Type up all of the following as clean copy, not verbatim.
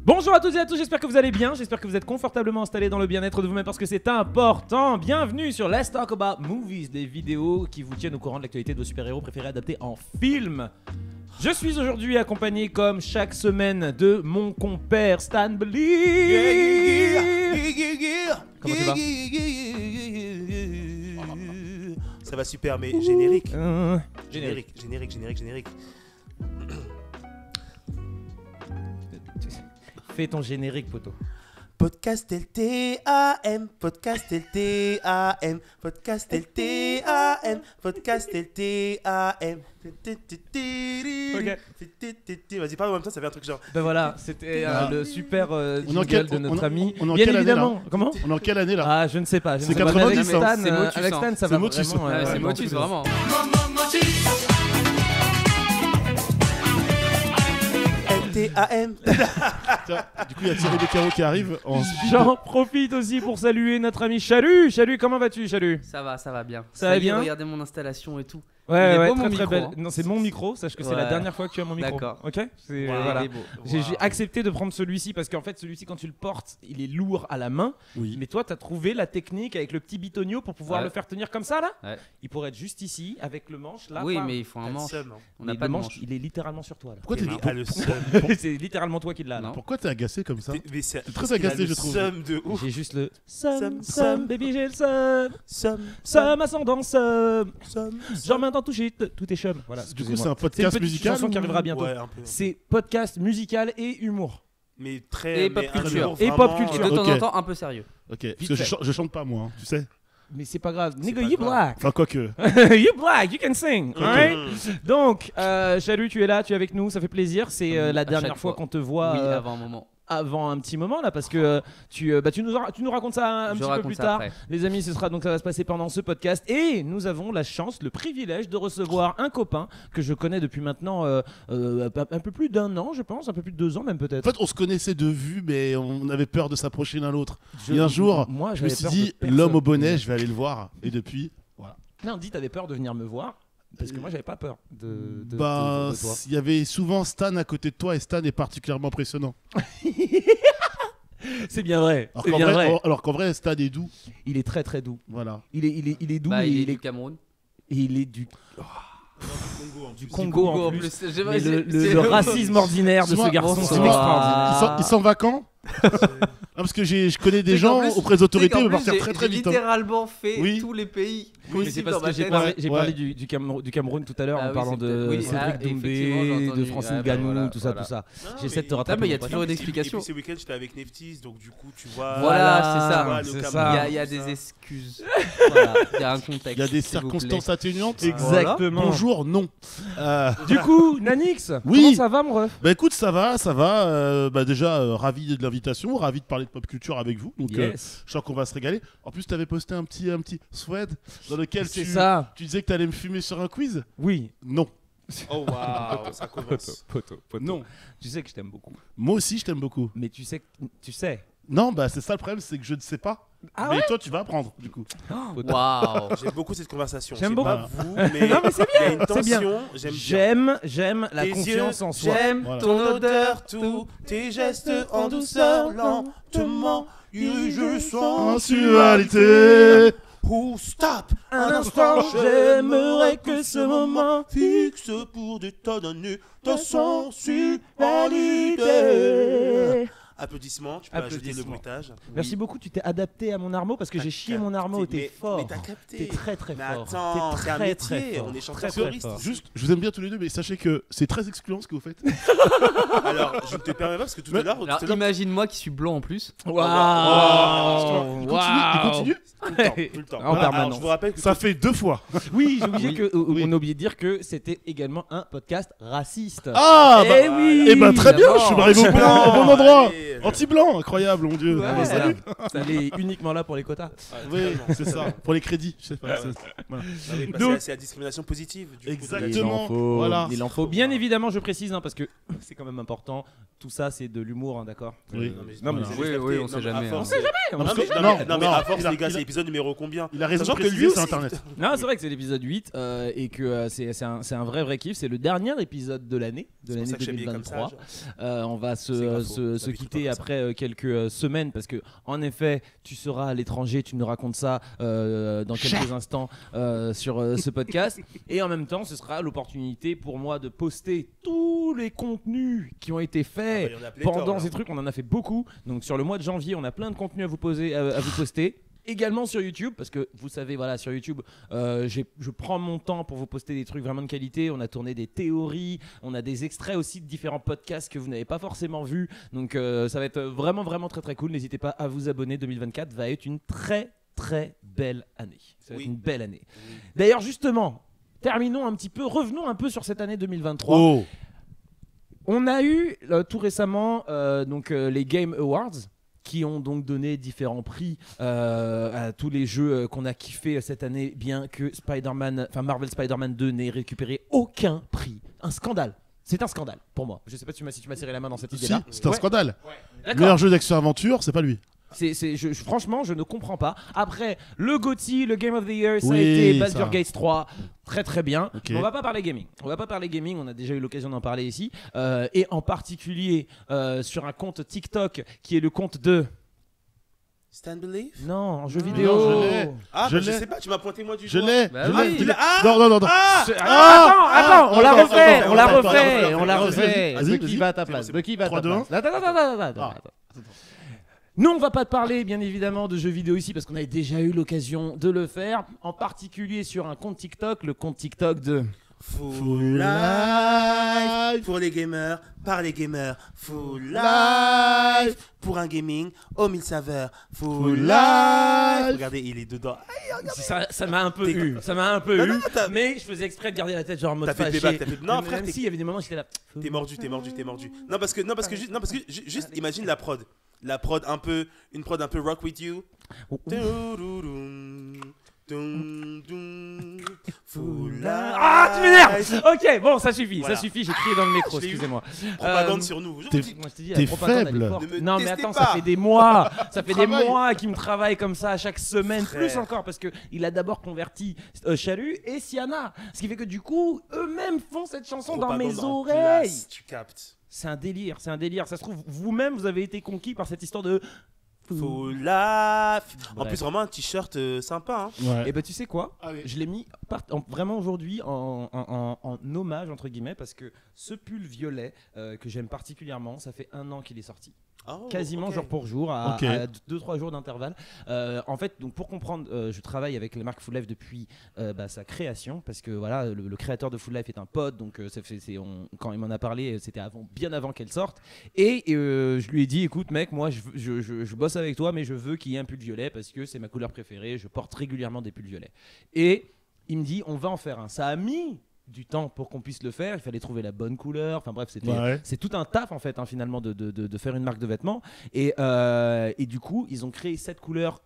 Bonjour à toutes et à tous, j'espère que vous allez bien, j'espère que vous êtes confortablement installés dans le bien-être de vous-même parce que c'est important. Bienvenue sur Let's Talk About Movies, des vidéos qui vous tiennent au courant de l'actualité de vos super-héros préférés adaptés en film. Je suis aujourd'hui accompagné comme chaque semaine de mon compère Stan Blee. Comment tu vas? Ça va super, mais générique. Générique. Fais ton générique, poteau. Podcast LTAM, podcast LTAM, podcast LTAM, podcast LTAM. Ok. Vas-y, parle en même temps, ça fait un truc genre. Ben voilà, c'était le super jingle de notre ami. on est en Bien quelle année, évidemment. là Comment? On est en quelle année là? Ah, je ne sais pas. C'est 90, avec hein. Stan, C'est Motus, avec hein. Stan, ça C'est va Motus. vraiment. Ouais, c'est dans Motus, tous les vraiment. LTAM. Tiens, du coup, il y a Thierry Beccaro qui arrive en speed. J'en profite aussi pour saluer notre ami Chalut. Chalut, comment vas-tu, Chalut? Ça va bien. Ça va y est, bien. Regardez mon installation et tout. Ouais, Il est ouais, beau, très mon très micro, belle. hein. Non, c'est mon micro, sache que c'est la Ouais. dernière fois que tu as mon micro. D'accord. Ok. C'est Wow. voilà. Il est beau. J'ai accepté de prendre celui-ci parce qu'en fait, celui-ci, quand tu le portes, il est lourd à la main. Oui. Mais toi, t'as trouvé la technique avec le petit bitonio pour pouvoir Ouais. le faire tenir comme ça là. Ouais. Il pourrait être juste ici avec le manche là. Oui, pas- mais il faut un manche. On n'a Mais pas le de manche, manche. il est littéralement sur toi là. Pourquoi t'es le seum. C'est littéralement toi qui l'as là. Non. Pourquoi t'es agacé comme ça? Mais c'est très agacé, je trouve. Seum de ouf. J'ai juste le Somme, somme, baby, j'ai le somme. Somme, Ascendant, somme. somme. Genre maintenant touché, tout est chum. Voilà, Du coup, excusez-moi. c'est un C'est une podcast petite musical chanson qui ou- arrivera bientôt. Ouais, un peu. C'est podcast musical et humour. Mais très. Et pop mais un culture. humour Et pop vraiment, culture. Et de temps Ok. en temps, un peu sérieux. Ok, parce Vite que fait. je chante pas moi, hein, tu sais. Mais c'est pas grave. Nigga, pas you grave. black. Enfin, quoique. You black, you can sing. Ok. Alright? Donc, Chalut, tu es là, tu es avec nous, ça fait plaisir. C'est la À dernière chaque fois fois. qu'on te voit Oui, avant un moment. avant un petit moment là, parce que tu nous racontes ça un Je petit peu raconte plus ça tard. après. Les amis, ça va se passer pendant ce podcast et nous avons la chance, le privilège de recevoir un copain que je connais depuis maintenant un peu plus d'un an, je pense, un peu plus de 2 ans même En peut-être. fait, on se connaissait de vue, mais on avait peur de s'approcher l'un l'autre. Et un jour, moi, je me j'avais suis peur dit, de personne. l'homme au bonnet, je vais aller le voir. Et depuis, voilà. Non, dis, t'avais peur de venir me voir parce que moi, j'avais pas peur de Bah, toi. il y avait souvent Stan à côté de toi et Stan est particulièrement impressionnant. C'est bien vrai. Alors C'est qu'en bien vrai, vrai. alors qu'en vrai, Stan est doux. Il est très très doux. Voilà. Il est doux Bah, et il est du Cameroun. il est du Du Congo en plus. J'ai- Mais c'est- le c'est- racisme ordinaire de ce Dis-moi, garçon, c'est bonsoir. extraordinaire. Il s'en va quand? Parce que je connais des C'est qu'en gens plus- auprès des autorités, tu sais mais qu'en partir plus, très très j'ai vite. hein. littéralement fait Oui. tous les pays. Oui, mais c'est possibles parce dans que ma j'ai tête. parlé, Ouais. du Cameroun tout à l'heure Ah en oui, parlant c'est de peut-être- oui, Cédric effectivement, j'ai Doumbé, entendu. de Francine Ah, bah Ganou, voilà, tout ça. Non, J'essaie de te mais- rattraper. mais il y a mon pote. toujours une Et explication. puis, ce week-end, j'étais avec Neftis, donc du coup, tu vois. Voilà, c'est ça. tu vois, le C'est Cameroun, ça. Il y a tout ça. des excuses. Voilà, il y a un contexte. Il y a des s'il vous plaît. circonstances atténuantes. Exactement. Bonjour, non. Du coup, Nanix, Oui. comment ça va, mon ref? Bah écoute, ça va. Bah déjà, ravi de l'invitation, ravi de parler de pop culture avec vous. Donc, Yes. je sens qu'on va se régaler. En plus, tu avais posté un petit thread dans lequel C'est tu ça. disais que tu allais me fumer sur un quiz. Oui. Non. Oh waouh, ça commence. Poteau. Non. Tu sais que je t'aime beaucoup. Moi aussi, je t'aime beaucoup. Mais tu sais. Non, bah c'est ça le problème, c'est que je ne sais pas. Ah mais toi, tu vas apprendre, du coup. Poteau. Waouh. J'aime beaucoup cette conversation. J'aime Je sais beaucoup. pas vous, mais Non, mais c'est il y a une c'est bien. tension. J'aime bien. J'aime la Tes confiance yeux, en soi. J'aime Voilà. ton Ton odeur. odeur, tous tes gestes en douceur, lentement, je sens Sensualité. Who stop Un instant, j'aimerais que ce moment fixe pour des tas d'années ta sensualité. Applaudissements, tu peux ajouter le Applaudissements. bruitage. Merci beaucoup, tu t'es adapté à mon armeau parce que j'ai chié mon armeau, t'es fort. Mais t'as capté. T'es très très Mais fort. attends, T'es c'est un très, métier, très fort. on est Très, chanteur très choriste. fort. Juste, je vous aime bien tous les deux, mais sachez que c'est très excluant ce que vous faites. Alors, je ne te permets pas parce que tout à l'heure, Alors imagine-moi qui suis blanc en plus. Waouh. Il continue. tout le temps. En Voilà, alors, permanence. je vous rappelle que Ça fait 2 fois. Oui, j'ai oublié Oui. que Oui. on a oublié de dire que c'était également un podcast raciste. Ah bah, Eh oui. eh ben très bien, je suis D'abord. arrivé au bon endroit. Allez. Anti-blanc, incroyable, mon Dieu. Ouais, Ah, mais salut. Il est uniquement là pour les quotas. Oui, c'est ça. Pour les crédits, je sais pas. Voilà. Donc, c'est la discrimination positive. Du coup, Exactement. Il en faut. Voilà. Il en faut. Bien évidemment, je précise, parce que c'est quand même important. Tout ça, c'est de l'humour, d'accord. Oui. Non, mais Voilà. c'est juste Oui, capté. on sait Non, mais jamais, à force- hein. On Non, sait mais, jamais. non, mais à force, il a- les gars, il a- c'est épisode numéro combien? Il a raison de Sachant que préciser, lui c'est aussi- Internet. Non, c'est vrai que c'est l'épisode 8 et que c'est un vrai kiff. C'est le dernier épisode de l'année C'est pour ça que j'aime bien comme ça, 2023. genre. On va C'est grave faux. se D'habitude, quitter pas comme ça. après quelques semaines parce que en effet, tu seras à l'étranger, tu nous racontes ça dans quelques instants sur ce podcast. Et en même temps, ce sera l'opportunité pour moi de poster tous les contenus qui ont été faits Ah bah, il y en a pléthore, pendant là. ces trucs. On en a fait beaucoup. Donc sur le mois de janvier, on a plein de contenus à vous poster. Également sur YouTube, parce que vous savez, voilà, sur YouTube, je prends mon temps pour vous poster des trucs vraiment de qualité. On a tourné des théories, on a des extraits aussi de différents podcasts que vous n'avez pas forcément vus. Donc ça va être vraiment, vraiment très, très cool. N'hésitez pas à vous abonner. 2024 va être une très, très belle année. Ça va Oui. être une belle année. Oui. D'ailleurs, justement, terminons un petit peu, revenons un peu sur cette année 2023. Oh. On a eu tout récemment les Game Awards qui ont donc donné différents prix à tous les jeux qu'on a kiffé cette année, bien que Marvel Spider-Man 2 n'ait récupéré aucun prix. Un scandale. C'est un scandale pour moi. Je sais pas si tu m'as serré la main dans cette Si, idée-là. c'est un Ouais. scandale. D'accord. Meilleur jeu d'action-aventure, c'est pas lui. Franchement, je ne comprends pas. Après, le GOTY, le Game of the Year, ça a Oui, été Baldur's ça. Gate 3. Très très bien. Ok. Mais on va pas parler gaming. On a déjà eu l'occasion d'en parler ici. Et en particulier sur un compte TikTok qui est le compte de... Stand Believe? Non, en jeu Non, vidéo. je l'ai. Ah, Je bah, je l'ai. sais pas, tu m'as pointé moi du Je doigt. l'ai. Bah je oui. l'ai. Tu l'as- Ah Non, non, non, non. Attends, on la attends, refait, attends, on la attends, refait, attends, on la attends, refait. vas-y, Bucky vas-y. va à ta place. C'est Bucky va à ta 3, 2, 1. place. Attends. Nous, on va pas te parler, bien évidemment, de jeux vidéo ici parce qu'on avait déjà eu l'occasion de le faire, en particulier sur un compte TikTok, le compte TikTok de... Full life pour les gamers, par les gamers. Full life pour un gaming aux 1000 saveurs. Full life. Regardez, il est dedans. Ça m'a un peu T'es- eu, ça m'a un peu Non, eu, non, t'as- mais je faisais exprès de garder la tête genre en mode T'as fait le fâché. débat, Non, Même frère, si il y avait des moments où j'étais là. t'es mordu. Non, parce que juste imagine la prod. La prod un peu, une prod un peu rock with you. Full life. Ah, tu m'énerves. Ok, bon, ça suffit, Voilà. ça suffit, j'ai crié dans le micro, Je l'ai eu. excusez-moi. Propagande sur nous. Je vous t'es- dis. Moi, je te dis, T'es la propagande, elle est faible. forte. Ne me Non, mais testez attends, pas. ça fait des mois, Travaille. qu'il me travaille comme ça chaque semaine, Frère. plus encore, parce qu'il a d'abord converti Chalut et Siana. Ce qui fait que du coup, eux-mêmes font cette chanson dans mes Propagande en oreilles. place, tu captes. C'est un délire. Ça se trouve, vous-même, vous avez été conquis par cette histoire de. Full life. En Bref. plus, vraiment un t-shirt sympa. Hein. Ouais. Et bah, tu sais quoi? Allez. Je l'ai mis vraiment aujourd'hui en hommage, entre guillemets, parce que ce pull violet que j'aime particulièrement, ça fait 1 an qu'il est sorti. Oh, Quasiment ok. jour pour jour, à Ok. 2-3 jours d'intervalle. En fait, donc pour comprendre, je travaille avec la marque Full Life depuis sa création, parce que voilà, le créateur de Full Life est un pote, donc quand il m'en a parlé, c'était bien avant qu'elle sorte. Et je lui ai dit, écoute mec, moi je bosse avec toi, mais je veux qu'il y ait un pull violet parce que c'est ma couleur préférée. Je porte régulièrement des pulls violets. Et il me dit, on va en faire un. Ça a mis du temps pour qu'on puisse le faire, il fallait trouver la bonne couleur, enfin bref, Ouais. c'est tout un taf en fait finalement de faire une marque de vêtements et du coup ils ont créé cette couleur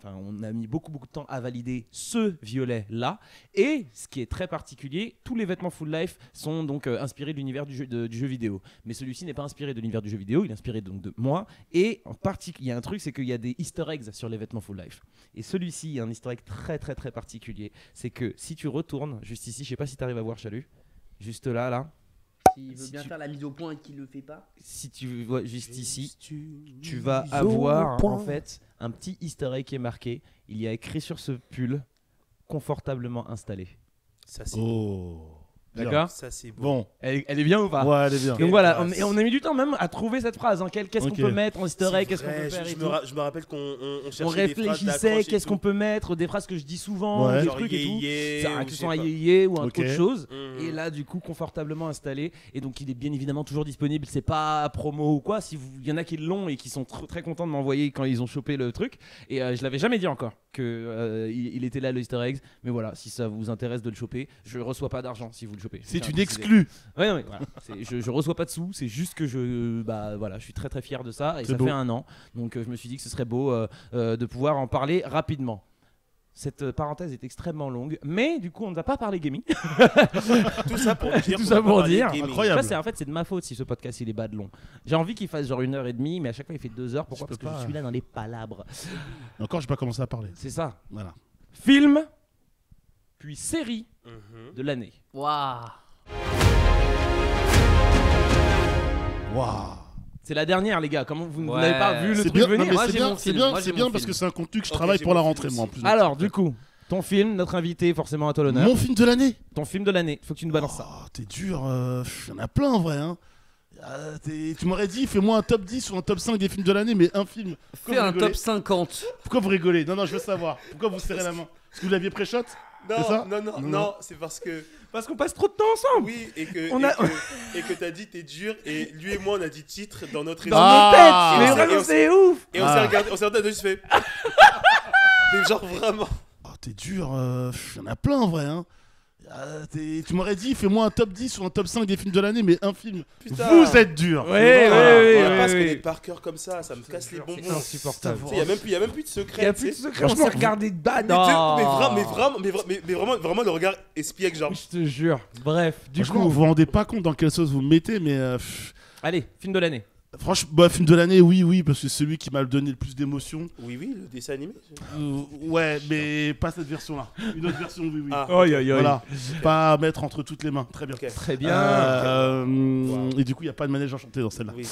on a mis beaucoup de temps à valider ce violet là, et ce qui est très particulier, tous les vêtements Full Life sont donc inspirés de l'univers du jeu vidéo, mais celui-ci n'est pas inspiré de l'univers du jeu vidéo, il est inspiré donc de moi, et en particulier il y a un truc, c'est qu'il y a des easter eggs sur les vêtements Full Life, et celui-ci il y a un easter egg très très très particulier, c'est que si tu retournes juste ici, je sais pas si tu arrives à voir Chalut, juste là, S'il veut Si bien tu- faire la mise au point et qu'il le fait pas. si tu vois juste ici, tu vas avoir en fait un petit easter egg qui est marqué, il y a écrit sur ce pull confortablement installé. Ça, c'est Oh. Bien. D'accord? Ça, c'est beau. Bon. Elle est bien ou pas? Ouais, elle est bien. Donc voilà, classe. on a mis du temps même à trouver cette phrase, hein. Qu'est-ce Ok. qu'on peut mettre en easter C'est egg, qu'est-ce qu'on vrai, peut faire et je tout. me rappelle qu'on cherchait On des phrases réfléchissait, d'accroche et qu'est-ce tout. qu'on peut mettre, des phrases que je dis souvent, Ouais. des Genre trucs et tout. yé, Ça, ou que je ce sais soit un pas. yéyé ou Ok. autre chose. Mhm. Et là, du coup, confortablement installé. Et donc, il est bien évidemment toujours disponible. C'est pas promo ou quoi. Il y en a qui l'ont et qui sont très contents de m'envoyer quand ils ont chopé le truc. Et je l'avais jamais dit encore. il était là le Easter eggs. Mais voilà, si ça vous intéresse de le choper, je reçois pas d'argent si vous le chopez. C'est une exclue. Ouais, non, mais voilà. Je reçois pas de sous, c'est juste que je suis très très fier de ça et C'est ça beau. fait 1 an. Donc je me suis dit que ce serait beau de pouvoir en parler rapidement. Cette parenthèse est extrêmement longue, mais du coup on ne va pas parler gaming. Tout ça pour dire. Tout ça pour dire. Incroyable. Ça, c'est de ma faute si ce podcast il est bas de long. J'ai envie qu'il fasse genre 1h30, mais à chaque fois il fait 2 heures. Pourquoi ? Je peux Parce que pas. je suis là dans les palabres. Encore, j'ai pas commencé à parler. C'est ça. Voilà. Film, puis série de l'année. Waouh. Waouh. C'est la dernière, les gars. Comment vous Ouais. n'avez pas vu le C'est truc bien, non, venir mais Moi, c'est j'ai bien, mon c'est film. bien, Moi, c'est j'ai bien mon parce que film. c'est un contenu que je Ok, travaille j'ai pour la mon rentrée, film moi en aussi. plus. Alors, du coup, ton film, notre invité, forcément à toi l'honneur. Mon film de l'année. Ton film de l'année. Faut que tu nous balances ça. Oh, t'es dur. Il y en a plein en vrai. Hein. Tu m'aurais dit, fais-moi un top 10 ou un top 5 des films de l'année, mais un film. Fais vous un rigolez top 50. Pourquoi vous rigolez? Non, non, je veux savoir. Pourquoi vous serrez la main? Parce que vous l'aviez pré-shot? C'est ça Non, c'est parce que Parce qu'on passe trop de temps ensemble. oui et que On a- et que t'as dit t'es dur et lui et moi on a dit titre dans notre Dans esprit. Ah. nos têtes. Mais Et on vraiment, s'est- c'est ouf. Et on s'est regardé, on s'est regardé, je fais. Mais genre vraiment. Oh, t'es dur. Il y en a plein en vrai. Hein. Tu m'aurais dit, fais-moi un top 10 ou un top 5 des films de l'année, mais un film. Putain. Vous êtes dur. Ouais, Voilà. ouais, On va pas se oui. connaître par cœur comme ça me casse les bonbons. C'est insupportable. Il y a même plus de Il n'y a secret. plus de tu sais. secret. On s'est regardé de bas. Mais vraiment le regard espiègle genre. Je te jure. Bref, du Franchement, coup. vous vous rendez pas compte dans quelle sauce vous me mettez, mais Allez, film de l'année. franchement, bah, film de l'année, oui, parce que c'est celui qui m'a donné le plus d'émotions. Oui, le dessin animé. Ouais, mais pas cette version-là. Une autre version, oui. Ah. Aïe, aïe, aïe. Voilà, pas à mettre entre toutes les mains. Très bien. Ok. Très bien. Euh, Et du coup, il n'y a pas de manège enchanté dans celle-là. Oui.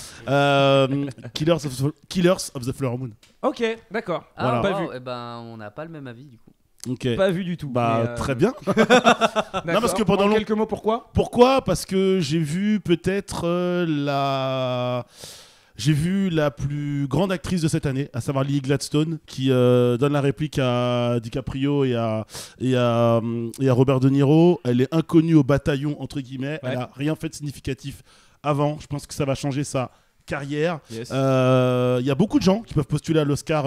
Killers of the Flower Moon. Ok, d'accord. Ah, Voilà. Pas wow, vu. eh ben, on n'a pas le même avis du coup. Ok. Pas vu du tout. Bah, mais, très bien. d'accord. parce que pendant En long- quelques mots, pourquoi ? Pourquoi? Parce que j'ai vu peut-être J'ai vu la plus grande actrice de cette année, à savoir Lily Gladstone, qui donne la réplique à DiCaprio et à Robert De Niro. Elle est inconnue au bataillon, entre guillemets. Ouais. Elle a rien fait de significatif avant. Je pense que ça va changer sa carrière. Yes. Il y a beaucoup de gens qui peuvent postuler à l'Oscar.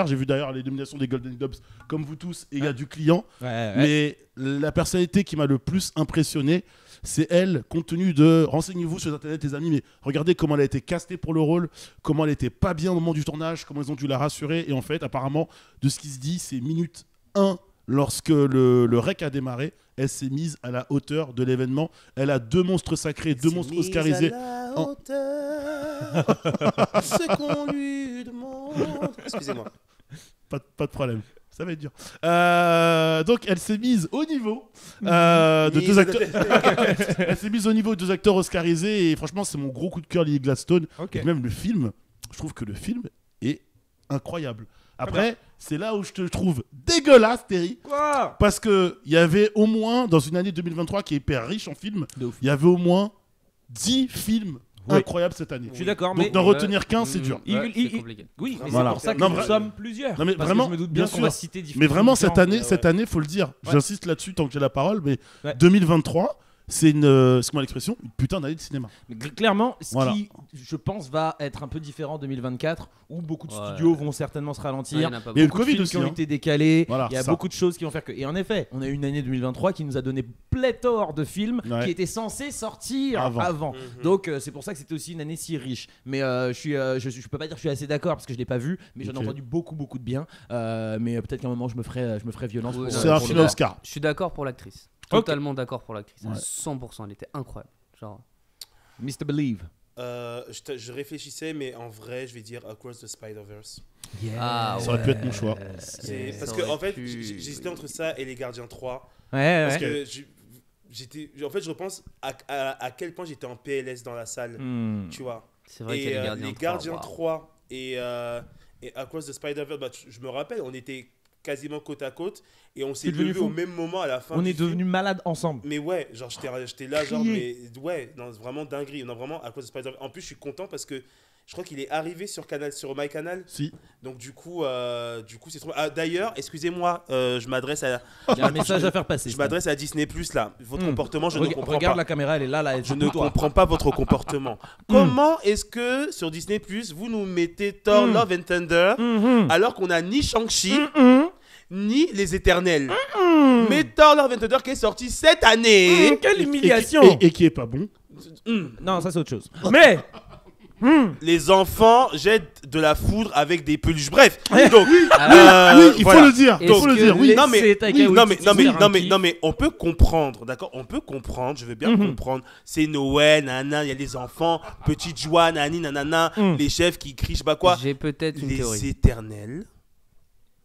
J'ai vu d'ailleurs les nominations des Golden Globes, comme vous tous, et il y a du client. Ouais. Mais la personnalité qui m'a le plus impressionné, c'est elle, compte tenu de... Renseignez-vous sur Internet, les amis, mais regardez comment elle a été castée pour le rôle, comment elle était pas bien au moment du tournage, comment ils ont dû la rassurer. Et en fait, apparemment, de ce qui se dit, c'est minute 1, lorsque le rec a démarré, elle s'est mise à la hauteur de l'événement. Elle a 2 monstres sacrés, 2 monstres oscarisés. Ce qu'on lui demande. Excusez-moi. Pas de problème. Ça va être dur. Donc, elle s'est mise au niveau de 2 acteurs. Elle s'est mise au niveau de 2 acteurs oscarisés. Et franchement, c'est mon gros coup de cœur, Lily Gladstone. Ok. Et même le film, je trouve que le film est incroyable. Après, c'est là où je te trouve dégueulasse, Terry. Quoi ? Parce qu'il y avait au moins, dans une année 2023 qui est hyper riche en films, De ouf. il y avait au moins 10 films Oui. incroyables cette année. Je suis d'accord, Donc, mais. d'en retenir qu'un, c'est dur. Il- Ouais, il- c'est compliqué. Oui, mais Voilà. c'est pour ça que Non, nous vra- sommes plusieurs. Non, mais Parce vraiment, que je me doute bien bien qu'on va sûr. citer différents. Mais vraiment, cette différents. année, cette année, faut le dire. Ouais. J'insiste là-dessus tant que j'ai la parole, mais Ouais. 2023, c'est excuse-moi l'expression, une putain d'année de cinéma. Mais clairement, ce Voilà. qui, je pense, va être un peu différent en 2024, où beaucoup de Ouais. studios vont certainement se Ouais, il y ralentir. en a pas Mais- Beaucoup de Covid films aussi, qui ont hein. été décalés. Voilà, Il y a ça. beaucoup de choses qui vont faire que. Et en effet, on a eu une année 2023 qui nous a donné pléthore de films Ouais. qui étaient censés sortir Avant. avant. Mhm. Donc c'est pour ça que c'était aussi une année si riche. Mais je peux pas dire que je suis assez d'accord parce que je l'ai pas vu, mais j'en ai Ok. entendu beaucoup de bien. Mais peut-être qu'à un moment je me ferai violence. Ouais, pour, C'est un pour film le- Oscar. Je suis d'accord pour l'actrice. Ok. Totalement d'accord pour l'actrice. À Ouais. 100%, elle était incroyable. Genre, Mr. Believe. Je réfléchissais, mais en vrai, je vais dire Across the Spider-Verse. Ah, Ça aurait pu être mon choix. Parce ça que, aurait en fait, pu, j'hésitais oui. entre ça et Les Gardiens 3. Ouais, Parce ouais. que en fait, je repense à quel point j'étais en PLS dans la salle, Hmm. tu vois. C'est vrai Et qu'il y a les Gardiens 3. 3 et Across the Spider-Verse, bah, je me rappelle, on était quasiment côte à côte et on s'est C'est devenu levé fou. au même moment à la fin On du est film. devenus malades ensemble. Mais ouais, genre j'étais là, genre, Crier. mais ouais, non, vraiment dinguerie. Non, vraiment, Across the Spider-Verse. En plus, je suis content parce que je crois qu'il est arrivé sur MyCanal. Si. Donc du coup c'est trop. Ah, d'ailleurs, excusez-moi, je m'adresse à Il y a un message à faire passer. je m'adresse à Disney Plus là. Votre comportement, je ne comprends Regarde pas. la caméra, elle est là, là. Je ne comprends pas votre comportement. Comment est-ce que sur Disney Plus vous nous mettez Thor Love and Thunder alors qu'on a ni Shang-Chi ni Les Éternels. Mais Thor Love and Thunder qui est sorti cette année. Quelle humiliation. Et qui est pas bon. Non, ça c'est autre chose. Mais Les enfants jettent de la foudre avec des peluches. Bref, donc Oui, il voilà. faut le dire. Il Est-ce faut le que dire. Oui. Non mais, C'est Taika Waititi, non mais on peut comprendre, d'accord? On peut comprendre, je veux bien comprendre. C'est Noël, nanana, il y a les enfants, petite joie, nani, nanana, les chefs qui crient, je sais pas quoi. J'ai peut-être une Les théorie Éternels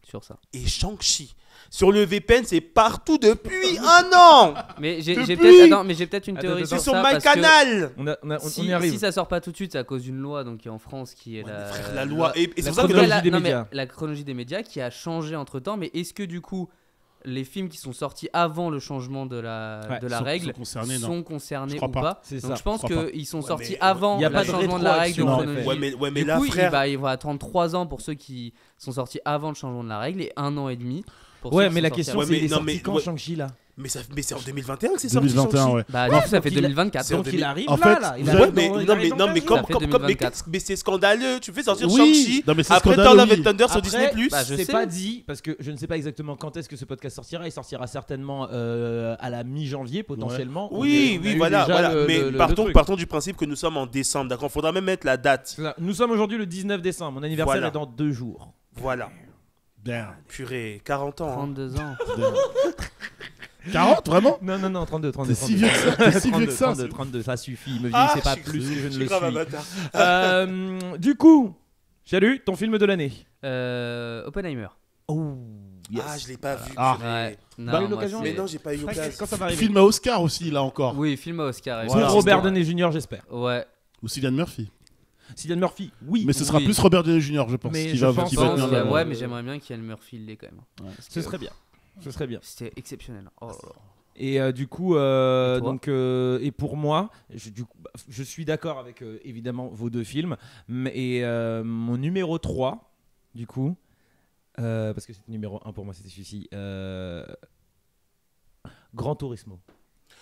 sur ça. et Shang-Chi. Sur le VPN, c'est partout depuis un an. Mais j'ai Depuis- peut-être une théorie Attends, C'est sur sur ça. My Canal. on Si, y arrive. si ça sort pas tout de suite, c'est à cause d'une loi donc qui est en France qui est Ouais, la, mais frère, la loi. Et c'est la pour ça que chronologie des non, mais médias. la chronologie des médias qui a changé entre temps. Mais est-ce que du coup, les films qui sont sortis avant le changement de la règle sont concernés, non. sont concernés Je crois ou pas. pas? C'est Donc ça. je pense Je crois qu'ils sont Ouais, sortis mais- avant y a le pas de changement de la règle de rétroaction, chronologie. Ouais, mais Du là, coup, frère. il va attendre 3 ans pour ceux qui sont sortis avant le changement de la règle et 1 an et demi pour Ouais, ceux qui mais sont la sortis question Ouais, c'est mais il est non, sorti mais- quand ouais. Shang-Chi là? Mais c'est en 2021 que c'est sorti. 2021, Shang-Chi. ouais. Bah, Non, du coup, ça fait donc il a- 2024. C'est en Donc il arrive en là, fait, là. Il vous arrive avez- Mais dans- il non, arrive mais dans non, mais 15 comme, jours. fait comme, mais 2024. mais c'est scandaleux. Tu fais sortir Oui. Shang-Chi Non, mais c'est après Thor scandaleux, Love oui. and Thunder sur Après, Disney+. bah, je c'est sais. pas dit parce que je ne sais pas exactement quand est-ce que ce podcast sortira. Il sortira certainement à la mi-janvier potentiellement. Oui, On a eu voilà, déjà voilà. le- Mais le partons truc. du principe que nous sommes en décembre, d'accord. Faudra même mettre la date. C'est ça. Nous sommes aujourd'hui le 19 décembre. Mon anniversaire Voilà. est dans 2 jours. Voilà. Damn. Purée, 40 ans. hein. 32 ans. 40, vraiment? Non, 32. T'es si vieux que ça. T'es si vieux que ça. 32, ça suffit. Me Ah, vieillissez pas je suis- plus que je ne suis le grave un suis. bâtard. Du coup, salut, ton film de l'année. Oppenheimer. Oh, Ah, je l'ai pas vu. Ah. purée. Ouais. Bah, moi, l'occasion, c'est- Mais non, j'ai pas eu l'occasion. Quand ça va arriver. Film à Oscar aussi, là encore. Oui, film à Oscar. Voilà. Pour Robert Downey Jr., j'espère. Ouais. Ou Cillian Murphy. Cillian Murphy, oui. Mais ce sera Oui. plus Robert Downey Jr., je pense. Mais qui je va, pense qui va que- tenir Ouais, la- ouais, mais j'aimerais bien qu'il y ait le Murphy l'ait quand même. Parce Ce que serait bien. Ce serait bien. C'était exceptionnel. Oh là là. Et du coup, Et toi donc, et pour moi, je suis d'accord avec évidemment vos deux films, mais mon numéro 3, du coup, parce que c'était numéro 1 pour moi, c'était celui-ci, Gran Turismo.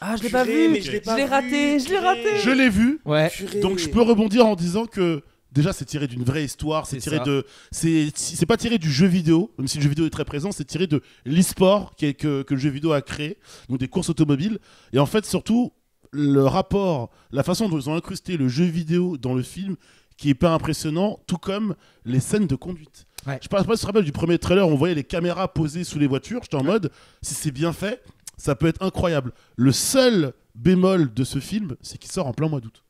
Ah, je l'ai pas Purée, vu. mais je l'ai pas vu, raté. Je l'ai purée. raté. Je l'ai vu. Ouais. Purée. Donc je peux rebondir en disant que déjà c'est tiré d'une vraie histoire, c'est C'est tiré ça. de c'est pas tiré du jeu vidéo, même si le jeu vidéo est très présent, c'est tiré de l'e-sport que le jeu vidéo a créé, donc des courses automobiles et en fait surtout le rapport, la façon dont ils ont incrusté le jeu vidéo dans le film qui est pas impressionnant, tout comme les scènes de conduite. Ouais. Je sais pas si tu te rappelles du premier trailer, on voyait les caméras posées sous les voitures, j'étais en mode si c'est bien fait, ça peut être incroyable. Le seul bémol de ce film, c'est qu'il sort en plein mois d'août.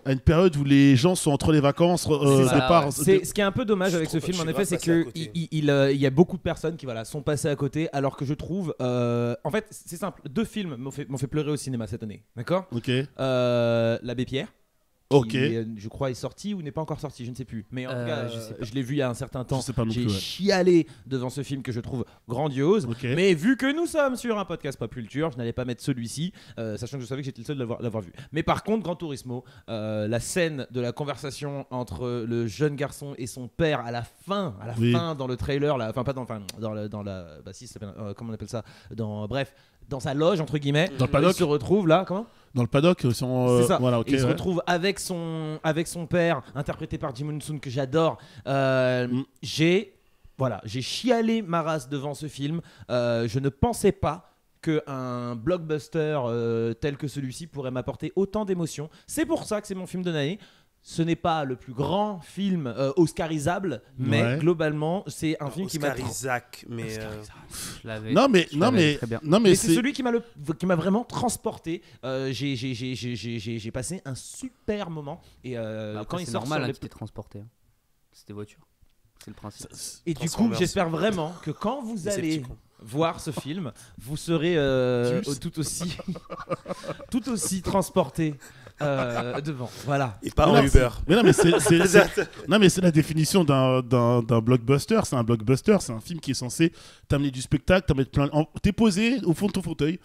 À une période où les gens sont entre les vacances, C'est ça, départ. C'est ce qui est un peu dommage Je avec ce trouve- film, en je suis effet, c'est grave passé à que côté. il y a beaucoup de personnes qui sont passées à côté, alors que je trouve, en fait, c'est simple. 2 films m'ont fait pleurer au cinéma cette année, d'accord. Ok. L'Abbé Pierre. Ok. Qui, je crois, est sorti ou n'est pas encore sorti, je ne sais plus. Mais en tout cas, je sais pas. je l'ai vu il y a un certain temps. Je sais pas non J'ai plus, ouais. chialé devant ce film que je trouve grandiose. Ok. Mais vu que nous sommes sur un podcast pop culture, je n'allais pas mettre celui-ci, sachant que je savais que j'étais le seul à l'avoir vu. Mais par contre, Gran Turismo, la scène de la conversation entre le jeune garçon et son père à la fin Oui. dans le trailer, enfin pas dans la, bah si, comment on appelle ça, bref, dans sa loge entre guillemets, Dans le paddock. il se retrouve là, comment? Dans le paddock, ils sont, C'est ça. voilà, ok. Et il se ouais. retrouve avec son père, interprété par Jim Moon-soon, que j'adore. J'ai chialé ma race devant ce film. Je ne pensais pas qu'un blockbuster tel que celui-ci pourrait m'apporter autant d'émotions. C'est pour ça que c'est mon film de l'année. Ce n'est pas le plus grand film oscarisable, mais Ouais. globalement, c'est un film qui m'a... Oscar Isaac, mais Je l'avais. Non mais Je l'avais non très bien. mais Mais c'est celui qui m'a vraiment transporté. J'ai passé un super moment. Et Bah, après, quand il c'est sort normal sur hein, les... qu'il t'ait transporté. hein. C'est des voitures. C'est le principe. Et du coup, Transformers. j'espère vraiment que quand vous allez Decepticons. voir ce film, vous serez Plus. tout aussi transporté devant. Voilà. et pas Non, en non, Uber. Mais non mais non mais c'est la définition d'un blockbuster, c'est un blockbuster, c'est un film qui est censé t'amener du spectacle, t'es posé au fond de ton fauteuil,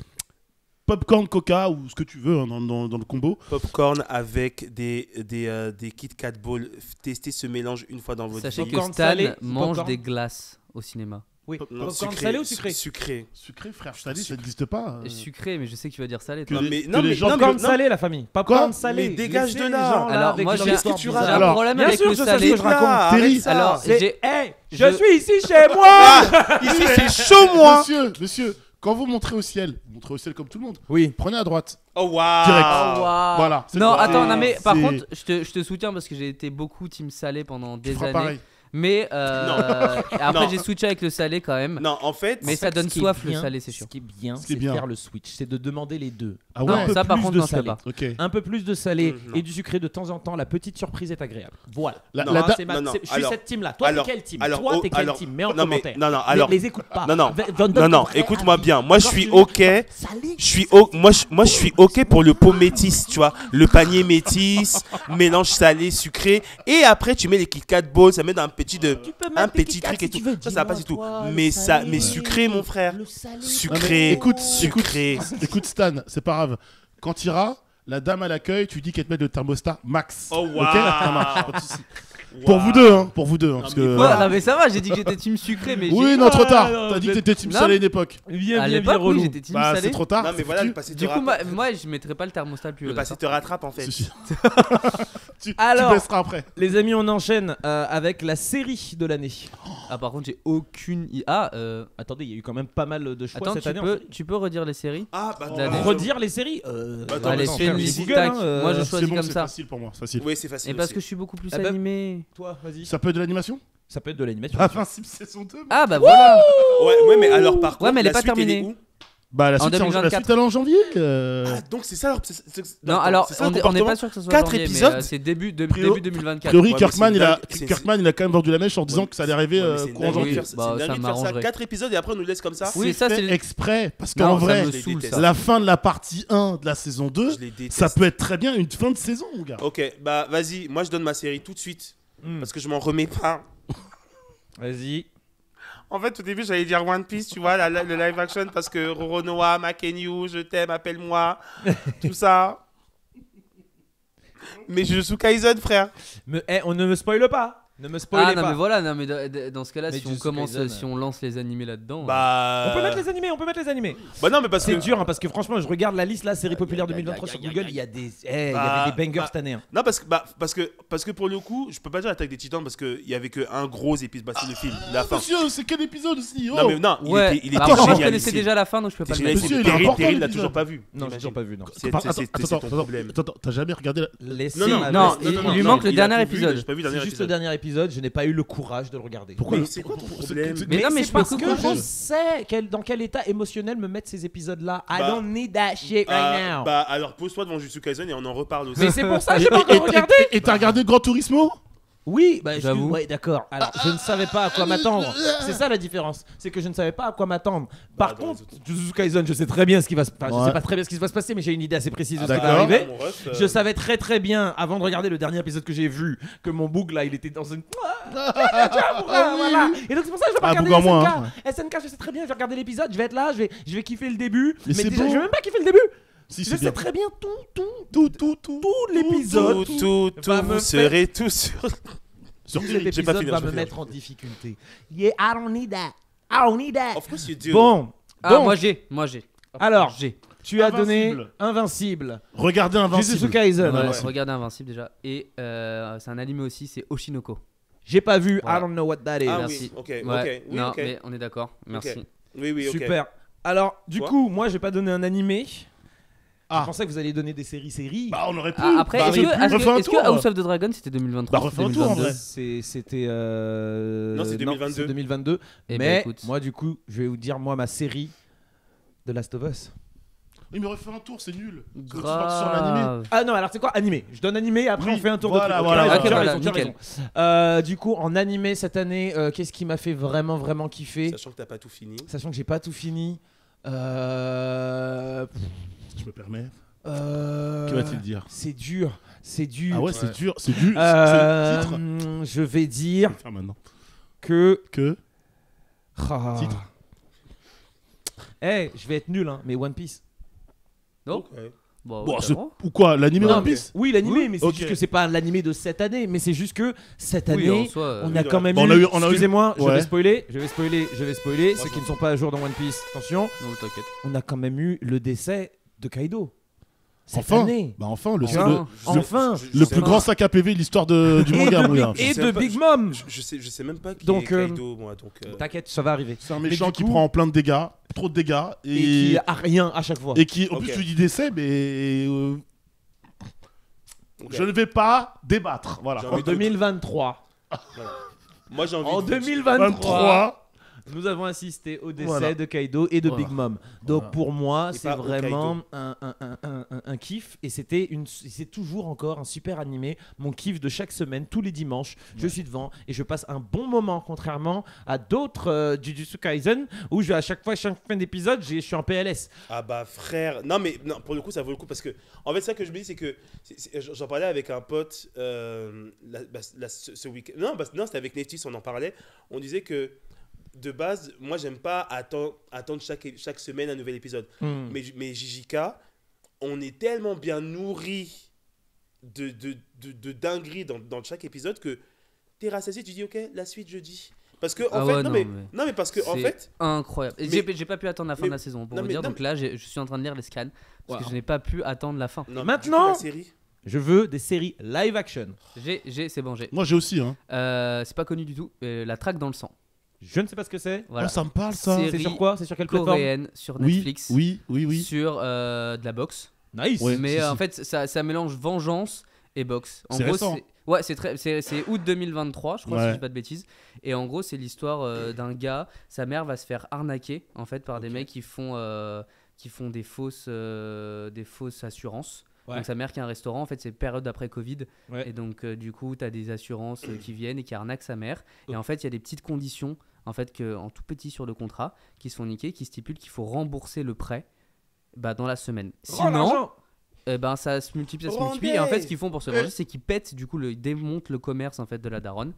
popcorn, coca ou ce que tu veux hein, dans le combo. Popcorn avec des Kit Kat Balls. Testez ce mélange une fois dans votre Sachez vie. que Popcorn Stan salé, mange popcorn. des glaces au cinéma. Oui. Non, Popcorn salé ou sucré? Sucré. Sucré, frère, salé, ça n'existe pas. Sucré, mais je sais que tu vas dire salé. Que toi. Non, les- mais que les gens- Popcorn non, salé, la famille. Popcorn salé. mais dégage Laissez de les là. gens Alors, avec moi, leur j'ai histoire que tu bizarre. racontes. J'ai un Alors, problème bien avec sûr, le je sais salé. ce que je raconte. Terry. Alors, C'est, hey, je je- suis ici chez moi. Ici, c'est chaud, moi. Monsieur, quand vous montrez au ciel, vous montrez au ciel comme tout le monde. Oui. Prenez à droite. Oh, waouh. Direct. Oh, waouh. Voilà. c'est Non, le- attends, non, mais par c'est- contre, je te soutiens parce que j'ai été beaucoup team salé pendant tu des feras années. pareil. Mais après, Non. j'ai switché avec le salé quand même. Non, en fait, Mais ça donne Ce qui est soif le bien, salé, c'est sûr. Ce qui est bien, Ce qui est c'est bien. faire le switch, c'est de demander les deux. Ah Non, ouais. Un peu ça par plus contre, de non, je fais salé. pas. Ok. Un peu plus de salé Non. et du sucré de temps en temps, la petite surprise est agréable. Voilà. La- Non, la da- c'est ma- non, non, c'est- je suis alors- cette team là. Toi, alors- t'es quelle team? alors, Toi, oh, t'es quelle alors- team? Mets en non, mais- commentaire. non, alors- Les écoute pas. Non, non. Donne Non, ton non, vrai écoute-moi avis. bien. Moi, je Quand suis tu- OK. Salé. Moi, je suis OK pour le pot métis, tu vois. Le panier métis, mélange salé, sucré. Et après, tu mets les Kit Kat Balls, ça met dans un petit, Tu peux un mettre tes petit Kit Kat truc si et tu tout. veux. Ça va pas du tout. Dis-moi, toi, Mais le ça, salé. mais sucré, mon frère. Le salé. Non, mais Sucré. écoute, Sucré. écoute Stan, c'est pas grave. Quand tu iras, la dame à l'accueil, tu dis qu'elle te met le thermostat max. Oh, Ok, waouh. ça marche, pas de souci. Pour vous deux, hein. Pour vous deux, hein, parce que. Ouais, non, mais ça va, j'ai dit que j'étais team sucré, mais Oui, j'ai- non, trop tard. non, T'as dit vous que t'étais team Non. salé à une époque. Viens, à viens, l'époque, viens, oui, relou. j'étais team Bah, salé. c'est trop tard. Non, mais c'est voilà, foutu. le passé te Du coup, rattrape. moi, je mettrais pas le thermostat plus haut. Le passé te rattrape, en fait. Si, si. Tu Alors- baisseras après. Les amis, on enchaîne avec la série de l'année. Ah, par contre, j'ai aucune. Ah, Attendez, il y a eu quand même pas mal de choix attends, cette année. tu peux redire les séries? Ah, bah, La attends, dernière. Redire les séries Attends, Allez, attends, fais une frère, liste Google, tac. hein, Moi, je C'est choisis bon, comme c'est ça. facile pour moi, facile. Oui, c'est facile. Et parce que je aussi. suis beaucoup plus Ah bah, animé. Toi, vas-y. Ça peut être de l'animation Ça peut être de l'animation. Invincible saison 2. Ah, bah voilà. Ouais, mais alors, par contre, Ouais, mais elle est la pas suite, elle est terminée. où Bah la En suite, c'est la 2024. suite elle est en janvier. Ah, donc c'est ça alors. Non, attends, alors, c'est ça, on le n'est comportement pas sûr que ce soit 4 janvier, mais épisodes c'est début Priori- A 2024. priori, Ouais, mais Kirkman, c'est une dingue- c'est- Kirkman, il a quand même vendu la mèche en disant Ouais, que ça allait arriver Ouais, mais c'est une courant dinguerie janvier. de faire ça. Bah, C'est une ça dinguerie de faire ça. m'arrangerait. 4 épisodes et après on nous laisse comme ça. Oui, ça, fait c'est le- exprès parce Non, qu'en ça vrai, me je les saoule, déteste. ça. la fin de la partie 1 de la saison 2, Je les déteste. ça peut être très bien une fin de saison, mon gars. Ok, bah vas-y, moi je donne ma série tout de suite. Hmm. Parce que je m'en remets pas. Vas-y. En fait, au début, j'allais dire One Piece, tu vois, le live action, parce que Roronoa, Makenyu, je t'aime, appelle-moi, tout ça. Mais Jujutsu Kaisen, frère. On ne me spoile pas. Ne me spoilez Ah non pas. mais voilà, non mais dans ce cas-là, Mais si on Jujutsu commence, Kaisen, si on lance les animés là-dedans. Bah. On peut mettre les animés, Bah non, mais parce que. C'est dur hein, parce que franchement, je regarde la liste là, série populaire 2023 sur Google, il y a des, il y avait des bangers cette année. Hein. Non, parce que pour le coup, je peux pas dire Attaque des Titans parce qu'il y avait qu'un gros épisode, bah, c'est le film, la fin. Monsieur, c'est quel épisode aussi Non, mais non, Ouais. il était Alors, moi, je génial. connaissais déjà la fin, donc je peux pas le mettre. Monsieur, il est Terry, important, Terry l'a l'épisode. toujours pas vu. Non, j'ai toujours pas vu. Non. C'est ton problème. Attends, t'as jamais regardé la... Laissez Non, non, ma non, veste. il lui manque le il a dernier tout vu, épisode. J'ai pas vu le C'est dernier juste le épisode. dernier épisode, je n'ai pas eu le courage de le regarder. Pourquoi Mais c'est quoi ton problème? Mais non, mais c'est je peux parce que que comprendre. je sais dans quel état émotionnel me mettent ces épisodes-là. I Bah, don't need that shit right now. Bah alors pose-toi devant Jujutsu Kaisen et on en reparle aussi. Mais c'est pour ça que j'ai pas encore regardé. Et t'as regardé Gran Turismo? Oui, bah J'avoue. ouais, d'accord. Alors, je ne savais pas à quoi m'attendre. C'est ça la différence. C'est que je ne savais pas à quoi m'attendre. Par dans les contre, Jujutsu Kaisen, je sais très bien ce qui va se passer. Je Ouais. sais pas très bien ce qui va se passer, mais j'ai une idée assez précise de ce qui va D'accord. arriver. Mon ref, Je savais très très bien, avant de regarder le dernier épisode que j'ai vu, que mon boug là, il était dans une. Voilà. Et donc c'est pour ça que je vais pas Ah, regarder boug en SNK. moins, SNK, je sais très bien, je vais regarder l'épisode, je vais être là, je vais kiffer le début. Mais c'est déjà, bon. je vais même pas kiffer le début. Si, Je c'est sais bien. très bien tout l'épisode. tout, va me vous serez tous sur. Tout cet J'ai pas épisode fini, va j'ai me pas mettre en difficulté. Yeah, I don't need that. I don't need that. Of course you do. Bon, Ah, donc, moi j'ai. alors, J'ai. tu as donné Invincible. Invincible. Regardez Invincible. Jujutsu Kaisen. Ouais, Ouais. regardez Invincible déjà. Et c'est un animé aussi, c'est Oshinoko. J'ai pas vu, Voilà. I don't know what that is. Ah Merci. oui, ok, Ouais. ok. Oui, non, ok. mais on est d'accord. Merci. Oui, oui, ok. Super. Alors, du Quoi coup, moi, j'ai pas donné un animé. Ah. Je pensais que vous alliez donner des séries. Bah, on aurait pu. Ah, après, Bah, est-ce oui. que, est-ce Refais que, un est-ce que tour. House of the Dragon c'était 2023 Bah, refais un c'était tour, en 2022? vrai. C'était. Non, c'est 2022. c'est 2022. Eh ben, Mais écoute. moi, du coup, je vais vous dire, moi, ma série de Last of Us. Oui, mais refais un tour, c'est nul. Parce que tu pars sur l'animé. Grave. Ah non, alors c'est quoi animé? Je donne animé, après Oui, on fait un tour voilà, de trucs. voilà, Tu as raison, ok, tu as voilà, raison, tu as nickel. raison. Du coup, en animé cette année, qu'est-ce qui m'a fait vraiment kiffer? Sachant que t'as pas tout fini. Sachant que j'ai pas tout fini. Je me permets. Que va-t-il dire? C'est dur, c'est dur. Ah ouais, c'est dur. C'est dur. Euh, C'est le titre. je vais dire Je vais faire maintenant. que. Que. Ah. Titre. Eh, je vais être nul, hein, mais One Piece. Non Ok. Bon, Bon, ouais, c'est- bon. ou quoi, l'anime Non, One Piece? Oui, l'animé, Oui, mais c'est ok. juste que c'est pas l'animé de cette année, mais c'est juste que cette Oui, année, en soi, on oui, a ouais. quand même On eu. a eu- on a eu- Excusez-moi, je Ouais. vais spoiler. Ceux qui ne sont pas à jour dans One Piece, attention, Non, t'inquiète. on a quand même eu le décès de Kaido. Cette Enfin, année. bah enfin, le, Tu vois, le- enfin. le plus grand sac à PV de l'histoire du manga, mon gars. Et Je sais de pas, Big Mom. Je sais même pas qui Donc, est Kaido, moi. Donc, T'inquiète, ça va arriver. C'est un Mais méchant du qui coup- prend plein de dégâts, trop de dégâts, Et qui a rien à chaque fois. et qui, en Ok. plus, tu dis décès, mais ok. je ne vais pas débattre. Voilà. J'ai En envie de- 2023. Moi, j'ai envie En de- 2023. 23. Nous avons assisté au décès Voilà. de Kaido et de Voilà. Big Mom. Donc Voilà. pour moi, Et c'est pas au vraiment un kiff. Et c'est toujours encore un super animé. Mon kiff de chaque semaine, tous les dimanches, je suis devant et je passe un bon moment. Contrairement à d'autres Jujutsu Kaisen où à chaque fin d'épisode, je suis en PLS. Ah bah frère, non mais non, pour le coup ça vaut le coup parce que en fait ça que je me dis c'est que j'en parlais avec un pote ce week-end. Non, c'était avec Netflix, on en parlait. On disait que de base, moi j'aime pas attendre chaque semaine un nouvel épisode. Mais JJK, on est tellement bien nourri de dingueries dans chaque épisode que t'es rassasié, tu dis ok, la suite jeudi. Parce que en Ah fait, ouais, non mais parce que en C'est fait, incroyable. Et Mais- j'ai pas pu attendre la fin mais- de la saison pour non, vous mais- dire. non, Donc là, je suis en train de lire les scans parce que Wow. je n'ai pas pu attendre la fin. non, Maintenant- du coup, la série. Je veux des séries live action. C'est bon, j'ai. Moi, j'ai aussi. Hein. C'est pas connu du tout. La traque dans le sang. Je ne sais pas ce que c'est. Voilà. Oh, ça me parle, ça. C'est- C'est sur quoi? C'est sur quelle plateforme? Coréenne sur Oui, Netflix. oui, oui, oui. Sur de la boxe. Nice. Ouais. Mais si, en si. fait, ça mélange vengeance et boxe. En C'est gros, récent. ouais, c'est août 2023, je crois, si Ouais. je dis pas de bêtises. Et en gros, c'est l'histoire d'un gars. Sa mère va se faire arnaquer en fait par des mecs qui font des fausses assurances. Ouais. Donc sa mère qui a un restaurant, en fait, c'est période d'après Covid. Ouais. Et donc du coup, tu as des assurances qui viennent et qui arnaquent sa mère. Et en fait, il y a des petites conditions en fait en tout petit sur le contrat qui sont niquées, qui stipulent qu'il faut rembourser le prêt dans la semaine. Rends Sinon, l'argent. ben ça se multiplie. Rendez. Et en fait, ce qu'ils font pour se venger, c'est qu'ils pètent, du coup, ils démontent le commerce en fait de la daronne.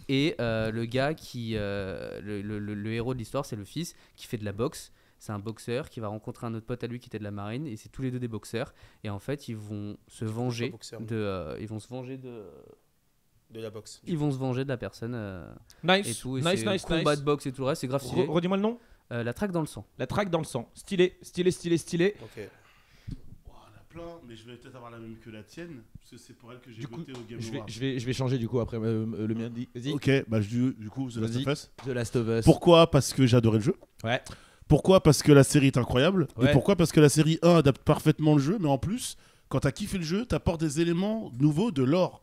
Et le gars le héros de l'histoire, c'est le fils qui fait de la boxe. C'est un boxeur qui va rencontrer un autre pote à lui qui était de la marine, et c'est tous les deux des boxeurs. Et en fait, ils vont se venger boxeur. ils vont se venger De la boxe. ils vont se venger de la personne et Nice. tout. Et Nice, c'est nice, combat nice. de boxe et tout le reste, c'est grave stylé. Redis-moi le nom. La traque dans le sang. La traque dans le sang. Stylé. Ok. Il y en a plein, mais je vais peut-être avoir la même que la tienne, parce que c'est pour elle que j'ai Du coup, voté au Game Je vais, Awards. je vais changer du coup après le mien. Vas-y. Ok, bah du coup, The Last Vas-y. of Us. The Last of Us. Pourquoi? Parce que j'ai adoré le jeu. Ouais. Pourquoi? Parce que la série est incroyable. Ouais. Et pourquoi? Parce que la série 1 adapte parfaitement le jeu, mais en plus, quand t'as kiffé le jeu, t'apportes des éléments nouveaux de lore.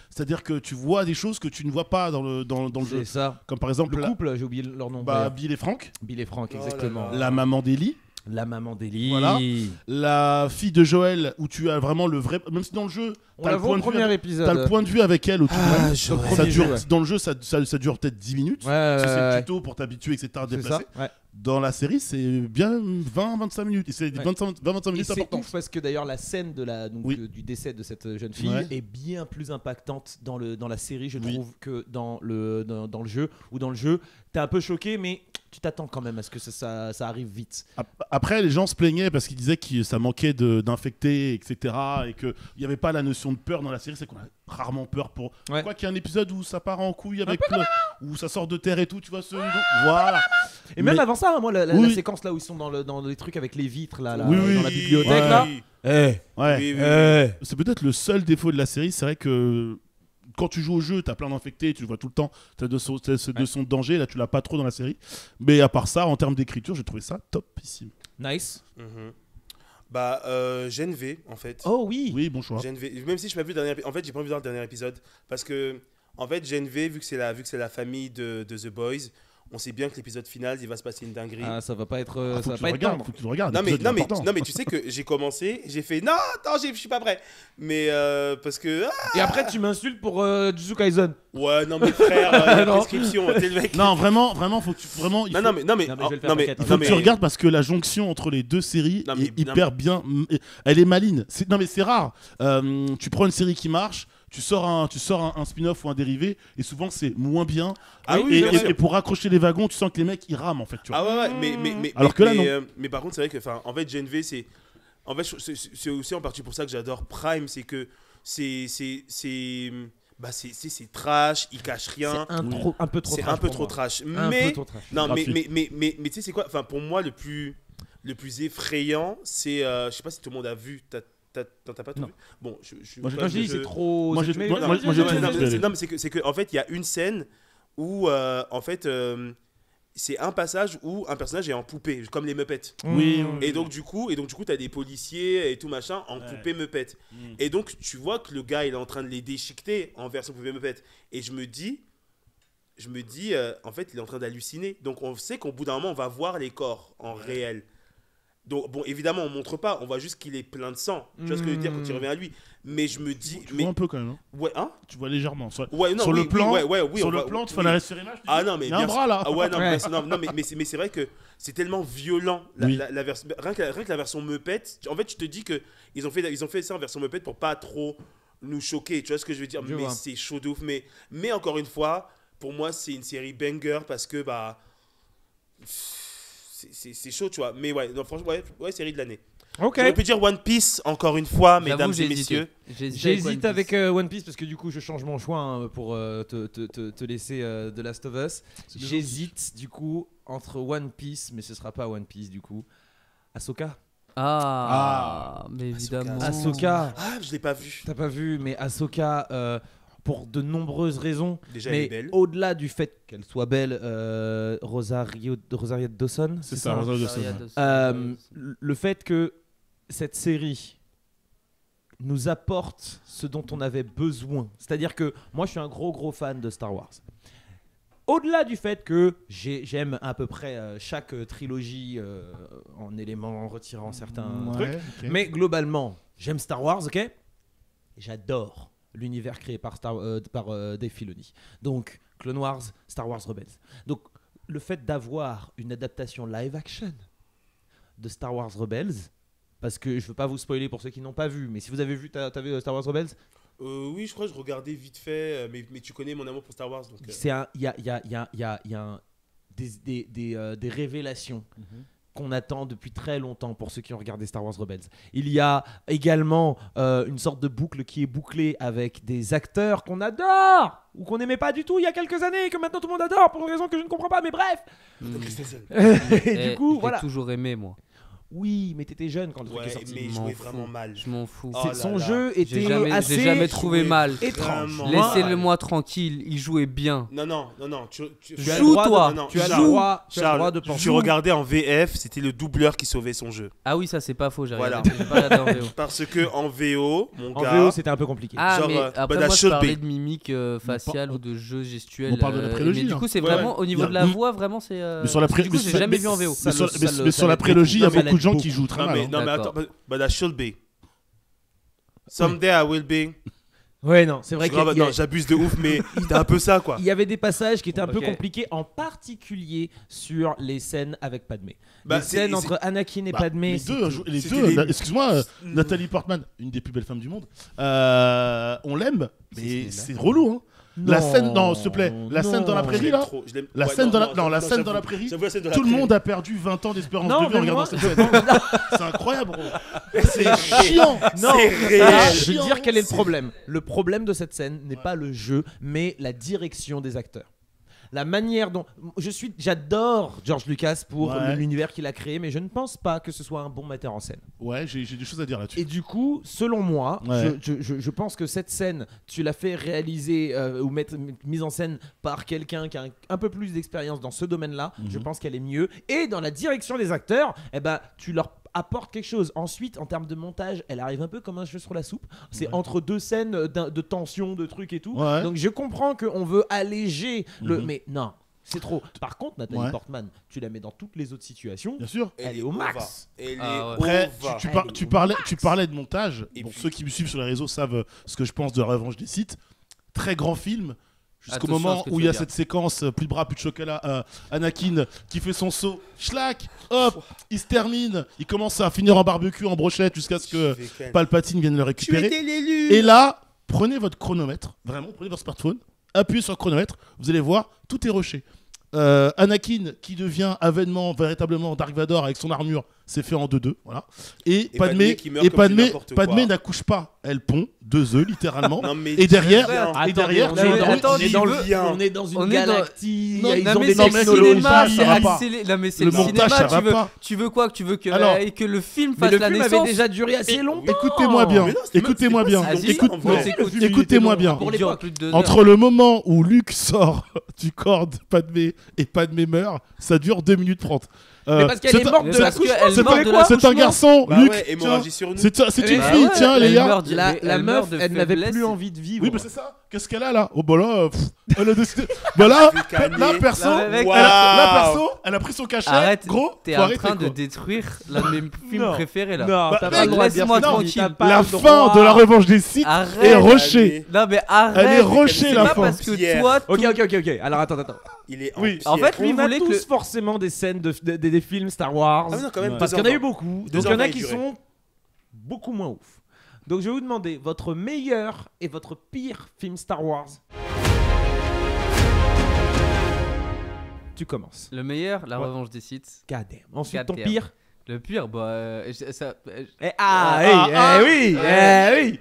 C'est-à-dire que tu vois des choses que tu ne vois pas dans le jeu. C'est ça. Comme par exemple Le couple, j'ai oublié leur nom. bah, d'ailleurs. Bill et Frank, Bill et Frank, Oh là exactement. là. la maman d'Ellie, La maman d'Ellie. Voilà. la fille de Joël, où tu as vraiment le vrai. Même si dans le jeu, On t'as la le, voit au point de vue premier avec... épisode. t'as le point de vue avec elle où tu Ah, ça premier dure, jeu, ouais. dans le jeu, ça dure peut-être 10 minutes. Ouais, Parce que c'est ouais, le tuto pour t'habituer, etc. à te c'est ça. déplacer. Ouais. Dans la série, c'est bien 20-25 minutes. Et c'est Ouais. 20-25 Et minutes c'est importantes. ouf parce que d'ailleurs la scène Oui. du décès de cette jeune fille Ouais. est bien plus impactante dans la série, je Oui. trouve, que dans le jeu. Ou dans le jeu, t'es un peu choqué, mais tu t'attends quand même à ce que ça arrive vite. Après, les gens se plaignaient parce qu'ils disaient que ça manquait d'infectés, etc. Et qu'il n'y avait pas la notion de peur dans la série. C'est qu'on a rarement peur pour. Ouais. Quoi qu'il y ait un épisode où ça part en couille avec où ça sort de terre et tout, tu vois. Voilà. Et même Mais- avant ça, moi, la Oui. séquence là où ils sont dans les trucs avec les vitres, là, Oui, dans oui. la bibliothèque, Ouais. là. Oui, Eh, Ouais. oui, oui. C'est peut-être le seul défaut de la série. C'est vrai que quand tu joues au jeu, t'as plein d'infectés, tu le vois tout le temps. T'as de son de danger. Là, tu l'as pas trop dans la série. Mais à part ça, en termes d'écriture, j'ai trouvé ça topissime. Nice. Mhm. Bah, Gen V, en fait. Oh oui. Oui, bon choix. Gen V, même si je n'ai pas vu le dernier en fait, j'ai pas envie de voir le dernier épisode. Parce que, en fait, Gen V, vu que c'est la famille de The Boys, on sait bien que l'épisode final, il va se passer une dinguerie. Ah, ça va pas être, Faut ça va que tu pas le être regardes. tendre. Faut que tu le regardes. Non mais, l'épisode, il est important. non mais tu sais que j'ai commencé, j'ai fait non, attends, je suis pas prêt. Mais parce que Et après, tu m'insultes pour Jujutsu Kaisen. ouais, non mais frère, il y a Non. prescription, t'es le mec. Non, vraiment, faut que tu vraiment. il Non, faut- non mais Non, mais je vais le faire, non mais t'inquiète, Il hein. faut non, que mais tu regardes parce que la jonction entre les deux séries Non, mais- est hyper bien. Elle est maligne. Non mais c'est rare. Tu prends une série qui marche, tu sors un spin-off ou un dérivé, et souvent c'est moins bien. Ah oui, et, bien et- sûr. et pour raccrocher les wagons, tu sens que les mecs ils rament en fait. Tu vois. Ah ouais, ouais, mais Alors que là, non. mais par contre, c'est vrai que, enfin, en fait, Gen V, c'est. En fait, c'est aussi en partie pour ça que j'adore Prime, c'est que c'est trash, il cache rien. C'est un peu trop C'est trash un peu pour trop moi. trash. Un Mais peu trop trash. non, mais Gratuit. tu sais c'est quoi? Enfin, pour moi le plus effrayant, c'est je sais pas si tout le monde a vu. T'as pas tout Non. vu? Bon, Moi, Quand je dis c'est trop. moi, j'ai- mais- moi, mais- moi, mais- moi, j'ai mais- tout mais- vu. non, mais c'est que en fait il y a une scène où en fait c'est un passage où un personnage est en poupée, comme les Muppets. Oui, Mmh. Et donc du coup t'as des policiers et tout machin en Ouais. poupée Muppet. Mm. Et donc tu vois que le gars il est en train de les déchiqueter en version poupée Muppet. Et je me dis en fait il est en train d'halluciner. Donc on sait qu'au bout d'un moment on va voir les corps en réel. Donc bon évidemment on montre pas, on voit juste qu'il est plein de sang. Tu vois ce que je veux dire quand il revient à lui. Mais je me dis Tu mais vois un peu quand même. Hein. ouais hein Tu vois légèrement. Sur ouais non sur oui, le plan, oui, ouais, oui, sur on le va- plan, tu fais oui. la reste sur image. Ah non mais il y a un bien bras là. Ah ouais, non, Ouais. mais c'est vrai que c'est tellement violent Oui. la version, rien que la version Muppet. En fait, tu te dis que ils ont fait ça en version Muppet pour pas trop nous choquer. Tu vois ce que je veux dire? Je Mais vois. c'est chaud de ouf. Mais encore une fois, pour moi, c'est une série banger parce que bah c'est chaud, tu vois. Mais ouais, non, franchement, ouais, série de l'année. Ok. J'aurais pu dire One Piece encore une fois, J'avoue, mesdames j'ai et hésité. messieurs. J'hésite avec One Piece parce que du coup je change mon choix hein, pour te laisser The Last of Us. bien J'hésite du coup entre One Piece, mais ce sera pas One Piece du coup. Ahsoka. Mais évidemment. Ahsoka. Ah, je l'ai pas vu. T'as pas vu, mais Ahsoka, pour de nombreuses raisons. Déjà, elle est Mais belle. au-delà du fait qu'elle soit belle, Rosario Dawson, C'est ça, Rosario Dawson. le fait que cette série nous apporte ce dont on avait besoin. C'est-à-dire que moi, je suis un gros fan de Star Wars. Au-delà du fait que j'aime à peu près chaque trilogie en éléments, en retirant certains trucs, Ouais, ok. mais globalement, j'aime Star Wars, ok? Et j'adore l'univers créé par Dave Filoni. Donc, Clone Wars, Star Wars Rebels. Donc, le fait d'avoir une adaptation live action de Star Wars Rebels, parce que je veux pas vous spoiler pour ceux qui n'ont pas vu, mais si vous avez vu, t'as vu Star Wars Rebels? Oui, je crois que je regardais vite fait, mais tu connais mon amour pour Star Wars. Donc, Il y a des révélations qu'on attend depuis très longtemps pour ceux qui ont regardé Star Wars Rebels. Il y a également une sorte de boucle qui est bouclée avec des acteurs qu'on adore ou qu'on n'aimait pas du tout il y a quelques années et que maintenant tout le monde adore pour une raison que je ne comprends pas, mais bref. Et du coup, voilà. J'ai toujours aimé, moi. Oui, mais t'étais jeune quand le truc ouais, est sorti. mais Je il m'en jouait fous. vraiment mal. Je m'en fous. Oh là Son là. jeu était J'ai assez jamais trouvé mal. étrange. Vraiment. Laissez-le-moi tranquille, il jouait bien. Non. Tu as Joue, le droit toi. Non, Tu as le Charles, droit Charles, de penser. tu regardais en VF, c'était le doubleur qui sauvait son jeu. Ah oui, ça c'est pas faux, Voilà. j'ai pas regardé en VO. Parce que en VO, mon En gars, VO, c'était un peu compliqué. Ah, Genre, mais après, Bada moi, je Should parlais Be. de mimique faciale ou de jeu gestuel. On parle de la prélogie, Mais du là. coup, c'est Ouais, vraiment au niveau Il y a- de la voix, vraiment, c'est. Mais sur la parce que du coup, j'ai jamais vu en VO. Mais sur Ça le- mais sur la l'aide prélogie, il y a beaucoup. Ça beaucoup de gens l'aide qui jouent très non mal. mais, hein. non, mais D'accord. attends, but that should be. Someday I will be. Ouais, non, c'est vrai qu'il y a- Non, j'abuse de ouf, mais c'était un peu ça quoi. il y avait des passages qui étaient un peu Ok. compliqués, en particulier sur les scènes avec Padmé. Bah, les scènes entre Anakin et Bah, Padmé. les c'était deux, des- excuse-moi, Nathalie Portman, une des plus belles femmes du monde, on l'aime, mais c'est relou, hein. La scène, non, s'il te plaît, la scène dans la Je prairie l'aime là, trop, je l'aime- la ouais, scène dans la, non, la j'avoue, scène dans la prairie, j'avoue, la scène de la tout le prairie. monde a perdu 20 ans d'espérance Non, de vie mais en regardant moi- cette scène. C'est incroyable, bro. C'est chiant. Non, C'est réel. je veux dire quel est le problème. Le problème de cette scène n'est pas le jeu, mais la direction des acteurs. La manière dont j'adore George Lucas pour Ouais. l'univers qu'il a créé, mais je ne pense pas que ce soit un bon metteur en scène. Ouais, j'ai des choses à dire là-dessus. Et du coup, selon moi, Ouais. je pense que cette scène, tu l'as fait réaliser ou mise en scène par quelqu'un qui a un peu plus d'expérience dans ce domaine-là. Je pense qu'elle est mieux. Et dans la direction des acteurs, eh ben, tu leur apportes quelque chose. Ensuite, en termes de montage, elle arrive un peu comme un cheveu sur la soupe. C'est Ouais. entre deux scènes de tension, de trucs et tout. Ouais. Donc je comprends qu'on veut alléger le... Mhm. Mais non, c'est trop. Par contre, Nathalie Ouais. Portman, tu la mets dans toutes les autres situations. Bien sûr. Elle est au max. Elle Ah est ouais. Après, over. tu parlais de montage. Et Bon, puis- ceux qui me suivent sur les réseaux savent ce que je pense de la revanche des sites. Très grand film. Jusqu'au Attention à moment ce que où tu il y a veux dire. cette séquence, plus de bras, plus de chocolat, Anakin qui fait son saut, schlac, hop, il se termine, il commence à finir en barbecue, en brochette, jusqu'à ce que Palpatine vienne le Tu récupérer. étais l'élu. Et là, prenez votre chronomètre, vraiment, prenez votre smartphone, appuyez sur le chronomètre, vous allez voir, tout est rushé. Anakin qui devient avènement véritablement Dark Vador avec son armure, c'est fait en 2-2, voilà. Et Padmé qui meurt comme du n'importe quoi. Padmé n'accouche pas, elle pond 2 œufs littéralement. Non, mais Et derrière, dis derrière, on tu est vois, dans- attends, on est dans le bien. on est dans une On est dans- galaxie. Non, Ils Non ont mais des c'est le technologies, cinéma, ça c'est va pas. accéléré. Non mais c'est Le le montage, cinéma. ça va pas. Tu veux quoi? Tu veux que Alors- que le film Mais fasse le la film avait naissance? déjà duré assez longtemps. Écoutez-moi bien, Mais non, c'était écoutez-moi pas bien, si Vas-y, écoute- on non, s'écoute. écoutez-moi bien. Pour Il dure l'époque. plus de 2 heures. Entre le moment où Luke sort du corps de Padmé et Padmé meurt, ça dure 2 minutes 30. Mais parce qu'elle est morte de parce l'accouchement. qu'elle C'est meurt un- de c'est un l'accouchement. garçon, Bah Luke. ouais, tiens, hémorragie sur nous. c'est une Bah fille, ouais, tiens, elle les gars. meurt La elle meuf, meurt de elle n'avait faiblesse plus et- envie de vivre. Oui, mais c'est ça. Qu'est-ce qu'elle a là? Oh bah là, elle a décidé. Bah là, là, perso, Là, mec, Waouh. là, perso, elle a pris son cachet. Arrête, Gros, t'es faut en arrêter, train de quoi. détruire l'un de mes films Non. préférés là. Non, t'as Bah, pas le droit de dire laisse-moi ça. tranquille. T'as pas La le fin droit. de la revanche des Sith est Arrête. rushée. Non mais arrête. Elle est rushée, C'est la pas fin. parce que Pierre. toi. Ok. Alors attends. Il est Oui. en En fait, pierre. lui, On a voulait que tous le- forcément des scènes des films Star Wars. Ah mais non, quand même, Parce qu'il y en a eu beaucoup. Donc il y en a 2h20 qui durée. sont beaucoup moins ouf. Donc je vais vous demander votre meilleur et votre pire film Star Wars. Tu commences. Le meilleur, la Ouais. revanche des Sith. God damn. Ensuite ton God damn. pire. Le pire, bah. Oui.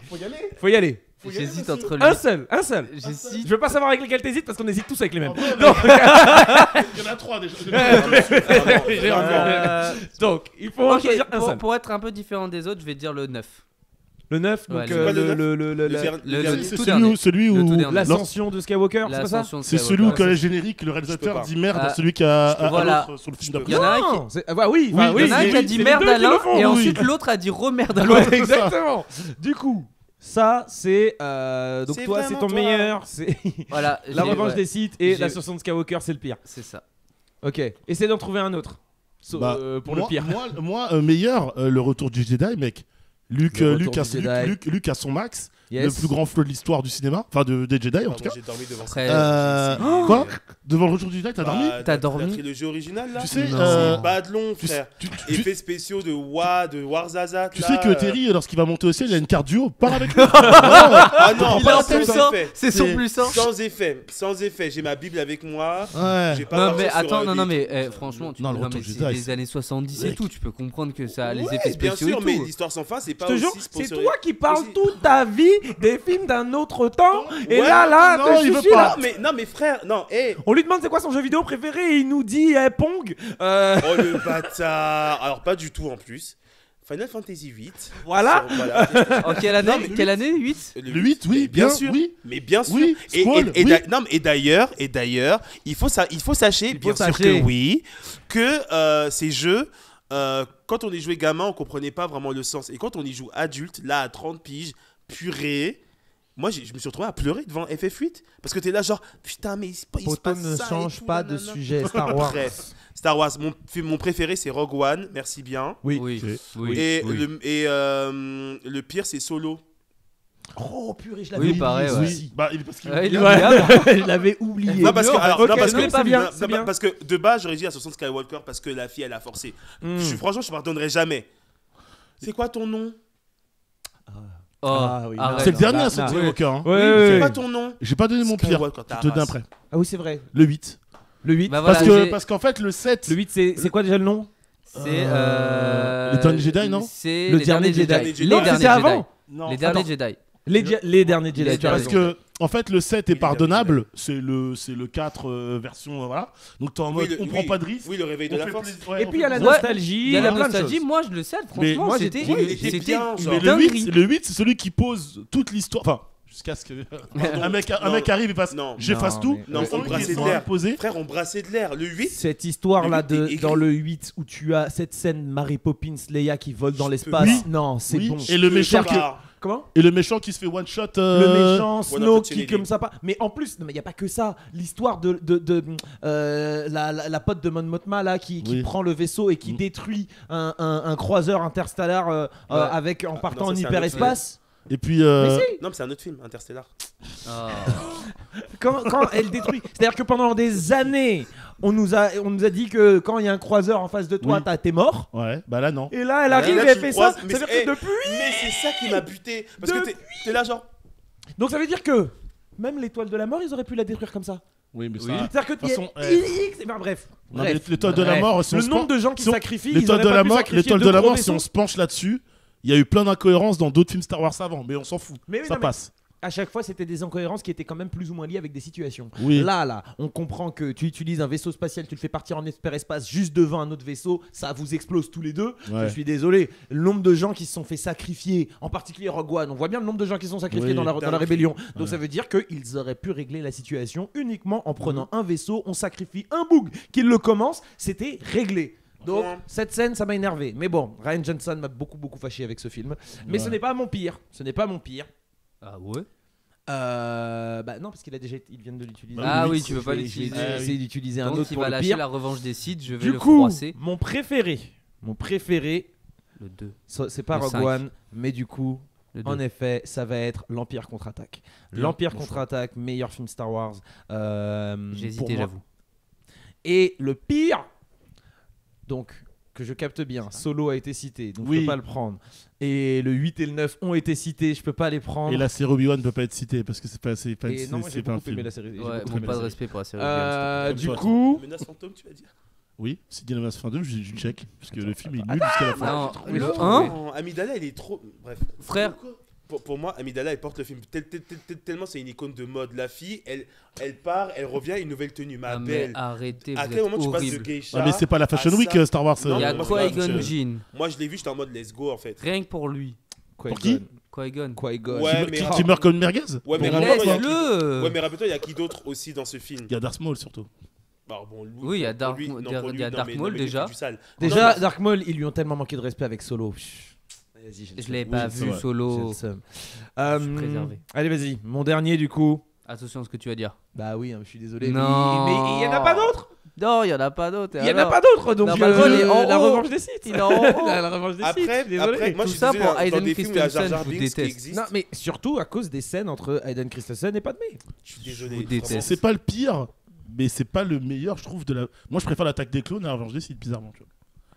Faut y aller. J'hésite entre Un lui. seul. J'hésite. Je veux pas savoir avec lesquels t'hésites parce qu'on hésite tous avec les mêmes. Il Donc, y en a 3 déjà. donc il faut en Ok, choisir un seul. pour être un peu différent des autres, je vais dire le 9. Le 9, donc Ouais, c'est quoi le C'est tout celui Le tout où dernier. l'ascension de Skywalker, c'est pas ça? L'ascension de c'est Skywalker. celui où quand les génériques, le Je réalisateur peux pas. dit merde Ah. à celui qui a Voilà. l'autre sur le film Je peux d'après. Il y en a un qui- Non, oui, Oui, enfin, il Il y en a un oui, qui a oui, dit c'est merde les deux à qui le l'un font, et oui. ensuite l'autre a dit remerde à Ouais, l'autre. exactement. Du coup, ça c'est donc C'est toi c'est vraiment ton toi. meilleur, c'est Voilà. la j'ai- revanche ouais, des Sith et J'ai- l'ascension de Skywalker, c'est le pire. C'est ça. Ok, essaie d'en trouver un autre. Bah, Pour le pire. Moi, meilleur, le retour du Jedi, mec. Luke, Le Luke, retour a, du Jedi. Luke a son max, Yes. le plus grand flow de l'histoire du cinéma, enfin des Jedi en tout cas. J'ai dormi devant ça. Après, Quoi Devant le retour du Jedi, t'as dormi T'as La dormi trilogie originale là. Tu sais, Non. C'est pas de long, tu, frère. tu- Effets spéciaux de Warzazat. tu là, sais que Terry, lorsqu'il va monter au ciel, il a une carte duo. Parle avec lui. Ah non, il est en pas plus sans sans. effet. C'est son C'est- plus sans. Sans effet, sans effet. J'ai ma Bible avec moi. Ouais. J'ai pas Non marché mais sur, attends, non des mais trucs. franchement, tu Non, le non, retour mais du c'est Jedi, des c'est- années 70 et Mec. tout, tu peux comprendre que ça a les Ouais, effets bien spéciaux sûr, et mais tout. l'histoire sans fin, c'est Je pas te jure, aussi c'est sponsorisé. toi qui parles Aussi- toute ta vie des films d'un autre temps et Ouais, là, non, te il veut suffit, pas. là. Non mais frère, non, hé. On lui demande c'est quoi son jeu vidéo préféré et il nous dit Pong. Oh le bâtard. Alors pas du tout en plus. Final Fantasy VIII. Voilà. En quelle année Non, mais Quelle année 8 Le 8, oui, bien bien sûr. oui. Mais bien sûr. Oui, Squall, oui. Non, mais d'ailleurs, il faut sachez, bien sûr sachez. que oui, que ces jeux, quand on y jouait gamin, on comprenait pas vraiment le sens. Et quand on y joue adulte, là à 30 piges, purée. Moi, je me suis retrouvé à pleurer devant FF8 parce que t'es là genre putain mais il se Poto passe ne ça et change tout, pas de nanana. sujet Star Wars. Bref, Star Wars, mon préféré c'est Rogue One, merci bien. Oui. Oui. Ok. Oui. Et oui. le pire c'est Solo. Oh purée, je Oui, pareil, ouais. Oui. Bah, parce qu'il Ouais, il est Ouais. oubliable. Je l'avais oublié. Non, parce que, alors, Ok, non, parce non, que c'est bien, non, c'est bien. parce que de base j'aurais dit Ascension de Skywalker parce que la fille elle a forcé. Franchement je pardonnerai jamais. C'est quoi ton nom? Oh, Ah oui, non, arrête. C'est le dernier Là, à sortir là. Walker. Hein. Ouais, Oui, ouais, c'est ouais. quoi ton nom? J'ai pas donné mon pire. Skywalker, ta Je te donne race. après. Ah oui, c'est vrai. Le 8. Le 8. Bah voilà, Parce que j'ai- parce qu'en fait le 7 Le 8 c'est quoi déjà le nom? C'est Les derniers Jedi, non C'est Le les dernier derniers Jedi. Jedi. Non, Les derniers c'était avant. Jedi. Non, Les derniers attends. Jedi. Les derniers Jedi. Les tu as Parce raison. que en fait le 7 est pardonnable, c'est le 4 version voilà. Donc t'es en mode on prend pas de risque. Oui, le réveil de on la fait force. plaisir. Ouais, Et on puis il y a fait la plaisir. nostalgie. Il y a la plein de nostalgie, choses. moi je le sais, Mais franchement, moi, c'était ouais, il était bien, genre. Mais une le dinguerie. 8 c'est celui qui pose toute l'histoire. Enfin, jusqu'à ce que un mec arrive et fasse Non. j'efface Non, tout. mais- Non, Mais on celui qui brassait est de l'air. posé. Frère, on brassait de l'air. Le 8, Cette histoire-là Le 8 est dans écrit. le 8 où tu as cette scène Mary Poppins, Leia qui vole dans l'espace. Oui. Non, c'est Oui. bon. Et le méchant que... Comment? Et le méchant qui se fait one shot. Le méchant Snoke Kennedy. qui comme ça pas. Mais en plus, non mais il y a pas que ça. L'histoire de la pote de Mon Mothma là qui Oui. prend le vaisseau et qui détruit un croiseur interstellaire avec en partant non, ça, en c'est un hyperespace. Et puis Mais si. Non, mais c'est un autre film, Interstellar. Oh. Quand elle détruit. C'est-à-dire que pendant des années, on nous a dit que quand il y a un croiseur en face de toi, Oui. t'es mort. ouais, bah là non. Et là, elle arrive là, et elle tu fait croises, ça. mais Ça veut dire c'est- que depuis. Mais c'est ça qui m'a buté. Parce que t'es là, genre. Donc ça veut dire que même l'étoile de la mort, ils auraient pu la détruire comme ça. Oui, mais Oui. ça. C'est-à-dire que de toute façon, bref. Non, mais l'étoile de la Bref. mort, si on Le se nombre pen- de gens qui si on- sacrifient, ils l'étoile auraient de pas la pu mort, sacrifier l'étoile deux de la gros mort, si on vaisseaux. se penche là-dessus, il y a eu plein d'incohérences dans d'autres films Star Wars avant, mais on s'en fout. Mais oui, Ça non, mais- passe. À chaque fois, c'était des incohérences qui étaient quand même plus ou moins liées avec des situations. Oui. Là, on comprend que tu utilises un vaisseau spatial, tu le fais partir en hyperespace juste devant un autre vaisseau, ça vous explose tous les deux. Ouais. Je suis désolé. Le nombre de gens qui se sont fait sacrifier, en particulier Rogue One, on voit bien le nombre de gens qui se sont sacrifiés Oui. dans la Dingue. rébellion. Donc Ouais. ça veut dire qu'ils auraient pu régler la situation uniquement en prenant un vaisseau, on sacrifie un boug, qu'il le commence, c'était réglé. Donc Ouais. cette scène, ça m'a énervé. Mais bon, Ryan Johnson m'a beaucoup fâché avec ce film. Mais Ouais. ce n'est pas mon pire. Ce n'est pas mon pire. Ah ouais. Bah non, parce qu'il a déjà, ils viennent de l'utiliser. Ah oui, Je tu veux pas vais- l'utiliser. Je vais essayer d'utiliser un Donc autre il pour va le lâcher pire. la revanche des Sith, je vais Du le coup, froisser. mon préféré, Le 2. c'est pas Le Rogue 5. One, mais du coup, Le 2. en effet, ça va être l'Empire contre-attaque. Bien, L'Empire bon contre-attaque, meilleur film Star Wars. J'ai pour hésité, moi. j'avoue. Et le pire, donc que je capte bien, Solo a été cité, donc je Oui. peux pas le prendre. Et le 8 et le 9 ont été cités, je peux pas les prendre. Et la série Obi-Wan ne peut pas être citée parce que c'est pas, Et non, moi j'ai c'est pas un beaucoup aimé film. la série. j'ai Ouais, beaucoup bon, aimé pas la de série. respect pour la série. Du Toi, coup, Menace fantôme, tu vas dire. Oui, si Dynamite fin 2, je check. Parce que le film est nul jusqu'à la fin. Non, mais le non, 1, Non, Amidala, il est trop. Bref. frère, Pour moi, Amidala, elle porte le film tellement c'est une icône de mode. La fille, elle part, elle revient, une nouvelle tenue. Ma ah, mais belle. arrêtez, À vous quel êtes moment tu passes de horrible. geisha Ah, mais c'est pas la Fashion à Week ça Star Wars. Non, Il y a moi, c'est pas Qui-Gon la Jinn, Moi, je l'ai vu, j'étais en mode let's go en fait. rien que pour lui. Pour qui Qui-Gon. Qui-Gon. Ouais, Qui- mais- qui meurt comme une merguez Ouais, mais Pour Mais moi, rappelle-toi, laisse-le. Ouais, mais rappelle-toi, il y a qui d'autre aussi dans ce film? Il y a Darth Maul surtout. Bah, bon, lui, Oui, il y a pour Dark- lui- il y a- non, pour il y a lui, Dark non, mais- Maul non, mais lui, déjà. il fait du sale. Déjà, Non, Dark Maul, ils lui ont tellement manqué de respect avec Solo. Vas-y, j'ai le Je seum. l'ai pas c'est vu vrai. J'ai solo. le seum. Je suis préservé. Allez, vas-y. Mon dernier, du coup. Attention à ce que tu vas dire. Bah oui, je suis désolé. Non. Mais il y en a pas d'autres. Non, il y en a pas d'autres. Il y en a pas d'autres. Donc, Non, bah, il est en la haut. revanche des sites. Il est en haut. La revanche des sites. je Après, suis désolé. après, moi, Tout je suis ça désolé, pour dans Hayden des films où il y a Jar Christensen, Jar je vous Binks qui déteste. existent. Non, mais surtout à cause des scènes entre Hayden Christensen et Padmé. Je suis désolé. vous déteste. vraiment. C'est pas le pire, mais c'est pas le meilleur, je trouve. Moi, je préfère l'attaque des clowns à la revanche des Sith, bizarrement. Tu vois.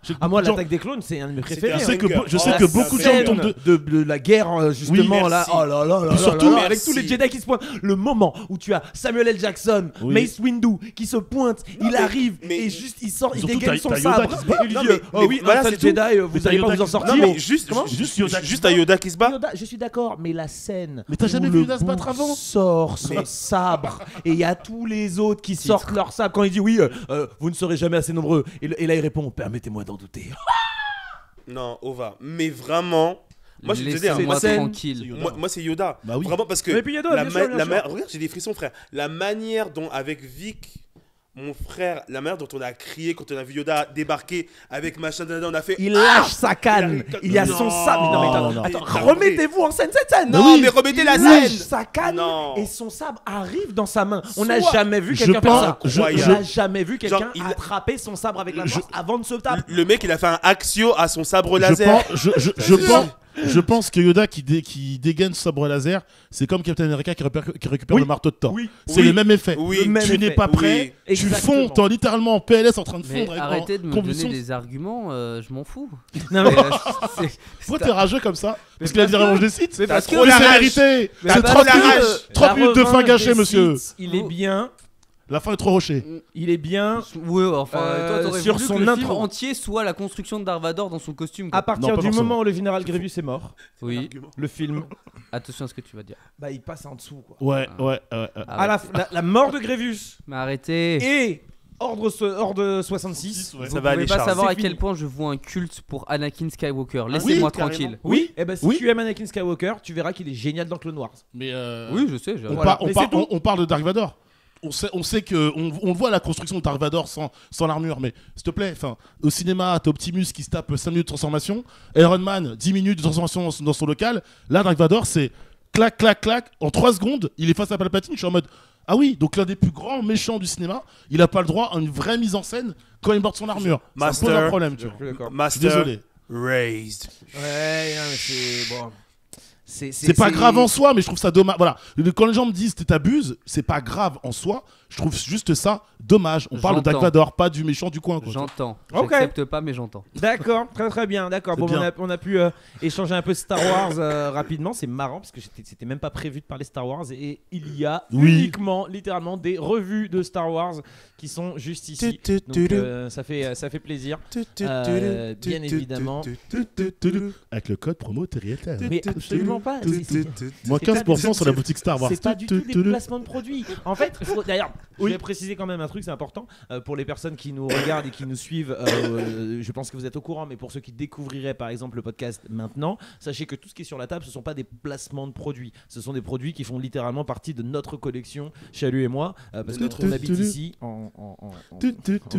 Je sais que Ah, moi, beaucoup de gens- l'attaque des clones, c'est un de mes C'était préférés. un Je sais que, banger. je sais Oh, que c'est beaucoup un de gens Scène tombent de. de la guerre, justement, Oui, là. merci. Oh là là là là Surtout, là là, avec merci. tous les Jedi qui se pointent. Le moment où tu as Samuel L. Jackson, Oui. Mace Windu qui se pointe, Non, il mais- arrive mais- et juste il sort, il Surtout, dégaine t'as- son t'as Yoda sabre. qui se bat. Il lui Non, dit mais- oh mais oui, voilà, un seul c'est tout. Jedi, Mais vous t'as allez pas Yoda vous en qui se bat. sortir. Non, mais juste Comment Yoda qui se bat. Je suis d'accord, mais la scène. Mais t'as jamais où vu le Yoda se battre bouc avant sort son Mais- sabre et il y a tous les autres qui sortent leur sabre quand il dit oui, vous ne serez jamais assez nombreux. Et là il répond permettez-moi d'en douter. Non, Ova. Mais vraiment, moi, je suis désolé. hein, Laissez-moi moi, c'est- tranquille. Yoda. Moi, c'est Yoda. Bah oui. Vraiment, parce que. Et puis Yoda, bien sûr, bien sûr. Regarde, j'ai des frissons, frère. La manière dont, avec Vic, mon frère, la manière dont on a crié quand on a vu Yoda débarquer avec machin, on a fait. Il lâche sa canne, Il a- il y a Non, son sabre. Non, mais attends, non. attends, Mais- remettez-vous en scène cette scène. Non, mais remettez la Il lâche scène. sa canne Non. et son sabre arrive dans sa main. On n'a Soit- jamais vu Je quelqu'un faire pense- ça. je- On je- n'a jamais vu quelqu'un Genre, il- attraper son sabre avec la Je- force avant de se taper. Le mec, il a fait un axio à son sabre laser. Je pense que Yoda qui dégaine son sabre laser, c'est comme Captain America qui récupère Oui. le marteau de Thor. Oui. C'est Oui. le même effet. Oui. Le même Tu n'es effet. pas prêt, Oui. tu Exactement. fonds, t'es littéralement en PLS en train de Mais fondre avec arrêtez de me convulsion. donner des arguments, je m'en fous. Non, mais- C'est- Pourquoi t'es rageux comme ça Parce qu'il a parce dit que- revanche des sites. mais parce C'est que la la rage. vérité. T'as C'est trop 30 la minutes, rage. 30 minutes de La fin revanche gâchée, des monsieur. Sith, Il est bien. La fin est trop rochée. Il est bien. Ouais, enfin, toi, t'aurais sur voulu son que le film intro. entier soit la construction de Darth Vader dans son costume. quoi. À partir Non, pas du forcément. moment où le général Grievous est mort, Oui, le film, attention à ce que tu vas dire. bah il passe en dessous quoi. Ouais. À la mort de Grievous Mais arrêtez. et Ordre 66. Ouais. Vous Ça va pouvez aller, pas Charles. savoir C'est à quel fini. point je vois un culte pour Anakin Skywalker. oui, Laissez-moi carrément. tranquille. Oui, et bah si Oui. tu aimes Anakin Skywalker, tu verras qu'il est génial dans Clone Wars. Mais Oui, je sais. on, Voilà. par- on Mais par- c'est tout. on parle de Dark Vador. On sait que on le voit la construction de Dark Vador sans l'armure, mais s'il te plaît, au cinéma, t'as Optimus qui se tape 5 minutes de transformation, Iron Man 10 minutes de transformation dans son local. Là, Dark Vador, c'est clac, clac, clac, en 3 secondes, il est face à Palpatine. Je suis en mode ah oui, donc l'un des plus grands méchants du cinéma, il a pas le droit à une vraie mise en scène quand il porte son armure. Ça pose Master. un problème, tu vois. Je suis d'accord. Je suis Master désolé. Raised. Ouais, non, mais c'est bon. C'est pas grave en soi, mais je trouve ça dommage. Voilà. Quand les gens me disent t'abuses, c'est pas grave en soi. Je trouve juste ça dommage. On parle de Dark J'entends. Vador, pas du méchant du coin. Quoi. J'entends. Ok. J'accepte pas, mais j'entends. D'accord, très bien, d'accord. C'est Bon, bien. on a pu échanger un peu Star Wars rapidement. C'est marrant parce que c'était même pas prévu de parler Star Wars et il y a uniquement, littéralement, des revues de Star Wars qui sont juste ici. Donc ça fait plaisir. Bien évidemment. Avec le code promo TRIETL. Mais absolument pas. Moins c'est pas 15% sur la boutique Star Wars. C'est pas du tout des placements de produits. En fait, d'ailleurs, je vais préciser quand même un truc, c'est important pour les personnes qui nous regardent et qui nous suivent. Je pense que vous êtes au courant, mais pour ceux qui découvriraient par exemple le podcast maintenant, sachez que tout ce qui est sur la table, ce sont pas des placements de produits. Ce sont des produits qui font littéralement partie de notre collection, Chalut et moi, parce qu'on habite ici en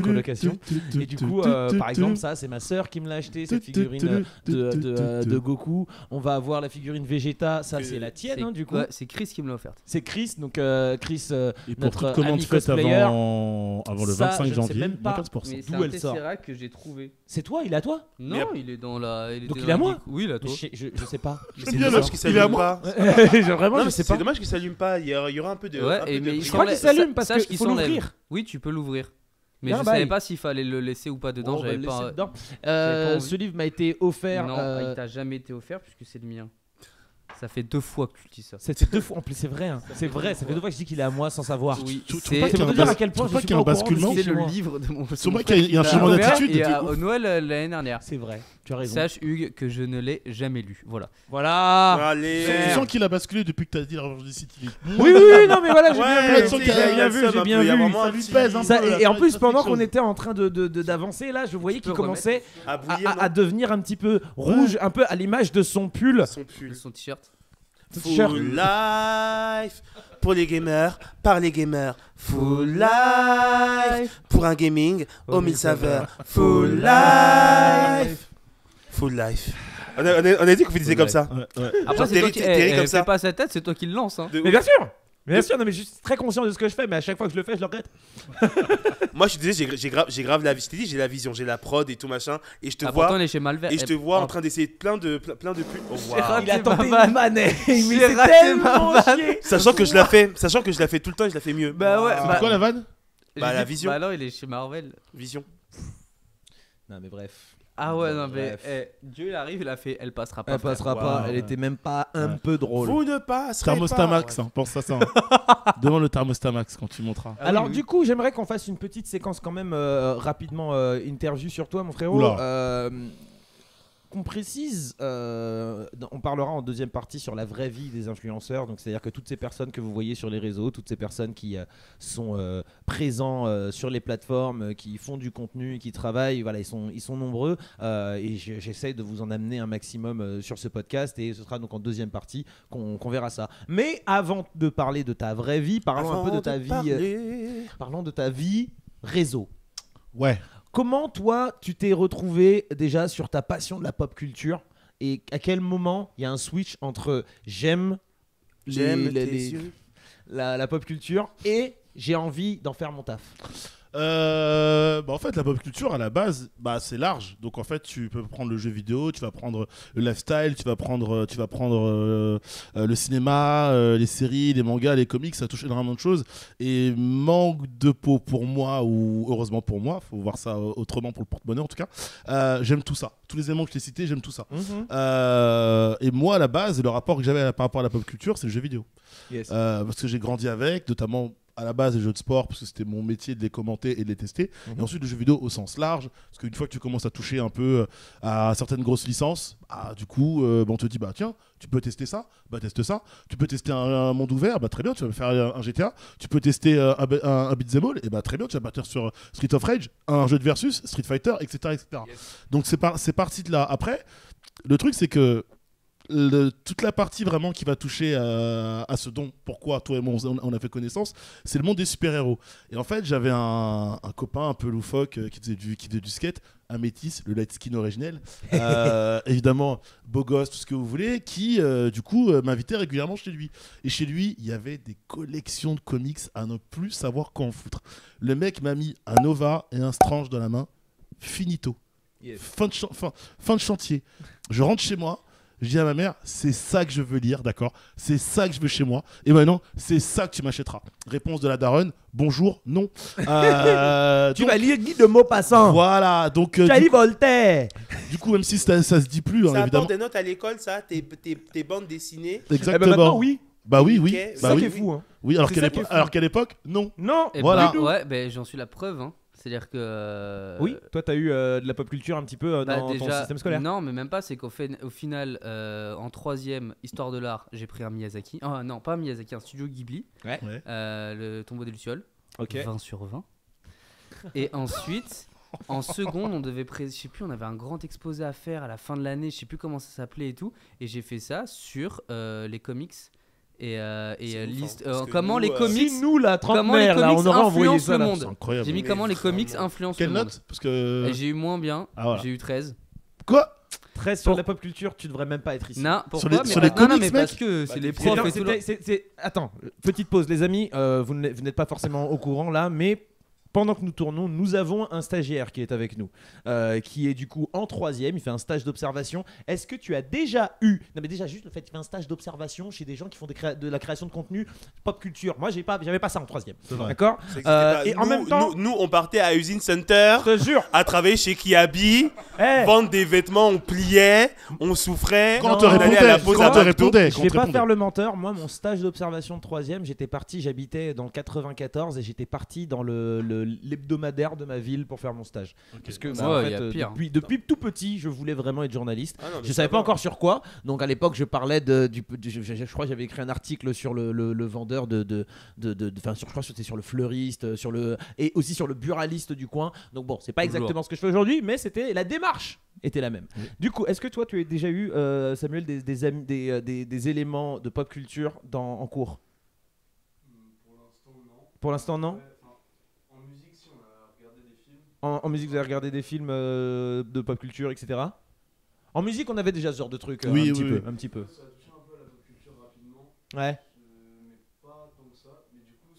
colocation. Et du coup, par exemple, ça, c'est ma sœur qui me l'a acheté, cette figurine de Goku. On va avoir la figurine Vegeta, ça c'est la tienne, du coup. Ouais, c'est Chris qui me l'a offerte. C'est Chris, donc Chris, Et pour notre toute commande ami faite cosplayer. avant le Ça, 25 je ne sais janvier, même pas. moins 15%. Mais c'est D'où un elle sort Tesseract que j'ai trouvé. C'est toi, il est à toi. Non, il est dans la. Donc il est à moi. Oui, il est à toi. Je sais pas. C'est bien, dommage le- qu'il il est à s'allume moi. pas. Vraiment, Non, je mais sais c'est pas. dommage qu'il s'allume pas. Il y aura un peu de. Ouais, un peu et de mais prix. Je crois qu'il s'allume parce sache qu'il faut l'ouvrir. Oui, tu peux l'ouvrir. Mais Ah, je bah, savais il- pas s'il fallait le laisser ou pas dedans. On va J'avais le pas. laisser dedans. pas envie. Ce livre m'a été offert. Non, il t'a jamais été offert puisque c'est le mien. Ça fait 2 fois que tu dis ça. C'était 2 fois. En plus, c'est vrai. C'est vrai. Ça fait 2 fois que je dis qu'il est à moi sans savoir. Oui, Tu- tu c'est vois qu'il y a pour un te dire bas- à quel point tu vois je suis qu'il y a pas un au courant de ce basculement. qui c'est est chez le moi. livre de mon. Sur moi qu'il y a un changement ouvert d'attitude. et au Noël l'année dernière. C'est vrai. Tu as raison. Sache Hugues que je ne l'ai jamais lu. Voilà. Voilà. Allez. Tu sens qu'il a basculé depuis que t'as dit la revanche des City. Oui, non, mais voilà, j'ai Ouais, bien tu vu. sais, j'ai il y a J'ai le vu, seum j'ai un bien peu, il y a vu. vraiment Ça un lui petit- pèse un Ça, peu, et en ça plus, fait pendant quelque qu'on chose. était en train d'avancer, là, je voyais qu'il peux commençait À bouillir, à devenir un petit peu rouge, un peu à l'image de son pull. son pull. Son t-shirt. T-shirt. Full life pour les gamers, par les gamers. Full life pour un gaming aux 1000 saveurs. Full life. Full life. On a dit qu'on disait comme ça. Ouais. Après, Genre, c'est toi Terry- qui. Terry comme Fais ça. pas sa tête, c'est toi qui le lance. Hein. De Mais ouf. bien sûr, non, mais je suis très conscient de ce que je fais, mais à chaque fois que je le fais, je le regrette. Moi, je suis désolé, j'ai grave la vie. Je t'ai dit, j'ai la vision, j'ai la prod et tout machin. Et je te Pourtant, vois. il est chez Malvert. Et je te vois en train d'essayer plein de pulls. Oh, waouh. raté Il a tenté ma une manette, mais J'ai c'est raté tellement ma vanne. chier. Sachant que je la fais tout le temps et je la fais mieux. Bah ouais. C'est quoi la vanne? Bah, la vision. Bah alors, il est chez Marvel. Vision. Non, mais bref. Ah ouais, non, mais Bref. Dieu, il arrive, il a fait. Elle passera pas. Elle frère. passera pas, elle était même pas un peu drôle. Vous ne passerez Thermostat pas. Max, hein, pense à ça. Demande le Thermostat Max quand tu monteras. Ah Alors oui, oui. du coup, j'aimerais qu'on fasse une petite séquence quand même rapidement interview sur toi, mon frérot. Oula. Qu'on précise, on parlera en deuxième partie sur la vraie vie des influenceurs. Donc c'est-à-dire que toutes ces personnes que vous voyez sur les réseaux, toutes ces personnes qui sont présents sur les plateformes, qui font du contenu, qui travaillent, voilà, ils sont nombreux. Et j'essaye de vous en amener un maximum sur ce podcast. Et ce sera donc en deuxième partie qu'on verra ça. Mais avant de parler de ta vraie vie, parlons un peu de ta vie. Parlons de ta vie réseau. Ouais. Comment toi tu t'es retrouvé déjà sur ta passion de la pop culture et à quel moment il y a un switch entre j'aime J'aime tes yeux. la pop culture et j'ai envie d'en faire mon taf? En fait, la pop culture à la base, c'est large. Donc en fait, tu peux prendre le jeu vidéo, tu vas prendre le lifestyle, tu vas prendre le cinéma, les séries, les mangas, les comics. Ça touche énormément de choses. Et manque de peau pour moi, ou heureusement pour moi, faut voir ça autrement pour le porte-monnaie en tout cas. J'aime tout ça. Tous les éléments que je t'ai cités, j'aime tout ça. Et moi, à la base, le rapport que j'avais par rapport à la pop culture, c'est le jeu vidéo. Yes. Parce que j'ai grandi avec, notamment à la base les jeux de sport, parce que c'était mon métier de les commenter et de les tester. Et ensuite le jeu vidéo au sens large, parce qu'une fois que tu commences à toucher un peu à certaines grosses licences, du coup, on te dit, tiens, tu peux tester ça, teste ça. Tu peux tester un monde ouvert, très bien, tu vas faire un GTA. Tu peux tester un beat'em all, et très bien, tu vas partir sur Street of Rage, un jeu de versus, Street Fighter, etc. Yes. Donc c'est parti de là. Après, le truc c'est que toute la partie vraiment qui va toucher à ce dont pourquoi toi et moi on a fait connaissance, c'est le monde des super-héros. Et en fait, j'avais un copain un peu loufoque qui faisait du skate, un métis, le light skin originel, évidemment beau gosse, tout ce que vous voulez, qui du coup m'invitait régulièrement chez lui. Et chez lui, il y avait des collections de comics à ne plus savoir quoi en foutre. Le mec m'a mis un Nova et un Strange dans la main, finito. Yes. Fin de chantier. Je rentre chez moi. Je dis à ma mère, c'est ça que je veux lire, d'accord? C'est ça que je veux chez moi. Et maintenant, c'est ça que tu m'achèteras. Réponse de la daronne, bonjour, non. Tu vas lire Guy de Maupassant. Voilà, donc Tu vas lire Voltaire. du coup, même si ça se dit plus, hein, Ça évidemment. apporte des notes à l'école, ça, tes bandes dessinées. Exactement. Eh ben maintenant, oui. Bah oui, oui. Ok, C'est Bah ça oui. qui est fou. Hein. Oui, alors C'est qu'à ça qui est l'époque, fou. non. Non. Et Voilà. ouais, ben j'en suis la preuve. Hein. C'est-à-dire que. Oui, toi, t'as eu de la pop culture un petit peu Bah, dans ton système scolaire. Non, mais même pas. C'est qu'au final, en 3ème, histoire de l'art, j'ai pris un Miyazaki. Oh non, pas un Miyazaki, un studio Ghibli. Ouais. Le Tombeau des Lucioles. Ok. 20 sur 20. Et ensuite, en seconde, je sais plus, on avait un grand exposé à faire à la fin de l'année. Je sais plus comment ça s'appelait et tout. Et j'ai fait ça sur les comics. Et C'est ouf, liste, hein, parce que comment nous, les comics. Si nous, la Comment les trentenaire, là, comics on aurait envoyé influencent ça le là. monde. C'est incroyable. J'ai mis Mais comment les comics vraiment. influencent Quelle le monde. note? Parce que. Et j'ai eu moins bien. Ah, voilà. J'ai eu 13. Quoi? 13 sur la pop culture, tu devrais même pas être ici. Non, pourquoi les- mais sur les non, non, comics, mais mec parce que c'est les profs et tout. Attends, petite pause, les amis. Vous n'êtes pas forcément au courant là, mais pendant que nous tournons, nous avons un stagiaire qui est avec nous, qui est du coup en 3ème. Il fait un stage d'observation. Est-ce que tu as déjà eu, non mais déjà juste le fait qu'il fait un stage d'observation chez des gens qui font de la création de contenu pop culture. Moi, j'avais pas ça en 3ème. C'est vrai. D'accord. Ça existait pas. Et en Nous- même temps, nous, on partait à Usine Center, je te jure, à travailler chez Kiabi, hey, vendre des vêtements, on pliait, on souffrait. Quand on Non, te on allait à la répondait, pause quand à on te McDo. répondait, je quand vais on te pas répondait. faire le menteur. Moi, mon stage d'observation de 3ème, j'étais dans le 94 et j'étais parti dans l'hebdomadaire de ma ville pour faire mon stage. Parce que moi, Ouais, en y a fait, pire. depuis tout petit, je voulais vraiment être journaliste. Ah non, mais Je ça savais pas va. encore sur quoi. Donc à l'époque, je parlais je crois que j'avais écrit un article sur le vendeur enfin, je crois que c'était sur le fleuriste, et aussi sur le buraliste du coin. Donc bon, c'est pas Toujours. exactement ce que je fais aujourd'hui, mais la démarche était la même. Oui. Du coup, est-ce que toi, tu as déjà eu, Samuel, des éléments de pop culture en cours? Pour l'instant, non. En musique, vous avez regardé des films de pop culture, etc. En musique, on avait déjà ce genre de truc, Oui, un petit oui, peu, oui. un petit peu. Ça a touché un peu à la pop culture rapidement, Ouais. mais pas tant que ça. Mais du coup,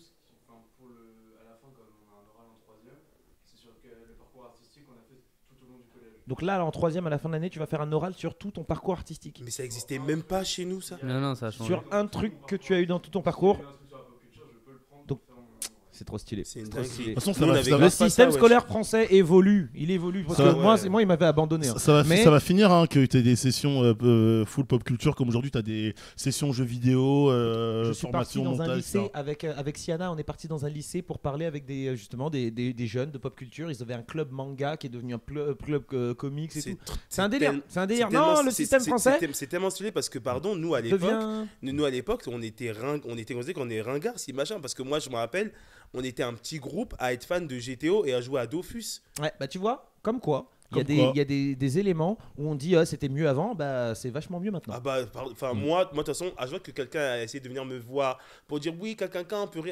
à la fin, comme on a un oral en 3ème, c'est sur le parcours artistique qu'on a fait tout au long du collège. Donc là, en 3ème, à la fin de l'année, tu vas faire un oral sur tout ton parcours artistique. Mais ça existait même pas chez nous, ça. Non, ça a changé. Sur un truc que tu as eu dans tout ton parcours. Un truc sur la pop culture, je peux le prendre Donc- pour faire mon. C'est trop stylé. C'est une trop dinguerie. stylé. De toute façon, Nous, on avait ça Le grave pas système ça, ouais. scolaire français évolue. Il évolue. Parce Ça que va, moi, il m'avait abandonné. hein. Ça Mais- va finir, hein, que tu aies des sessions full pop culture, comme aujourd'hui, tu as des sessions jeux vidéo, Je suis parti formation, dans un montage, lycée etc. avec Siana. On est parti dans un lycée pour parler avec justement des jeunes de pop culture. Ils avaient un club manga qui est devenu un club comics et tout. C'est un délire. C'est un délire. Non, le système français C'est tellement stylé parce que, pardon, nous à l'époque, devient. nous à l'époque, on était considérés qu'on est ringards, si machin, parce que moi, je me rappelle, on était un petit groupe à être fan de GTO et à jouer à Dofus. Ouais, bah tu vois, comme quoi. Il Comme quoi. y a des éléments où on dit c'était mieux avant, bah c'est vachement mieux maintenant. Ah bah, enfin moi de toute façon, à chaque fois que quelqu'un a essayé de venir me voir pour dire oui, quelqu'un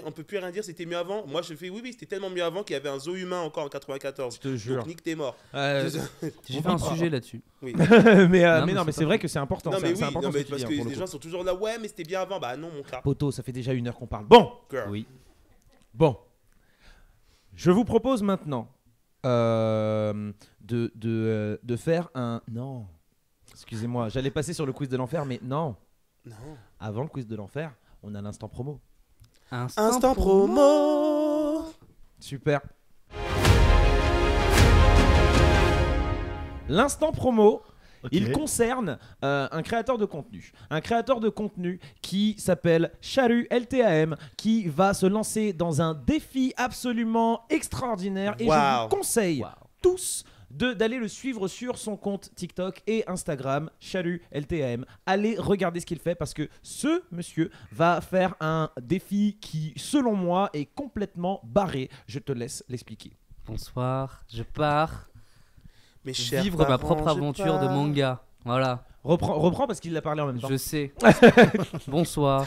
on peut plus rien dire, c'était mieux avant. Moi je fais oui, c'était tellement mieux avant qu'il y avait un zoo humain encore en 94. Je te jure. Donc nique t'es mort. J'ai fait un sujet là-dessus. Oui. mais Non, mais non, c'est mais c'est pas vrai que c'est important. Non mais c'est oui, important non, ce mais que tu parce dis, que hein, pour les le gens coup. sont toujours là, ouais mais c'était bien avant. Bah non mon cas. Poto, ça fait déjà 1 heure qu'on parle. Bon, Girl. Oui. je vous propose maintenant de faire un. Non, excusez-moi, j'allais passer sur le quiz de l'enfer, mais non. Non. Avant le quiz de l'enfer, on a l'instant promo. Instant promo. Super. L'instant promo, Ok. il concerne un créateur de contenu. Un créateur de contenu qui s'appelle Charu LTAM, qui va se lancer dans un défi absolument extraordinaire. Et je Wow. vous conseille Wow. tous d'aller le suivre sur son compte TikTok et Instagram, Charu LTAM. Allez regarder ce qu'il fait parce que ce monsieur va faire un défi qui, selon moi, est complètement barré. Je te laisse l'expliquer. Bonsoir, je pars Mes chers vivre ma parents, propre je aventure de pars. manga. Voilà, Reprends parce qu'il l'a parlé en même temps. je sais. Bonsoir.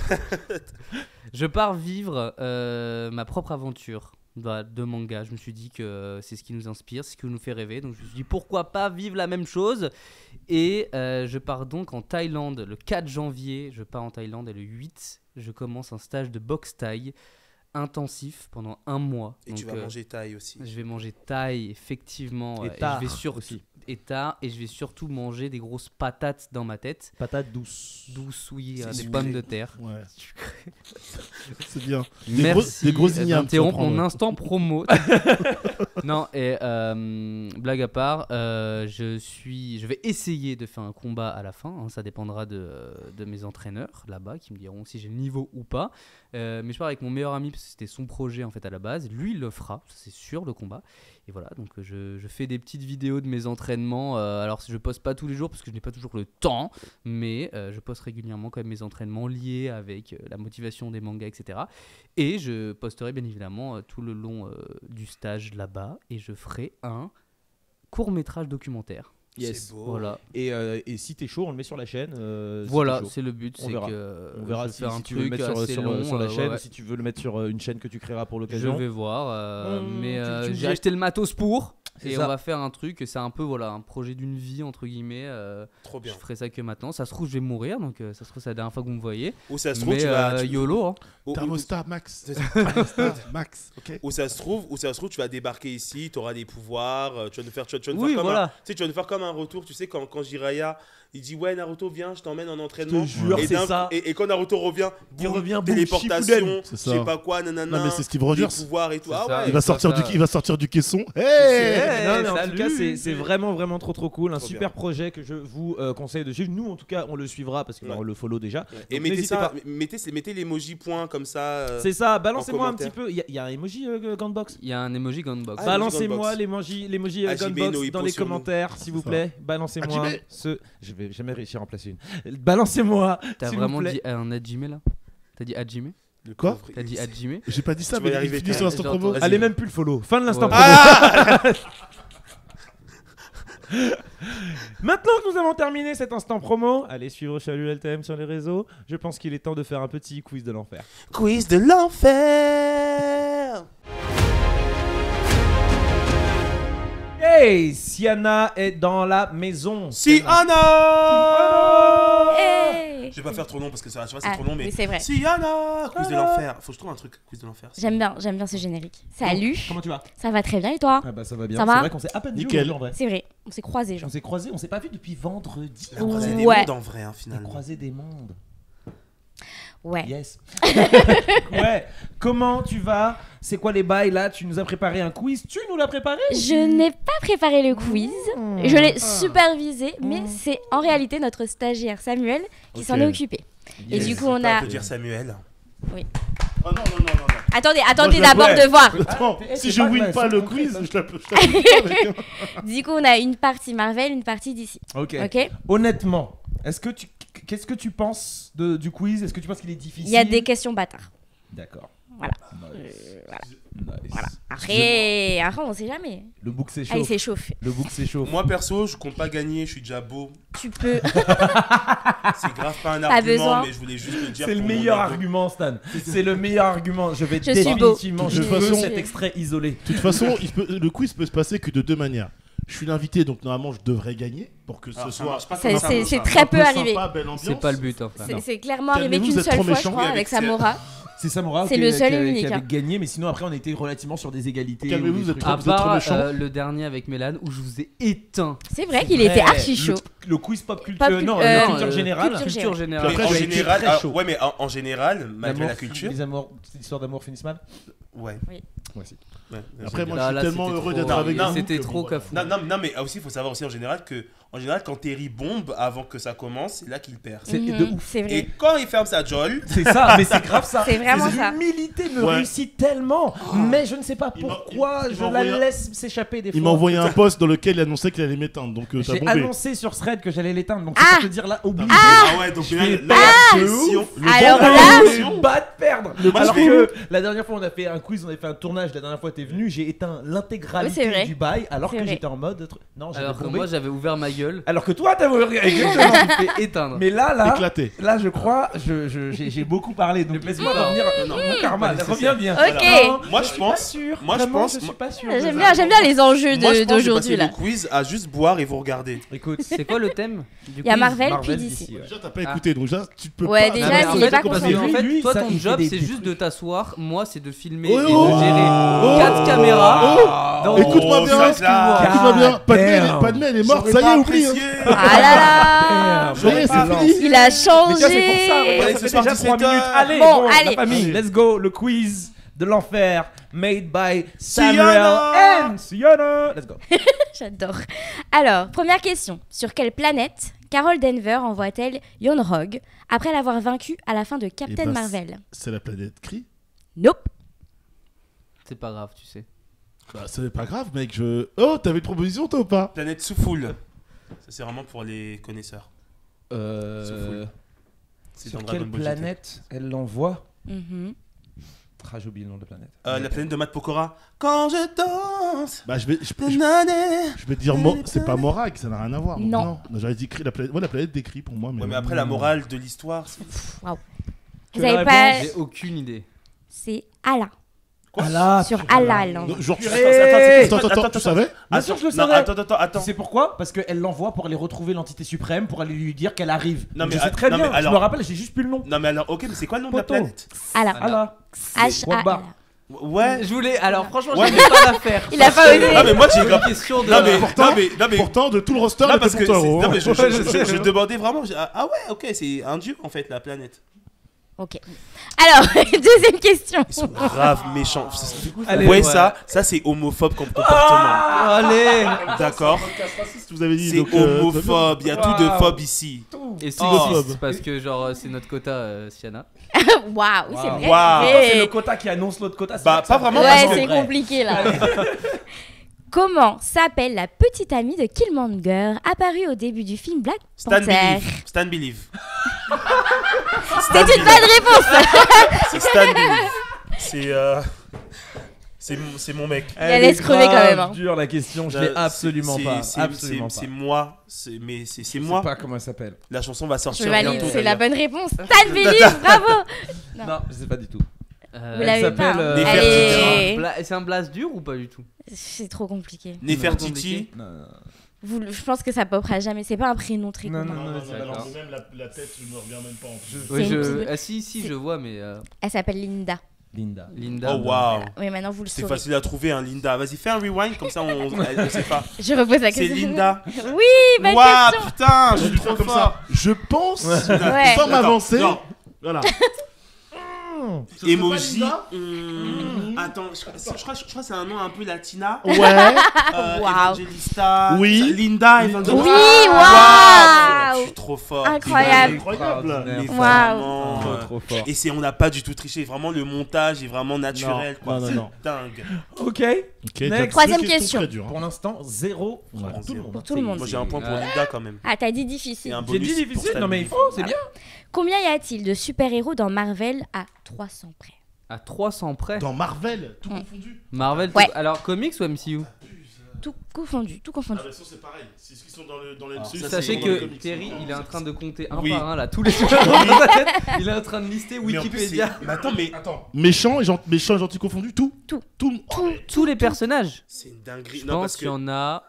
Je pars vivre ma propre aventure de manga. Je me suis dit que c'est ce qui nous inspire, c'est ce qui nous fait rêver. Donc je me suis dit pourquoi pas vivre la même chose. Et je pars donc en Thaïlande le 4 janvier. Je pars en Thaïlande et le 8, je commence un stage de boxe thaï intensif pendant un mois. Et tu vas manger thaï aussi. Je vais manger thaï, effectivement. Et je tard vais surtout aussi. Et je vais surtout manger des grosses patates dans ma tête. Patates douces. Douces, oui, C'est des sucré. pommes de terre. Ouais. C'est bien. Merci Des gros ignames, tu vas d'interrompre mon prendre. instant promo. Non, et blague à part, je vais essayer de faire un combat à la fin. Hein, ça dépendra de mes entraîneurs là-bas qui me diront si j'ai le niveau ou pas. Mais je pars avec mon meilleur ami parce que c'était son projet en fait à la base. Lui, il le fera, c'est sûr, le combat. Et voilà, donc je fais des petites vidéos de mes entraînements. Alors je poste pas tous les jours parce que je n'ai pas toujours le temps, mais je poste régulièrement quand même mes entraînements liés avec la motivation des mangas, etc. Et je posterai bien évidemment tout le long du stage là-bas et je ferai un court-métrage documentaire. Yes. C'est beau. Voilà, Et si t'es chaud, on le met sur la chaîne. si voilà, t'es chaud. c'est le but, On c'est verra. que On verra je si, vais faire si un tu veux le truc mettre sur, assez sur, long, sur la chaîne ouais. ou si tu veux le mettre sur une chaîne que tu créeras pour Je l'occasion. vais voir, mais tu me j'ai dis- acheté le matos pour. C'est Et ça. on va faire un truc, c'est un peu voilà, un projet d'une vie entre guillemets. Trop bien. Je ferai ça que maintenant. Ça se trouve, je vais mourir, donc ça se trouve, c'est la dernière fois que vous me voyez. Ou ça se trouve, Mais tu vas. YOLO, hein. Thermostat Max. C'est ça. Thermostat Max. Ok. Où ça se trouve, tu vas débarquer ici, tu auras des pouvoirs, tu vas nous faire, tu vas nous Oui, faire comme voilà. un, tu sais, tu vas nous faire comme un retour, tu sais, quand Jiraiya, il dit ouais Naruto viens, je t'emmène en entraînement. Je te jure, et, c'est ça. et quand Naruto revient, Il boum, revient, boum, téléportation, Shippuden. C'est je ça. sais pas quoi, nanana, Non mais c'est Steve des Rogers. pouvoirs et tout. C'est Ah ça. ouais. Il va sortir ça. il va sortir du caisson. Non, mais en tout cas, salut. c'est vraiment trop cool. Un Trop super bien. projet que je vous conseille de suivre. Nous, en tout cas, on le suivra parce qu'on Ouais. le follow déjà. Ouais. Donc, Et mettez n'hésitez ça, pas. mettez l'emoji point comme ça. C'est ça, balancez-moi un petit commentaire. peu. Il y a un emoji Gunbox. Il y a un emoji Gunbox. Ah, Balancez-moi Gunbox. l'emoji Hajime Gunbox no Ippo dans les sur nous. commentaires, s'il vous ça. plaît. Balancez-moi Hajime. Je vais jamais réussir à en placer une. Balancez-moi. T'as s'il vraiment vous plaît. dit un Hajime là? T'as dit Hajime? Le Quoi pauvre, T'as dit Hajime? J'ai pas dit ça Tu vas y mais il arriver, finit t'as- sur l'instant j'ai promo. entendu. Allez, même plus le follow. Fin de l'instant Ouais. promo. Maintenant que nous avons terminé cet instant promo, allez suivre Chalut LTM sur les réseaux. Je pense qu'il est temps de faire un petit quiz de l'enfer. Quiz de l'enfer. Hey, Siana est dans la maison. Siana. Hey. Je vais pas faire trop long parce que ça, tu vois, c'est Ah, trop long, mais oui, c'est vrai. Siana. Quiz de l'enfer. Faut que je trouve un truc. Quiz de l'enfer. J'aime bien ce générique. Salut, Comment tu vas? ça va très bien et toi? Ah bah ça va bien. Ça C'est va vrai qu'on s'est à peine vu Nickel. aujourd'hui, en vrai. C'est vrai, on s'est croisés, genre. On s'est croisés, on s'est pas vu depuis vendredi. On a croisé des Ouais. mondes en vrai, hein, On a finalement. croisé des mondes. Ouais. Yes. Ouais. Comment tu vas? C'est quoi les bails là? Tu nous as préparé un quiz? Tu nous l'as préparé? Je n'ai pas préparé le quiz, je l'ai supervisé, mais c'est en réalité notre stagiaire Samuel qui s'en est occupé. Et Yes. du coup, on On a. peut dire Samuel. Oui. Ah non non non non. Attendez je la d'abord plais. de voir. Attends, Eh, si c'est je pas win mal, pas c'est le concret, quiz, ça. je la peux pas avec un- Du coup, on a une partie Marvel, une partie DC. Ok. Ok? Honnêtement, qu'est-ce que tu penses du quiz? Est-ce que tu penses qu'il est difficile? Il y a des questions bâtards. D'accord. Voilà. Nice. Voilà. Nice. Voilà. Après, on sait jamais. Le bouc Allez, s'échauffe. s'échauffe. Le bouc s'échauffe. Moi perso, je compte pas gagner, je suis déjà beau. Tu peux. C'est grave pas un Pas argument, besoin. mais je voulais juste le dire. C'est le pour mon meilleur ego. argument, Stan. C'est le meilleur argument. Je vais Je suis définitivement. beau. Je De toute veux façon- cet extrait isolé. De toute façon, le quiz peut se passer que de deux manières. Je suis l'invité, donc normalement je devrais gagner pour que ce Alors, ça soit marche pas C'est- comme ça, c'est- mon c'est chat. très un peu peu arrivé. sympa, belle ambiance. C'est pas le but enfin. C'est clairement arrivé Calmez-vous, qu'une vous êtes seule trop fois, je méchants. crois, Oui, avec avec Samora. C'est Samora C'est qui, le seul qui et avait- unique, qui avait hein. gagné, mais sinon après on était relativement sur des égalités. Calmez-vous, ou des vous êtes trucs. trop- À vous êtes trop part méchants. le dernier avec Mélan où je vous ai éteint. C'est vrai C'est qu'il était vrai. archi chaud. Le quiz pop culture, Pop cul- non, euh, culture générale. culture Culture Mais générale. Après, en j'ai été général, très chaud. ouais, mais en général, malgré la culture, Les amours, ces histoires d'amour finissent mal. ouais. Moi aussi. Ouais, Après, j'aime moi, bien. je suis Là, tellement c'était heureux trop- d'être Non, avec non, vous. c'était que trop bon, voilà. cafou. Non, mais aussi, il faut savoir aussi en général quand Terry bombe avant que ça commence, c'est là qu'il perd. C'est Mhm, de ouf. C'est Et vrai. quand il ferme sa jolle, C'est ça, mais c'est grave ça. C'est vraiment ça. L'humilité me Ouais. réussit tellement, mais je ne sais pas Il m'a- pourquoi il je m'a la envoyé un- laisse s'échapper des fois. Il m'a envoyé un post dans lequel il annonçait qu'il allait m'éteindre, donc t'as J'ai bombé. annoncé sur Thread que j'allais l'éteindre, donc c'est Ah pour te dire là, oublie. ah ouais, donc Je là, fais là, pas la de pression. Alors Bon, là- je suis bas de perdre. Moi, Alors je vais- que la dernière fois on a fait un quiz, on avait fait un tournage tournage la dernière fois que t'es venu, j'ai éteint Oui, c'est l'intégralité vrai. du bail alors C'est que vrai. j'étais en mode. Non, j'avais Alors que bombé. moi j'avais ouvert ma gueule. Alors que toi, t'as exactement. Tu fais éteindre. Mais là, Éclaté. là, je crois, j'ai beaucoup parlé. Donc laisse-moi revenir. Non, Mon karma, reviens bien. Ok. Non, Moi, je je suis pense- pas sûr. moi, je Vraiment, pense- je suis pas sûr. J'aime bien les enjeux Moi, je pense que je vais d'aujourd'hui passer là. le quiz à juste boire et vous regarder. Écoute, C'est quoi le thème du Il y a quiz Marvel, Marvel puis d'ici. DC. Déjà, t'as pas écouté, donc déjà, tu peux Ouais, pas. déjà, Non, mais il en est fait, pas parce concentré. que, en fait, Lui, toi ça, ton il fait job des c'est petits juste de t'asseoir, moi c'est de filmer Oh, et oh, de gérer oh, 4 caméras. Oh, dans- Écoute-moi bien, ça, écoute-moi bien. damn. Padmé, elle est morte, J'aurais ça y pas est, oublie. hein. apprécié. Ah là là. Damn. Ça y est, c'est Balance. fini. Il a Mais tu vois, c'est pour ça, changé. regarde, Ouais, ça ce fait soir, déjà 3 17 minutes. heures. Allez, Bon, la allez. famille, let's go, le quiz de l'enfer, made by Samuel Sienna. and Sienna. Let's go. J'adore. Alors, première question. Sur quelle planète Carol Danvers envoie-t-elle Yon-Rogg après l'avoir vaincu à la fin de Captain ben, Marvel? C'est la planète Kree. Nope. C'est pas grave, tu sais. Bah, c'est pas grave, mec. Oh, t'avais une proposition, toi, ou pas? Planète Soufoul. Ça, c'est vraiment pour les connaisseurs. C'est Sur dans quelle Dragon Ball GT. planète elle l'envoie? Mhm. Ah, j'ai oublié le nom de la planète. La planète de Matt Pokora. Quand je danse. Bah, je vais te dire, c'est pas Morag, ça n'a rien à voir. donc Non. J'aurais dit Kree, la planète. Ouais, la planète des Kree pour moi. Ouais, mais après, la morale de l'histoire, c'est. Tu Vous as la avez pas. J'ai aucune idée. C'est Allah. Ah là, Sur Allah, elle l'envoie. Non, genre, Purée. attends, tu savais? Bien sûr que je le Non, savais. attends. C'est pourquoi? Parce qu'elle l'envoie pour aller retrouver l'entité suprême, pour aller lui dire qu'elle arrive. Non, Donc mais je sais très non, bien, mais alors- je me rappelle, j'ai juste plus le nom. Non, mais alors, ok, mais c'est quoi le nom de la Poto. planète? Allah. Ah là. H-A-L. Ouais. Je voulais. Alors franchement, Ouais, je voulais pas la faire. Il a pas osé. Non, mais moi, j'ai C'est une question de. Non, mais. Pourtant- non, mais. Pourtant, de tout le roster, Non, il parce était que. pour toi, Non, mais gros. je demandais vraiment. Ah ouais, ok, c'est un dieu en fait, la planète. Ok. Alors, deuxième question. Ils sont grave méchants. Allez, Ouais, ouais. ça c'est homophobe comme comportement. Allez. D'accord? Vous avez dit. C'est donc, homophobe. Il y a tout de Waouh. phobe ici. Et c'est Oh. parce que genre c'est notre quota Sienna. Waouh, c'est vrai. Waouh. Attends, c'est c'est le quota qui annonce l'autre quota. Bah, pas vraiment, Ouais, parce que- c'est compliqué là. Comment s'appelle la petite amie de Killmonger apparue au début du film Black Stan Panther? Believe. Stan Believe. C'est une bonne réponse. C'est Stan Believe. C'est mon mec. Elle laisse crever quand même, hein. Dur la question, je l'ai absolument pas. Absolument pas. C'est moi. C'est Je sais moi. pas comment elle s'appelle. La chanson va Je sortir valide, bientôt. c'est la d'ailleurs. bonne réponse. Stan Believe, bravo. Non. Non, je sais pas du tout. Vous Elle l'avez s'appelle, pas. euh, Allez, C'est un blast dur ou pas du tout? c'est trop compliqué. Nefertiti. Non, non, Je pense que ça popera jamais. C'est pas un prénom très Non, commun. non, non, d'accord. Même la tête, je me reviens même pas en plus. Oui, C'est une petite- Ah si, je vois, mais Elle s'appelle Linda. Linda. Linda. Oh waouh. Oui, maintenant vous le C'est saurez. facile à trouver, hein, Linda. Vas-y, fais un rewind, comme ça on sait pas. Je repose la C'est question. Linda. Oui, bonne Waouh, question. putain, je Je suis vais faire trop comme fort. ça. Je pense, Ouais. sans m'avancer. Non. Voilà. Emoji. pas Attends, je crois que c'est un nom un peu latina. Ouais. Waouh. Evangelista. Oui. Linda Evangelista. Oui, Waouh. Je suis trop fort. Incroyable. Incroyable. Mais Waouh. vraiment, Trop fort. Et on n'a pas du tout triché. Vraiment, le montage est vraiment naturel. Non, quoi. non, non. C'est dingue. Ok. Ok, Next. Troisième deux question. très dures, hein. Pour l'instant, 0 Ouais, pour tout le monde. Pour tout le monde. Moi, j'ai un point pour Linda quand même. Ah, t'as dit Et difficile. un J'ai bonus dit pour difficile, Stan non mais il Lee. faut, c'est bien. Combien y a-t-il de super-héros dans Marvel à 300 près? À 300 près. Dans Marvel, tout Mm. confondu. Marvel. Ouais. Alors comics ou MCU? Tout confondu, tout confondu. Ah, bah, ça, c'est pareil. C'est ce qui sont dans le Alors, MCU, ça, c'est Sachez dans le que comics. Terry, il est en train de compter un Oui. par un là tous les dans sa tête. Il est en train de lister Mais en plus, Wikipédia. mais attends, mais Attends. Méchant et gentil confondu, tout. Tout. Tous les personnages. c'est une dinguerie. Je Non, parce pense que qu'il y en a.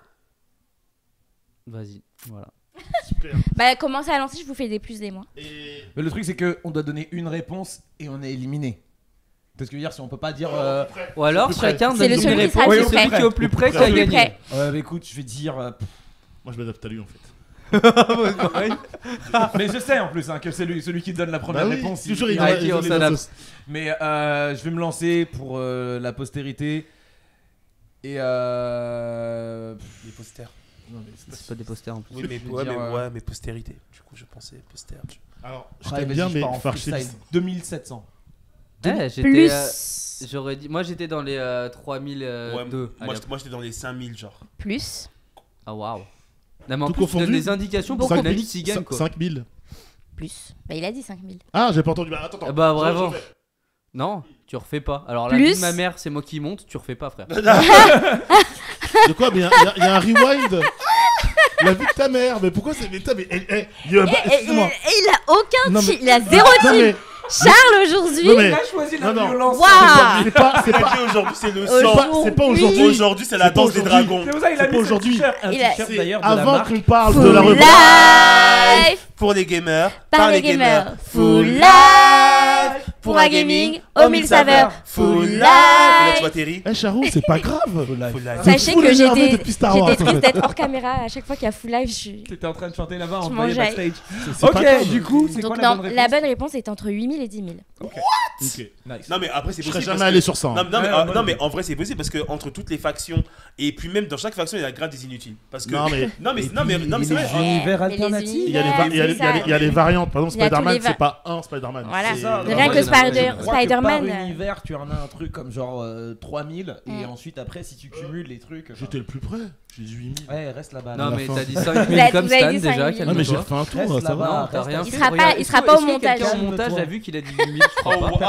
Vas-y, voilà. Super. Bah, commencez à lancer, je vous fais des plus, des moins. Et. Mais le truc c'est que on doit donner une réponse et on est éliminé. Parce que je veux dire, si on peut pas dire. Ou alors Au plus près. chacun C'est donne le une celui qui réponse sera et le plus celui près. qui est au plus près qui Au a Plus gagné. près. Bah écoute, je vais dire. Moi, je m'adapte à lui en fait. Mais je sais en plus hein, que c'est celui qui donne la première Bah oui, réponse. toujours, il- il Ah, va- qui il on va les s'adapte. assos. Mais je vais me lancer pour la postérité. Et les posters. Non, mais c'est pas- C'est pas des posters en plus. Oui, mais, je veux ouais, dire, mais ouais, mais postérité. Du coup, je pensais poster. Alors, je Ouais, t'aime vas-y, bien, je mais pars en Farchis. freestyle. 2700. Eh, j'étais, Plus. j'aurais dit. Moi j'étais dans les 3002. Ouais, moi, j'étais dans les 5000, genre. Plus. Ah waouh. Non mais en Tout plus tu donnes confondu. des indications pour Beaucoup que Nani plus. s'y gagne quoi. 5000. Plus. Bah, il a dit 5000. Ah, j'ai pas entendu. Bah, attends. Ah bah, vraiment. Non, tu refais pas. Alors la Plus. vie de ma mère, c'est moi qui monte, tu refais pas, frère. De quoi? Mais il y a un rewind. La vie de ta mère. Mais pourquoi c'est. Mais excuse-moi. Et il a aucun Non, mais- il a zéro Non, team. mais- Charles aujourd'hui. Non, mais- Il a choisi la Non, non. violence. Waouh. C'est pas. C'est pas aujourd'hui, c'est le Aujourd'hui. sang. C'est pas aujourd'hui. Aujourd'hui, c'est la C'est pas danse des aujourd'hui. dragons. C'est pour ça qu'il a C'est mis pas ce aujourd'hui. t-shirt. Un Il a- t-shirt C'est d'ailleurs de la avant marque. qu'on parle Full de la revanche. life. Pour les gamers, Par les gamers. Full life. Pour un gaming aux 1000 saveurs. Full Et là, tu vois life. Terry. Eh Charo, c'est pas grave. Full life. Sachez full que énervé depuis Star Wars, j'étais en triste fait. d'être hors caméra à chaque fois qu'il y a full life. T'étais en train de chanter là-bas, Je on te voyait mangeais. backstage. C'est pas grave. Ok, du coup, c'est Donc quoi la non, bonne la réponse? bonne réponse est entre 8000 et 10 000. Ok. Nice. Non mais après c'est Je possible. serais jamais parce allé que- sur ça. hein. Non, non, mais, Ouais, non, ouais. mais en vrai c'est possible parce que entre toutes les factions et puis même dans chaque faction il y a grave des inutiles parce que Non, mais. c'est vrai. Univers Mais les alternatifs. Il y a les, va- il y a les- il y a les- il y a les variantes. Par exemple, Il y a tous Spider-Man, les va- c'est pas un Spider-Man. Voilà. C'est- ça. Rien Moi, que je crois Spider-Man. Par univers, tu en as un truc comme genre 3000 et ensuite après si tu cumules les trucs. J'étais le plus près. J'ai dit 8000. Ouais, reste là-bas. Non, la mais fin. t'as dit Vous 5000 avez- comme vous avez Stan dit déjà, 5000. Ah, mais j'ai calme-toi. refait un tour, Reste ça va. là-bas. Non, t'as rien Il fait. sera Regarde, pas- il est-ce sera que- pas au est-ce que montage. quelqu'un au montage Calme-toi. a vu qu'il a dit 8000, je crois pas.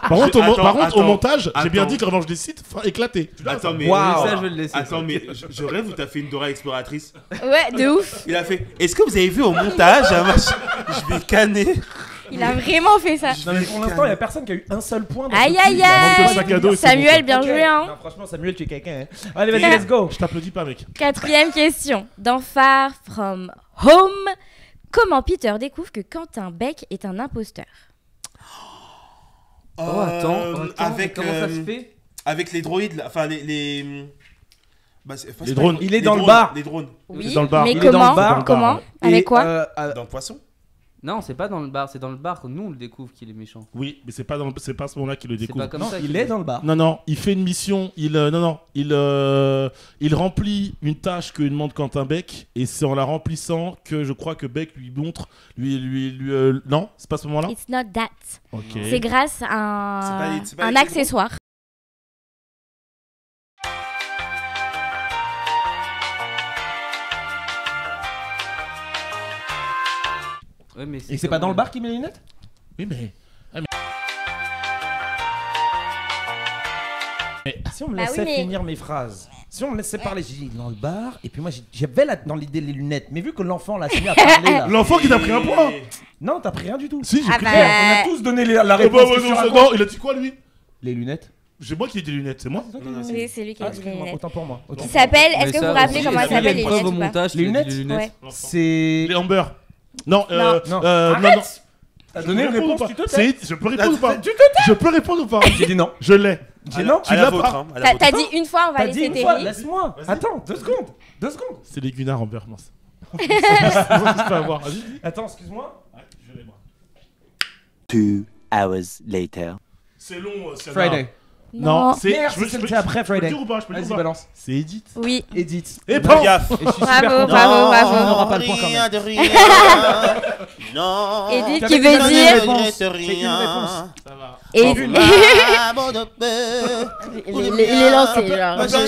Par contre, au Attends. montage, j'ai bien Attends. dit que Revanche des sites fera éclater. Tu l'as, ça Attends mais Waouh. Ça, je vais le laisser. Attends mais je rêve où t'as fait une Dora exploratrice. Ouais, de ouf. Il a fait. Est-ce que vous avez vu au montage un match. Je vais canner. Il a vraiment fait ça. Non, mais pour l'instant, il y a personne qui a eu un seul point. dans Aïe, ce quiz. aïe, manque aïe. de sac à dos et c'est Samuel, bon, bien Ok. joué, hein. Non, franchement, Samuel, tu es quelqu'un. Hein. Allez, vas-y, let's go. Je t'applaudis pas, mec. Quatrième question. Dans Far From Home, comment Peter découvre que Quentin Beck est un imposteur? Oh, attends, avec comment ça se fait? avec les droïdes là, enfin les bah, c'est Les pas- drones. Il est les dans le drones, bar. Les drones. Oui, dans le bar. mais Il est dans comment? le bar. Comment? Et, Avec quoi? Dans le poisson. Non, c'est pas dans le bar, c'est dans le bar que nous on le découvre qu'il est méchant. Oui, mais c'est pas à ce moment-là qu'il le C'est découvre. pas comme Non, ça. il qu'il est dans le bar. Non, non, il fait une mission. Il remplit une tâche que demande Quentin Beck, et c'est en la remplissant que je crois que Beck lui montre, non, c'est pas à ce moment-là. It's not that. Ok. C'est grâce à C'est pas un avec les accessoire. Ouais, mais Et c'est pas dans le bar qu'il met les lunettes? Oui, mais Si on me Bah laissait oui, mais- finir mes phrases. Si on me laissait parler, j'ai dit dans le bar, et puis moi j'avais dans l'idée les lunettes, mais vu que l'enfant l'a fini à parler là. l'enfant qui t'a pris un point. Non, t'as pris rien du tout. Si, j'ai Ah pris bah, rien. On a tous donné la Oh, bah, réponse. ouais, que tu non, racontes. non, il a dit quoi lui? Les lunettes. J'ai moi qui ai des lunettes, c'est moi. Oui, c'est lui qui a Ah, dit les excuse-moi, lunettes. autant pour moi. Autant Qui pour moi. s'appelle, Mais est-ce que ça vous vous rappelez aussi, comment est-ce elle qu'il y a s'appelle une les preuve lunettes au ou pas? montage Les qu'il a dit lunettes Ouais. C'est. Les Amber. Non, Non. non, Arrête. T'as Je donné peux une répondre réponse, ou tu pas te tais. Je peux répondre ou pas? Tu te tais. Je peux répondre ou pas? J'ai dit non. Je l'ai. J'ai dit non. Tu à l'as la vôtre, pas. hein, à la vôtre. T'as dit une fois, on va T'as dit laisser une fois, Terry. laisse-moi. Vas-y. Attends, 2 secondes. 2 secondes. C'est les Gunnar Amber, mince. Je peux avoir. Vas-y, dis. Attends, excuse-moi. Ouais, je l'ai moi. 2 hours later. C'est long, c'est Friday. Non, c'est. Merde, je peux- c'est je peux- après Je peux le Friday. dire ou pas? Je peux le dire Vas-y, ou pas? balance. C'est Edith. Oui. Edith. Et Fais bon. gaffe. Et je suis super Bravo, content. bravo, bravo. On n'aura pas le point quand même. Rien de rien. Non. Edith T'avais qui dit veut la dire. réponse. C'est C'est une réponse. Ça va. Et Une. il est lancé, genre. Attends,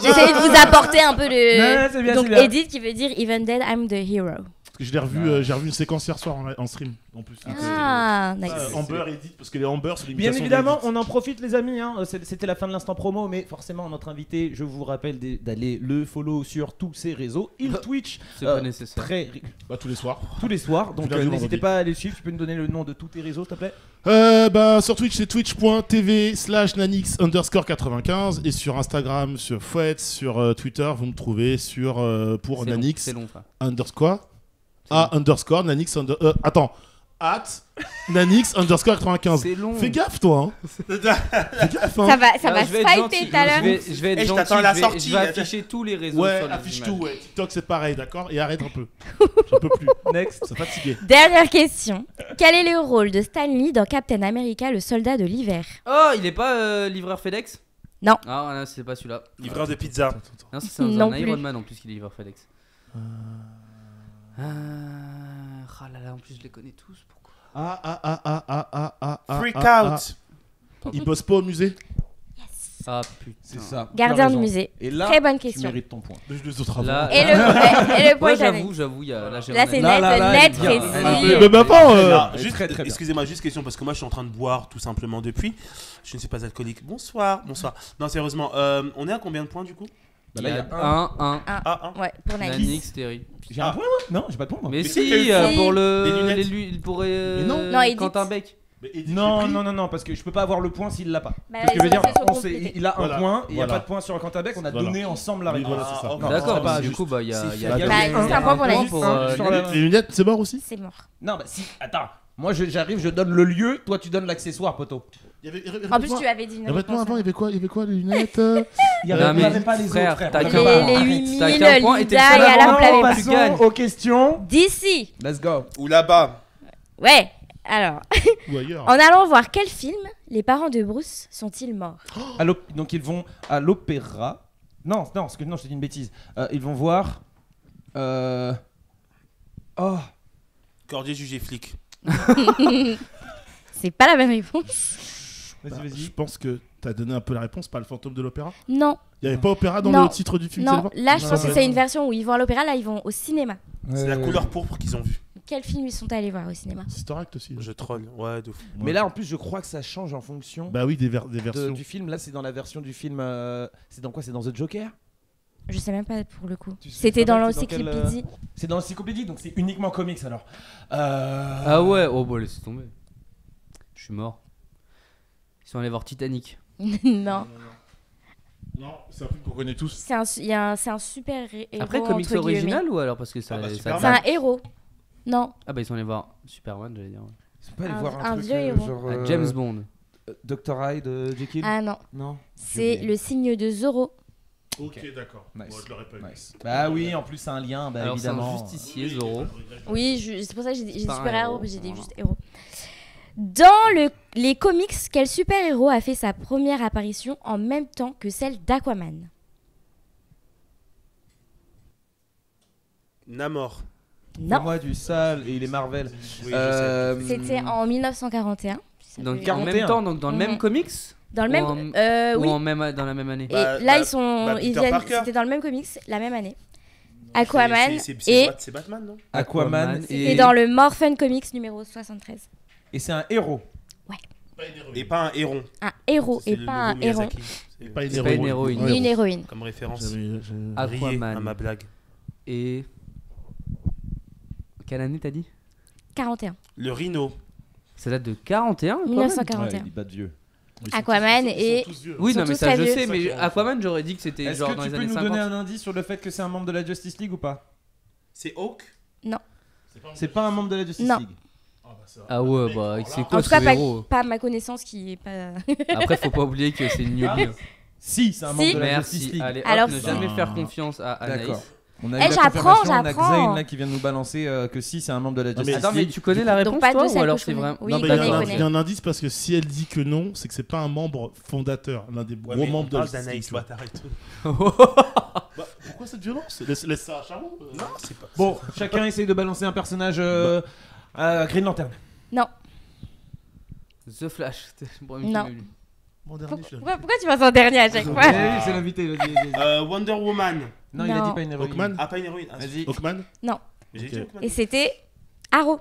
J'essaie de vous apporter un peu Ouais, c'est de. bien, Donc c'est bien. Edith qui veut dire Even Dead, I'm the hero. Parce que j'ai revu une séquence hier soir en stream en plus. Ah, nice. Amber Edith, parce que les Amber, c'est Bien l'imitation évidemment, d'Edith. on en profite les amis, hein. C'était la fin de l'instant promo, mais forcément notre invité, je vous rappelle d'aller le follow sur tous ses réseaux. Il Twitch C'est pas nécessaire. Bah, tous les soirs. tous les soirs, donc Du lundi au n'hésitez vendredi. pas à aller suivre, tu peux nous donner le nom de tous tes réseaux s'il te plaît? Bah, sur Twitch, c'est twitch.tv/nanix_95 et sur Instagram, sur Fouet, sur Twitter, vous me trouvez sur pour C'est long, Nanix c'est long, ça. underscore Nanix attends Nanix_95. C'est long. Fais gaffe toi, hein. Fais gaffe, hein. Ça va Ah, je vais être spiker gentil, tout à l'heure. Je vais être Eh, je gentil, t'attends à la je sortie, vais là. afficher tous les réseaux Ouais, sur les affiche images. tout, ouais. TikTok c'est pareil, d'accord. Et arrête un peu. J'en peux plus. Next. Ça fatigué. Dernière question. Quel est le rôle de Stan Lee dans Captain America, le soldat de l'hiver? Oh, il est pas livreur FedEx? Non. Ah, non, c'est pas celui-là. Livreur de pizza. Non, c'est Non un plus. Iron Man en plus qu'il est livreur FedEx. Ah là là, en plus je les connais tous. Pourquoi? Ah. Freak ah. out. Il bosse pas au musée. Ah putain. C'est ça. Gardien Tu as de raison. musée. Et là, Très bonne tu question. mérites ton point. Les autres avant. Là, Et le point ouais, est anaïs. j'avoue, là j'ai Là, c'est Là, là, là, net, elle est bien. précis. Elle est Mais bah pas. Alors, juste- juste, très, très bien. excusez-moi, juste question parce que moi je suis en train de boire tout simplement depuis. Je ne suis pas alcoolique. Bonsoir. Non, sérieusement, on est à combien de points du coup? Bah, il là, y il y a a un. 1. Ah, Ouais, pour Naïs. Nanix, Terry. J'ai un point, moi? Non, j'ai pas de point, moi. Mais Mais si, si. pour Les le. lunettes. Pour Mais non. Non, Edith. Quentin Beck. Non, parce que je peux pas avoir le point s'il l'a pas. Bah, Parce que je veux ils dire, se sont on s'est- complétés. il a un Voilà. point, et il n'y a Voilà. pas de point sur Quentin Beck, on a Voilà. donné ensemble la Oui, réponse. voilà, c'est ça. ok. Non, D'accord, c'est pas mais du juste. coup, bah, il y a. C'est il y a fait. gagné. Bah, c'est un point pour Naïs. sur la- Les lunettes, c'est mort aussi. Ah, C'est mort. Non, bah si, attends. Moi, j'arrive, je donne le lieu, toi, tu donnes l'accessoire, poteau. En plus, tu avais dit une Répète-moi réponse. avant, il y avait quoi les lunettes Il y Non, avait, mais on avait pas les frère, autres, frère. t'as On avait qu'un pas- point. Les Arrête. 8000, T'as qu'un point et t'es le Lida seul et à Alain, avoir on l'avait un pas. point. Tu gagnes. Passons aux questions. D'ici. Let's go. Ou là-bas. Ouais. Alors, ou ailleurs. en allant voir quel film les parents de Bruce sont-ils morts? Donc, ils vont à l'opéra. Non, je te dis une bêtise. Ils vont voir. Oh. Cordier jugé flic. C'est pas la même réponse. Bah, Vas-y, je vas-y. pense que t'as donné un peu la réponse, pas le fantôme de l'opéra. Non, Il y avait pas opéra dans Non. le titre du film. non. c'est Là, je Non, pense que ouais. c'est une version où ils vont à l'opéra. Là, ils vont au cinéma. C'est la couleur pourpre qu'ils ont vue. Quel film ils sont allés voir au cinéma? C'est Star Act aussi. Je troll. Ouais, de fou. Mais là, en plus, je crois que ça change en fonction Bah oui, des versions. du film. Là, c'est dans la version du film. C'est dans quoi? C'est dans The Joker? Je sais même pas pour le coup. Tu sais C'était pas, dans c'est dans quel, l'encyclopédie. C'est dans l'encyclopédie, donc c'est uniquement comics alors. Ah ouais, oh bah laisse tomber. Je suis mort. Ils sont allés voir Titanic. Non, Non, c'est un film qu'on connaît tous. c'est un super héros. Après, comics entre guillemets. original ou alors parce que ça. Ah bah, ça- Superman. C'est un héros. Non, Ah bah ils sont allés voir Superman, j'allais dire. Ils sont pas allés Un- voir un truc vieux héros. genre Ah, James Bond. Dr. Hyde, Jekyll. ah non, Non. c'est le signe de Zorro. Ok, d'accord. Nice. Bon, je l'aurais pas eu. Nice. Bah oui, en plus c'est un lien, bah Alors c'est un évidemment. justicier, Zorro. Oui, c'est pour ça que j'ai des Pas un super-héros, héros, mais j'ai des voilà. juste héros. Dans les comics, quel super-héros a fait sa première apparition en même temps que celle d'Aquaman? Namor. Non, Moi du sale et il est Marvel. Oui, c'était en 1941. Ça Donc fait- en 41. même temps, donc dans le même Mhm. comics Dans le ou même... en- oui. ou en même, dans la même année. Et Bah, là, bah, ils sont... bah, ils Peter viennent... Parker. C'était dans le même comics, la même année. Aquaman et... C'est Batman, non? Aquaman Et et, dans le Morphin Comics numéro 73. et c'est un héros. Et pas un héron. Un héros C'est et le pas un nouveau héron, Miyazaki. C'est Pas une C'est pas une héroïne. ni une héroïne. comme référence. J'avais- Riez Aquaman. à ma blague. Et. Quelle année t'as dit? 41. Le rhino. Ça date de 41 Aquaman 1941. il bat de vieux. Ils sont Aquaman tous- ils sont et- tous vieux. Oui, Ils non, sont mais tous ça très je vieux. sais, mais Aquaman j'aurais dit que c'était Est-ce genre que dans tu les peux années nous 50. donner un indice sur le fait que c'est un membre de la Justice League ou pas? C'est Hawk. C'est pas un membre de la Justice Non. League. Ah, bah, ça va. Ah ouais, bah c'est En quoi tout cas, ce pas, héros pas à ma connaissance qui est pas... Après, faut pas oublier que c'est une newbie. Si, c'est un Si. membre de la Justice Merci. League. Allez, hop, Alors, ne si. jamais Ah. faire confiance à Anaïs. D'accord. On a Eh, eu la j'apprends, confirmation, on a j'apprends. Xayn là qui vient de nous balancer que si, c'est un membre de la Non, mais Justice Attends, mais League. tu connais la réponse Donc pas toi de ou celle alors que je c'est connais. vraiment Oui, Non, il mais il y a connaît, un- il il y a connaît. un indice parce que si elle dit que non, c'est que c'est pas un membre fondateur, l'un des Ouais, gros mais membres on de la parle d'Anaïs, Justice League. toi, t'arrêtes. Bah, pourquoi cette violence laisse ça à Charbon. Non, c'est pas. Bon, chacun essaye de balancer un personnage Green Lantern. The Flash. Bon, Non. Mon dernier, je l'ai Pourquoi tu passes en dernier à chaque fois? Oui, c'est l'invité, vas-y. Wonder Woman. Non, il a Non. dit pas une héroïne. Hawkman. Ah, pas une héroïne. Ah, Vas-y. Hawkman. J'ai Ok. dit Hawkman. Et c'était Arrow.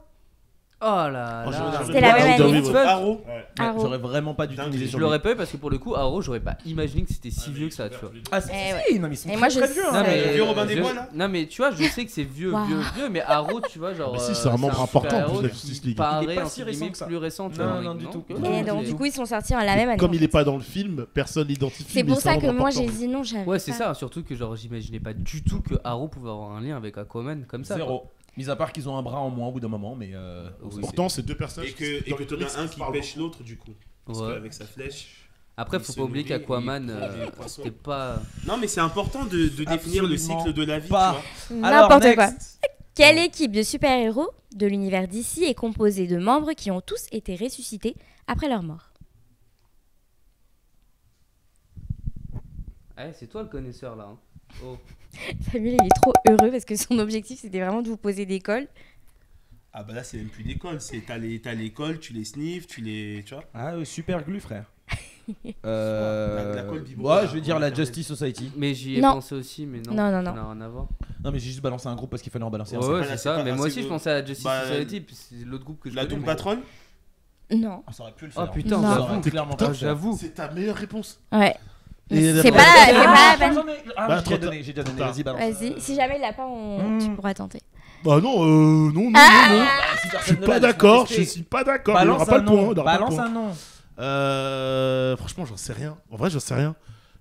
Oh là Oh, là. C'était la même année. Arrow. Ouais, Arrow. J'aurais vraiment pas du tout Dingue. misé Je sur l'aurais pas eu parce que pour le coup, Arrow, j'aurais pas imaginé que c'était si vieux que ça, tu vois. Ah, si, Eh si, non, mais ils sont Et très, moi, je très vieux. sais. hein. Le vieux Robin des Bois, là Non, mais tu vois, je sais que c'est vieux, Waouh. vieux, mais Arrow, tu vois, genre. Mais si, c'est un membre important, en plus, super-héros de la qui Justice League. paraît, Il est pas entre si récent guillemets, que ça. plus récent, tu Non, vois. non, du tout. Et donc, du coup, ils sont sortis en la même année. Comme il est pas dans le film, personne l'identifie. C'est mais pour ça un que membre moi, important. j'ai dit non, j'avais Ouais, c'est pas. ça, surtout que genre j'imaginais pas du tout que Arrow pouvait avoir un lien avec Aquaman comme ça. Zéro. Mis à part qu'ils ont un bras en moins au bout d'un moment, mais. Oui. Pourtant, c'est deux personnes. Et que t'en as un qui pêche l'autre, du coup. Parce Ouais. qu'avec sa flèche. Après, il faut se pas oublier nourrit qu'Aquaman, et il prend des poissons. c'était pas. Non, mais c'est important de définir le Absolument cycle de la vie, pas. tu vois. Alors, N'importe quoi. next. Quelle équipe de super-héros de l'univers d'ici est composée de membres qui ont tous été ressuscités après leur mort? Ouais, c'est toi le connaisseur là. Hein. Oh. Samuel, il est trop heureux parce que son objectif, c'était vraiment de vous poser des cols. Ah bah là, c'est même plus d'école. T'as l'école, tu les sniffes, tu les. Tu vois. Ah, super glue, frère. La Cole Bibo, Ouais, là, je vais dire on la va Justice Society. Mais j'y ai Non. pensé aussi, mais non. Non, non, non. Ça n'a rien à voir. Non, mais j'ai juste balancé un groupe parce qu'il fallait en balancer un. Ouais, ouais, pas c'est la- ça. c'est Mais pas- moi c'est aussi, je le- pensais à la Justice bah, Society, puis c'est l'autre groupe que je La connais, Doom mais- Patrol. Non. Ah, ça aurait pu le Oh faire. putain, Non. ça aurait clairement pu le faire. j'avoue. C'est ta meilleure réponse. Ouais. Et C'est la- pas Ah, c'est pas la peine. j'en ai- Ah, Bah, j'ai trop déjà donné, j'ai déjà donné. tard. Vas-y, balance. Vas-y, si jamais il l'a pas, tu pourras tenter. Bah non, non, non, non. Bah, si Je personne suis ne pas l'a, d'accord, laisse-moi je suis pas d'accord. Il Balance aura pas un le point. nom. Il aura pas le Balance point. un nom. Franchement, j'en sais rien. En vrai, j'en sais rien.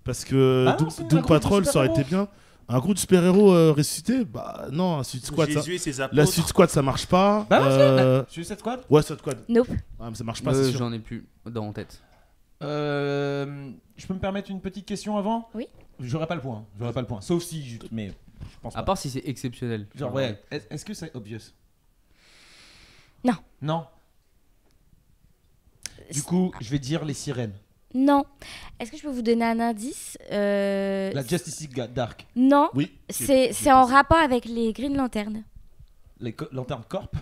Parce que Balance un Doom groupe de Patrol, ça aurait été super-héros. bien. Un groupe de super-héros ressuscité, bah non, un Suicide Squad, ça... Jésus et ses apôtres. La Suicide Squad, ça marche pas. Balance-le. Suicide Squad. Ouais, Suicide Squad. Nope. Ah, mais ça marche pas, c'est sûr. J'en ai plus en tête. Je peux me permettre une petite question avant? Oui. J'aurais pas le point. J'aurais pas le point. Sauf si, mais je pense À pas. part si c'est exceptionnel. Genre ouais. Est-ce que c'est obvious? Non. Non. Du coup, je vais dire les sirènes. Non. Est-ce que je peux vous donner un indice La Justice League Dark. Non. Oui. C'est en rapport avec les Green Lantern. Les Lantern Corp.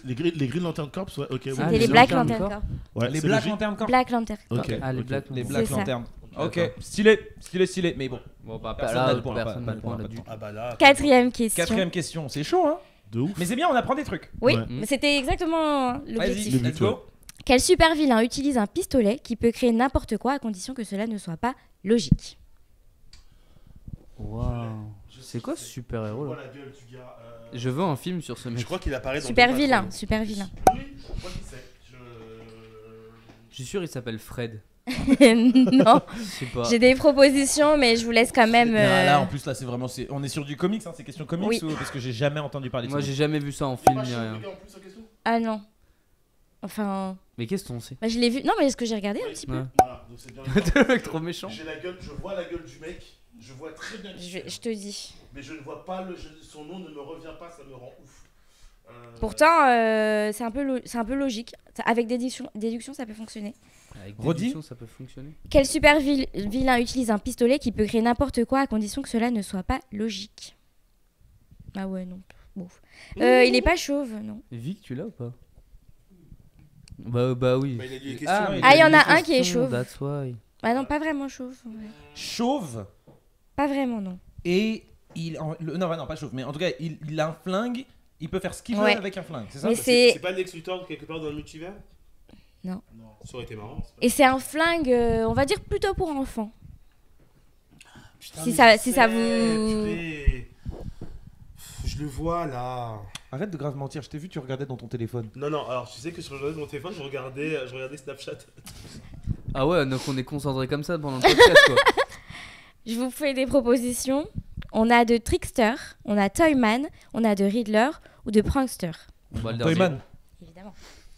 Les Green Lantern Corps, ouais, ok. Ah, C'était les les Black Lantern Lantern Corps. Corps. Ouais, Les c'est Black logique. Lantern Corp. Black Lantern. Ok. Ah, les ok. Black Les Lantern. Black C'est ça. Lantern. Ok, D'accord. stylé, mais bon. Bon, bah, Personne là, n'a le point, personne pas n'a de le point point, là-dessus. Ah bah là. Quatrième question. Quatrième question, c'est chaud, hein? De ouf. Mais c'est bien, on apprend des trucs. Oui, Ouais. mais c'était exactement l'objectif. Vas-y, let's go. Quel super vilain utilise un pistolet qui peut créer n'importe quoi à condition que cela ne soit pas logique? Waouh. C'est quoi ce super-héros là? la gueule du gars. Je veux un film sur ce mec. Je crois qu'il apparaît dans Super Doom vilain, Patrol. super vilain. Oui, je crois qu'il sait. Je suis sûr il s'appelle Fred. Non, Je sais pas. j'ai des propositions, mais je vous laisse quand même. Là, en plus, là, c'est vraiment. On est sur du comics, hein, c'est question comics Oui. ou parce que j'ai jamais entendu parler de Moi ça. j'ai jamais vu ça en film ni rien. Ah non. Enfin, Mais qu'est-ce qu'on sait? bah, je l'ai vu. Non, mais est-ce que j'ai regardé un petit peu? Ouais. Voilà, donc c'est bien. Le mec trop méchant. J'ai la gueule, je vois la gueule du mec, je vois très bien qui c'est. Je te dis. Mais je ne vois pas son nom ne me revient pas, ça me rend ouf. Pourtant, c'est un peu logique. Avec déduction, ça peut fonctionner. Avec Redis. déduction, ça peut fonctionner. Quel super vilain utilise un pistolet qui peut créer n'importe quoi à condition que cela ne soit pas logique? Ah ouais, non. Bon. Il est pas chauve, non. Vic, tu l'as ou pas? Bah oui. Bah, il a lu les questions. mais Ah, il y en a a lu les un qui est questions, chauve. That's why. Ah non, pas vraiment chauve. Ouais. Chauve Pas vraiment, non. et non, pas chauve, mais en tout cas, il a un flingue. Il peut faire ce qu'il veut Ouais. avec un flingue, c'est ça? Mais C'est c'est pas Lex Luthor quelque part dans le multivers? Non. Ça aurait été marrant. et c'est un flingue, on va dire plutôt pour enfants. Putain, Si mais ça- je si ça sais, vous- purée. Je le vois là. Arrête de grave mentir, je t'ai vu, tu regardais dans ton téléphone. Non, non, alors tu sais que je regardais mon téléphone, je regardais Snapchat. Ah ouais, donc on est concentré comme ça pendant le podcast quoi. Je vous fais des propositions. On a de Trickster, on a Toyman, on a de Riddler ou de Prankster. On va le dernier. Toyman. Évidemment.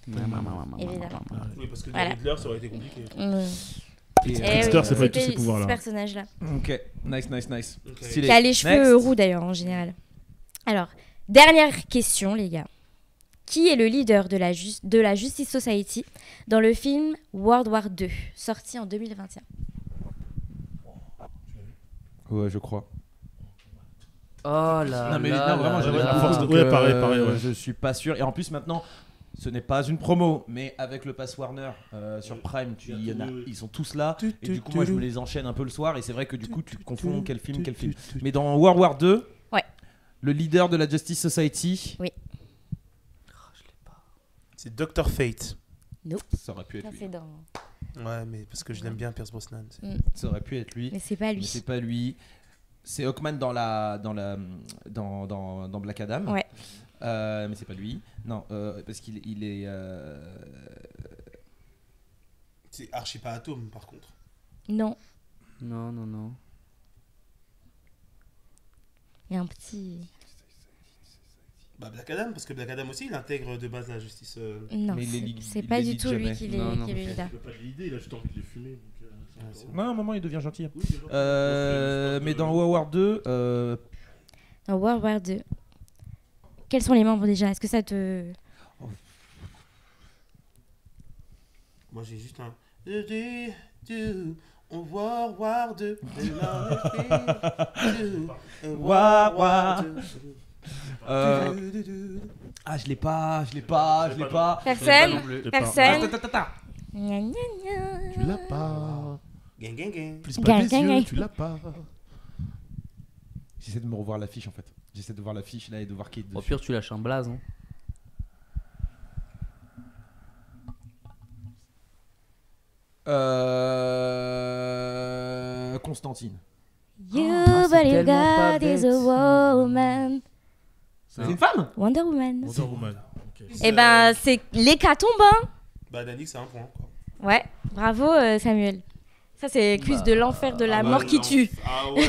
Évidemment. Évidemment. Oui, parce que Voilà. de Riddler, ça aurait été compliqué. Eh Trickster, oui, c'est pas du tout c'était ces pouvoirs-là. ce personnage-là. Ok, nice. Ok. Stylé. Qui a les cheveux Next. roux d'ailleurs en général. Alors, dernière question les gars. Qui est le leader de la Justice Society dans le film World War II, sorti en 2021? Ouais, je crois. Oh là Non, mais là non, vraiment, là j'avais là. la force. donc, ouais, pareil, ouais. Je suis pas sûr. Et en plus, maintenant, ce n'est pas une promo, mais avec le pass Warner sur Prime, ils sont tous là. Et du coup, moi, je me les enchaîne un peu le soir. Et c'est vrai que du coup, tu confonds quel film. Mais dans World War 2, Ouais. le leader de la Justice Society, C'est Dr. Fate. ça aurait pu être Ça, lui. c'est dans... Ouais, mais parce que je l'aime bien, Pierce Brosnan. Ça aurait pu être lui. Mais c'est pas Mais lui. c'est pas lui. C'est Hawkman dans Black Adam. Ouais. Mais c'est pas lui. Non, parce qu'il est. C'est archi pas Atome, par contre. Non, Non. il y a un petit... Bah, Black Adam, parce que Black Adam aussi, il intègre de base la justice. Non, Mais il c'est les pas du lit tout lui jamais. qui est Non, le leader. Il veut pas de l'idée, il a juste envie de les fumer. Ouais, c'est Non, à un moment, il devient gentil. Oui, Mais dans World War 2, Dans World War II. Quels sont les membres déjà? Est-ce que ça te... Moi, j'ai juste un. On World War 2. War, war. Ah, je l'ai pas. Personne? pas. Personne? Attends. Gna, gna, gna. Tu l'as pas. Gang, gang, gang. Plisse pas Gang, tes gang, yeux, gang. tu l'as pas. J'essaie de me revoir l'affiche en fait. J'essaie de voir l'affiche là et de voir qui est Au dessus. pire, tu lâches un blaze. Hein. Constantine. You c'est believe tellement pas God is a bête. woman. C'est une femme. Wonder Woman. Wonder Woman. Ok. Eh ben, c'est l'hécatombe, hein. Bah, Dani, c'est un point. Quoi. Ouais, bravo Samuel. Ça, c'est quiz de l'enfer de la mort qui tue. Ah ouais.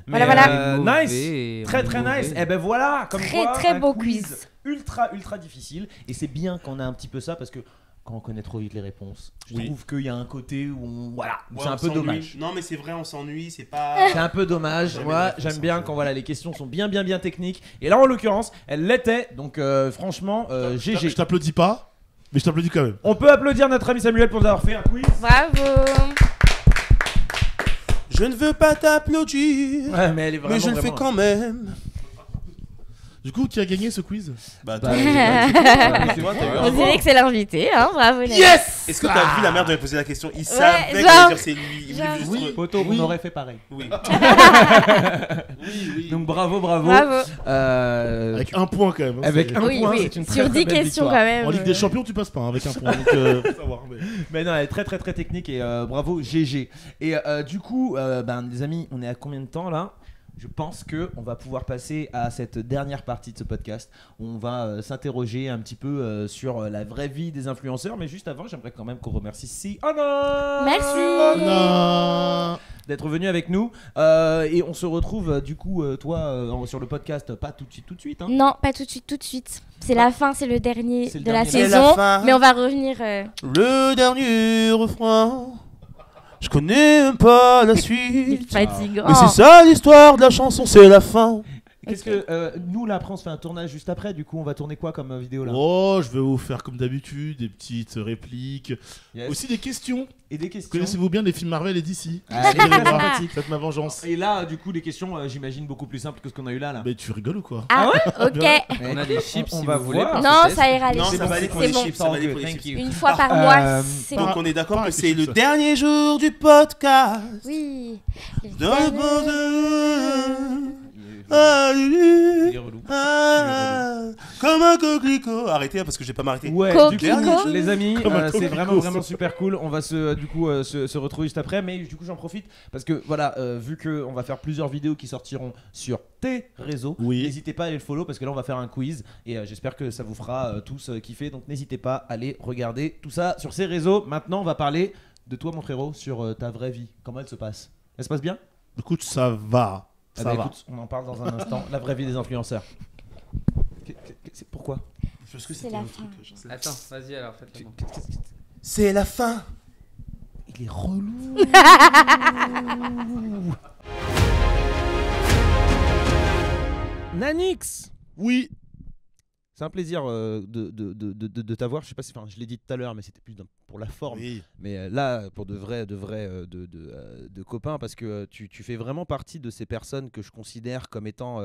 Mais, Voilà. nice. Très très nice. Et ben voilà, comme Très, quoi, très un beau quiz. ultra ultra difficile. Et c'est bien qu'on a un petit peu ça parce que quand on connaît trop vite les réponses, je Oui. trouve qu'il y a un côté où voilà, où Ouais, c'est un on peu s'ennuie. dommage. Non, mais c'est vrai, on s'ennuie, c'est pas. C'est un peu dommage. Jamais Moi, de réponse, j'aime bien hein. quand voilà les questions sont bien techniques. Et là, en l'occurrence, elle l'était. Donc franchement, GG. Je t'applaudis pas, mais je t'applaudis quand même. On peut applaudir notre ami Samuel pour nous avoir fait un quiz. Bravo. Je ne veux pas t'applaudir, Ouais, mais elle est vraiment. mais je le fais vraiment- quand même. Du coup, qui a gagné ce quiz? Bah, Bah, toi, c'est toi, t'as eu un On dirait que c'est l'invité, hein. Bravo. Nelly. Yes. Est-ce que t'as vu la mère de me poser la question? Il savait qu'on genre- allait dire c'est lui. Il voulait genre- juste- Oui, Poto, on aurait fait pareil. Oui. Donc bravo. Bravo. Avec un point quand même. hein, Avec c'est- un Oui, point, oui. c'est une très, Sur très 10 belle questions victoire. quand même. En Ligue des Champions, tu passes pas hein, avec un point. Donc, faut savoir. Mais non, elle est très technique et bravo GG. Et du coup, les amis, on est à combien de temps là? Je pense que on va pouvoir passer à cette dernière partie de ce podcast où on va s'interroger un petit peu sur la vraie vie des influenceurs. Mais juste avant, j'aimerais quand même qu'on remercie Siana. Merci. Non. D'être venu avec nous. Et on se retrouve du coup, toi, sur le podcast, pas tout de suite. Hein. Non, pas tout de suite, tout de suite. C'est la fin, c'est le dernier C'est le de la dernier. C'est saison. la fin. Mais on va revenir. Le dernier refrain. Je connais même pas la Il est suite. fatigant. Mais c'est ça l'histoire de la chanson, c'est la fin. Qu'est-ce que nous là après on se fait un tournage juste après. Du coup, on va tourner quoi comme vidéo là? Oh, je vais vous faire comme d'habitude des petites répliques. Yes. Aussi des questions. Et des questions. Connaissez-vous bien les films Marvel et DC? Ah, les Vous allez très voir. sympathiques. Faites ma vengeance. Et là, du coup, les questions, j'imagine beaucoup plus simples que ce qu'on a eu là. Mais tu rigoles ou quoi? Ah, ok. On a des chips on si va vous voulez. voir. pour Non, ce test. ça ira les Non, chips. ça va aller pour C'est les bon. chips. Ça va aller pour les Thank chips. you. Une fois par mois, Euh, c'est Donc bon. on est d'accord Pas que avec c'est les le chips. dernier jour du podcast. Oui. Dans le monde. Il est relou. Comme un coquelicot. Arrêtez parce que je vais pas m'arrêter. Ouais, Coquelicot. du coup, les amis, Comme un c'est coquelicot, vraiment ça. super cool. On va se retrouver juste après, mais du coup j'en profite parce que voilà, vu que on va faire plusieurs vidéos qui sortiront sur tes réseaux, Oui. n'hésitez pas à aller le follow parce que là on va faire un quiz et j'espère que ça vous fera tous kiffer. Donc n'hésitez pas à aller regarder tout ça sur ces réseaux. Maintenant, on va parler de toi, mon frérot, sur ta vraie vie. Comment elle se passe? Elle se passe bien? Écoute, ça va. Ah Ça bah va. écoute, on en parle dans un instant. La vraie vie des influenceurs. Pourquoi? Parce que C'est c'était la un fin. truc. je sais. Attends, vas-y alors, faites-le. C'est la fin. Il est relou. Nanix, Oui. c'est un plaisir de t'avoir. Je sais pas si, enfin, je l'ai dit tout à l'heure, mais c'était plus pour la forme. Oui. Mais là, pour de copains, parce que tu fais vraiment partie de ces personnes que je considère comme étant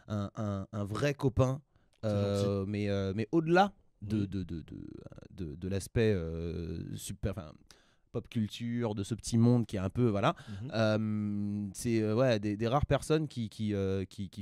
un vrai copain, C'est mais au-delà Oui. de l'aspect super, enfin, pop culture, de ce petit monde qui est un peu, voilà. C'est ouais, des rares personnes qui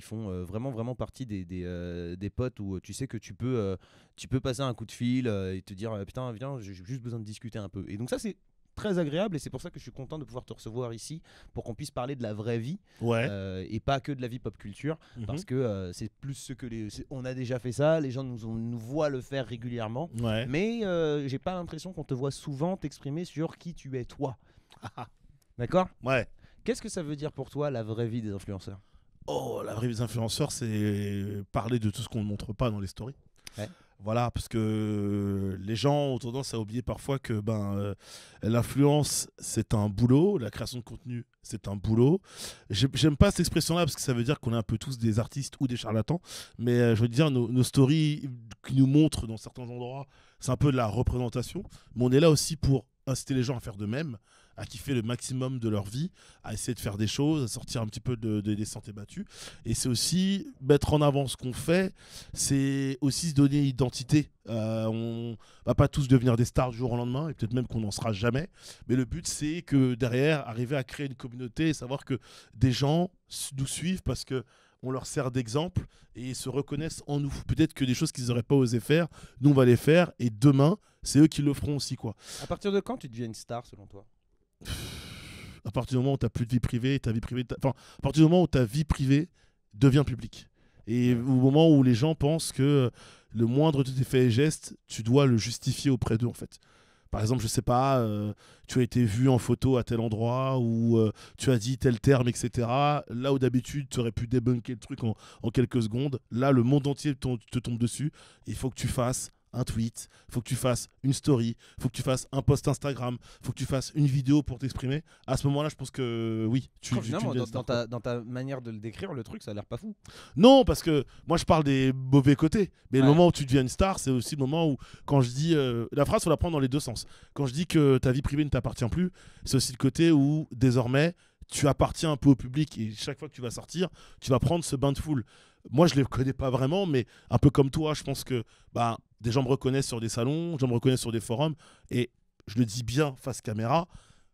font vraiment partie des potes où tu sais que tu peux passer un coup de fil et te dire putain viens, j'ai juste besoin de discuter un peu. Et donc ça c'est très agréable et c'est pour ça que je suis content de pouvoir te recevoir ici pour qu'on puisse parler de la vraie vie Ouais. et pas que de la vie pop culture Mhm. parce que c'est plus ce que on a déjà fait ça, les gens nous voient le faire régulièrement. Ouais. Mais j'ai pas l'impression qu'on te voit souvent t'exprimer sur qui tu es toi. D'accord? Ouais. Qu'est-ce que ça veut dire pour toi la vraie vie des influenceurs? Oh, la vraie vie des influenceurs, c'est parler de tout ce qu'on ne montre pas dans les stories. Ouais. Voilà, parce que les gens ont tendance à oublier parfois que l'influence, c'est un boulot, la création de contenu, c'est un boulot. J'aime pas cette expression-là parce que ça veut dire qu'on est un peu tous des artistes ou des charlatans, mais je veux dire, nos stories qui nous montrent dans certains endroits, c'est un peu de la représentation, mais on est là aussi pour inciter les gens à faire de même, à kiffer le maximum de leur vie, à essayer de faire des choses, à sortir un petit peu des sentiers battus. Et c'est aussi mettre en avant ce qu'on fait, c'est aussi se donner une identité. On va pas tous devenir des stars du jour au lendemain, et peut-être même qu'on n'en sera jamais. Mais le but, c'est que derrière, arriver à créer une communauté et savoir que des gens nous suivent parce que on leur sert d'exemple et se reconnaissent en nous. Peut-être que des choses qu'ils n'auraient pas osé faire, nous on va les faire et demain, c'est eux qui le feront aussi, quoi. À partir de quand tu deviens une star selon toi? À partir du moment où tu n'as plus de vie privée, à partir du moment où ta vie privée devient publique. Et au moment où les gens pensent que le moindre de tes faits et gestes, tu dois le justifier auprès d'eux, en fait. Par exemple, je sais pas, tu as été vu en photo à tel endroit ou tu as dit tel terme, etc. Là où d'habitude, tu aurais pu débunker le truc en quelques secondes. Là, le monde entier te tombe dessus. Il faut que tu fasses un tweet, il faut que tu fasses une story, il faut que tu fasses un post Instagram, il faut que tu fasses une vidéo pour t'exprimer. À ce moment-là, je pense que oui. Finalement, dans ta manière de le décrire, le truc, ça a l'air pas fou. Non, parce que moi, je parle des mauvais côtés. Mais Ouais. le moment où tu deviens une star, c'est aussi le moment où, quand je dis... la phrase, faut la prendre dans les deux sens. Quand je dis que ta vie privée ne t'appartient plus, c'est aussi le côté où, désormais, tu appartiens un peu au public. Et chaque fois que tu vas sortir, tu vas prendre ce bain de foule. Moi, je ne les connais pas vraiment, mais un peu comme toi, je pense que des gens me reconnaissent sur des salons, des gens me reconnaissent sur des forums. Et je le dis bien face caméra,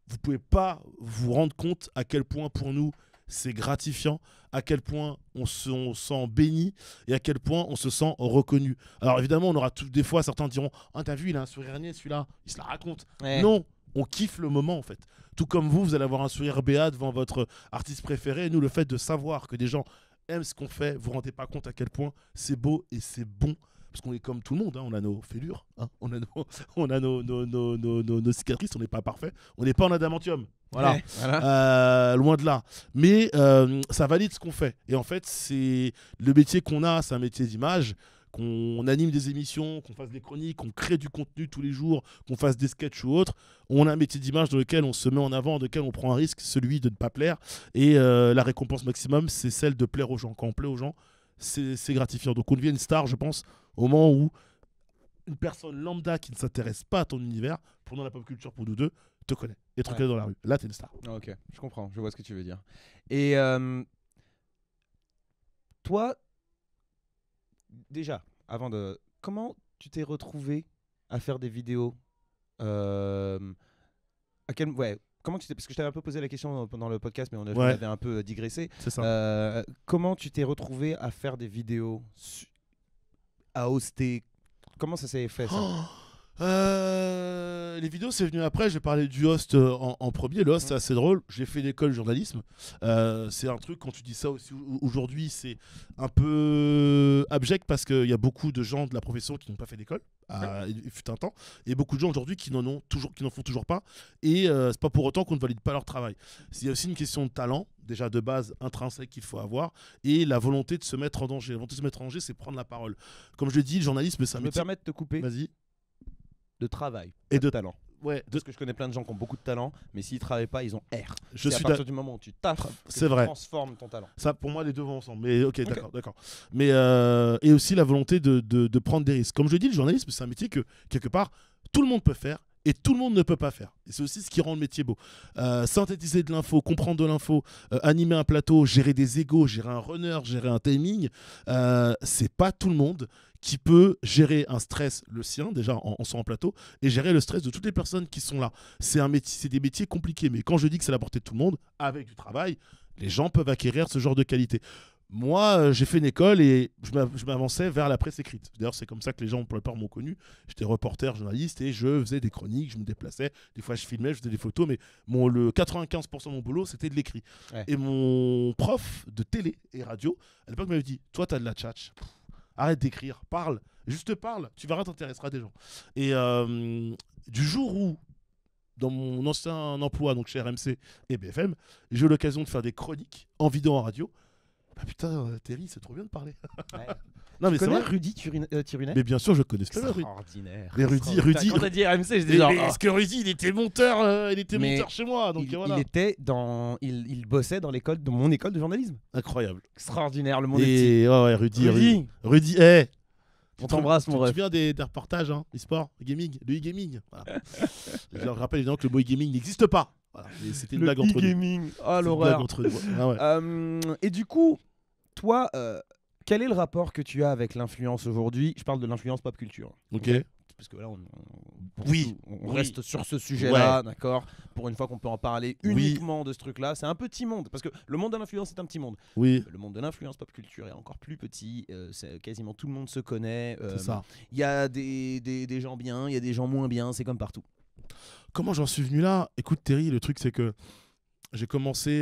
vous ne pouvez pas vous rendre compte à quel point, pour nous, c'est gratifiant, à quel point on se sent béni et à quel point on se sent reconnu. Alors évidemment, on aura des fois, certains diront « Ah, t'as vu, il a un sourire niais, celui-là, il se la raconte. Ouais. Non, on kiffe le moment en fait. Tout comme vous allez avoir un sourire béat devant votre artiste préféré. Et nous, le fait de savoir que des gens aiment ce qu'on fait, vous vous rendez pas compte à quel point c'est beau et c'est bon. Parce qu'on est comme tout le monde, hein. On a nos fêlures, hein. On a nos cicatrices, on n'est pas parfait. On n'est pas en adamantium. Voilà. Ouais, voilà. Loin de là. Mais ça valide ce qu'on fait. Et en fait, c'est le métier qu'on a, c'est un métier d'image. Qu'on anime des émissions, qu'on fasse des chroniques, qu'on crée du contenu tous les jours, qu'on fasse des sketchs ou autres. On a un métier d'image dans lequel on se met en avant, dans lequel on prend un risque, celui de ne pas plaire. Et la récompense maximum, c'est celle de plaire aux gens. Quand on plaît aux gens, c'est gratifiant. Donc on devient une star, je pense, au moment où une personne lambda qui ne s'intéresse pas à ton univers, pendant la pop culture pour nous deux, te connaît et te reconnaît dans la rue. Là, t'es une star. Ok, je comprends, je vois ce que tu veux dire. Et toi, déjà, comment tu t'es retrouvé à faire des vidéos comment tu t'es... Parce que je t'avais un peu posé la question pendant le podcast, mais on avait un peu digressé. C'est ça. Comment tu t'es retrouvé à faire des vidéos, à hoster? Comment ça s'est fait, ça? Les vidéos, c'est venu après. Je vais parler du host en premier. Le host, c'est assez drôle. J'ai fait l'école de journalisme. C'est un truc, quand tu dis ça aussi aujourd'hui, c'est un peu abject parce qu'il y a beaucoup de gens de la profession qui n'ont pas fait d'école. Il fut un temps. Et beaucoup de gens aujourd'hui qui n'en font toujours pas. Et c'est pas pour autant qu'on ne valide pas leur travail. Il y a aussi une question de talent, déjà de base intrinsèque qu'il faut avoir, et la volonté de se mettre en danger. La volonté de se mettre en danger, c'est prendre la parole. Comme je l'ai dit, le journalisme, c'est un Je me métier. permets de te couper. Vas-y. De travail Et de talent. Ouais, Parce que je connais plein de gens qui ont beaucoup de talent, mais s'ils travaillent pas, ils ont R. je C'est suis à partir du moment où tu taffes, C'est vrai. tu transformes ton talent. Ça, pour moi, les deux vont ensemble. Mais ok, d'accord. Mais et aussi la volonté de prendre des risques. Comme je dis, le journalisme, c'est un métier que quelque part tout le monde peut faire et tout le monde ne peut pas faire. Et c'est aussi ce qui rend le métier beau. Synthétiser de l'info, comprendre de l'info, animer un plateau, gérer des égos, gérer un runner, gérer un timing, c'est pas tout le monde qui peut gérer un stress, le sien déjà en son plateau, et gérer le stress de toutes les personnes qui sont là. C'est des métiers compliqués, mais quand je dis que c'est la portée de tout le monde, avec du travail, les gens peuvent acquérir ce genre de qualité. Moi, j'ai fait une école et je m'avançais vers la presse écrite. D'ailleurs, c'est comme ça que les gens, pour la plupart, m'ont connu. J'étais reporter, journaliste et je faisais des chroniques, je me déplaçais. Des fois, je filmais, je faisais des photos, mais le 95% de mon boulot, c'était de l'écrit. Ouais. Et mon prof de télé et radio, à l'époque, m'avait dit, toi, t'as de la tchatch. Arrête d'écrire, parle, juste parle, tu verras, t'intéresseras des gens. Et du jour où, dans mon ancien emploi, donc chez RMC et BFM, j'ai eu l'occasion de faire des chroniques en vidéo, en radio. Bah putain, Terry, c'est trop bien de parler. Ouais. Non, mais c'est vrai, Rudy Tirunet. Mais bien sûr, je connais ce extraordinaire. Mais Rudy. Quand t'as dit RMC, je disais parce que Rudy, il était monteur, monteur chez moi. Donc voilà. Il bossait dans mon école de journalisme. Incroyable. Extraordinaire, le monde est petit. Et ouais, Rudy, hey. On t'embrasse, mon ref. Tu viens des reportages, hein, e-sport, gaming, le e-gaming. Voilà. Je leur rappelle évidemment que le mot e-gaming n'existe pas. Voilà. Et c'était une Le blague entre nous. e-gaming. Ah, C'est une blague l'horreur. entre nous. Ah ouais. Et du coup, toi, quel est le rapport que tu as avec l'influence aujourd'hui? Je parle de l'influence pop culture. Ok. Parce que là, Oui. on Oui. reste sur ce sujet-là, d'accord? Pour une fois qu'on peut en parler Oui. uniquement de ce truc-là. C'est un petit monde, parce que le monde de l'influence est un petit monde. Oui. Le monde de l'influence pop culture est encore plus petit. Quasiment tout le monde se connaît. C'est ça. Il y a des gens bien, il y a des gens moins bien. C'est comme partout. Comment j'en suis venu là? Écoute, Terry, le truc, c'est que j'ai commencé.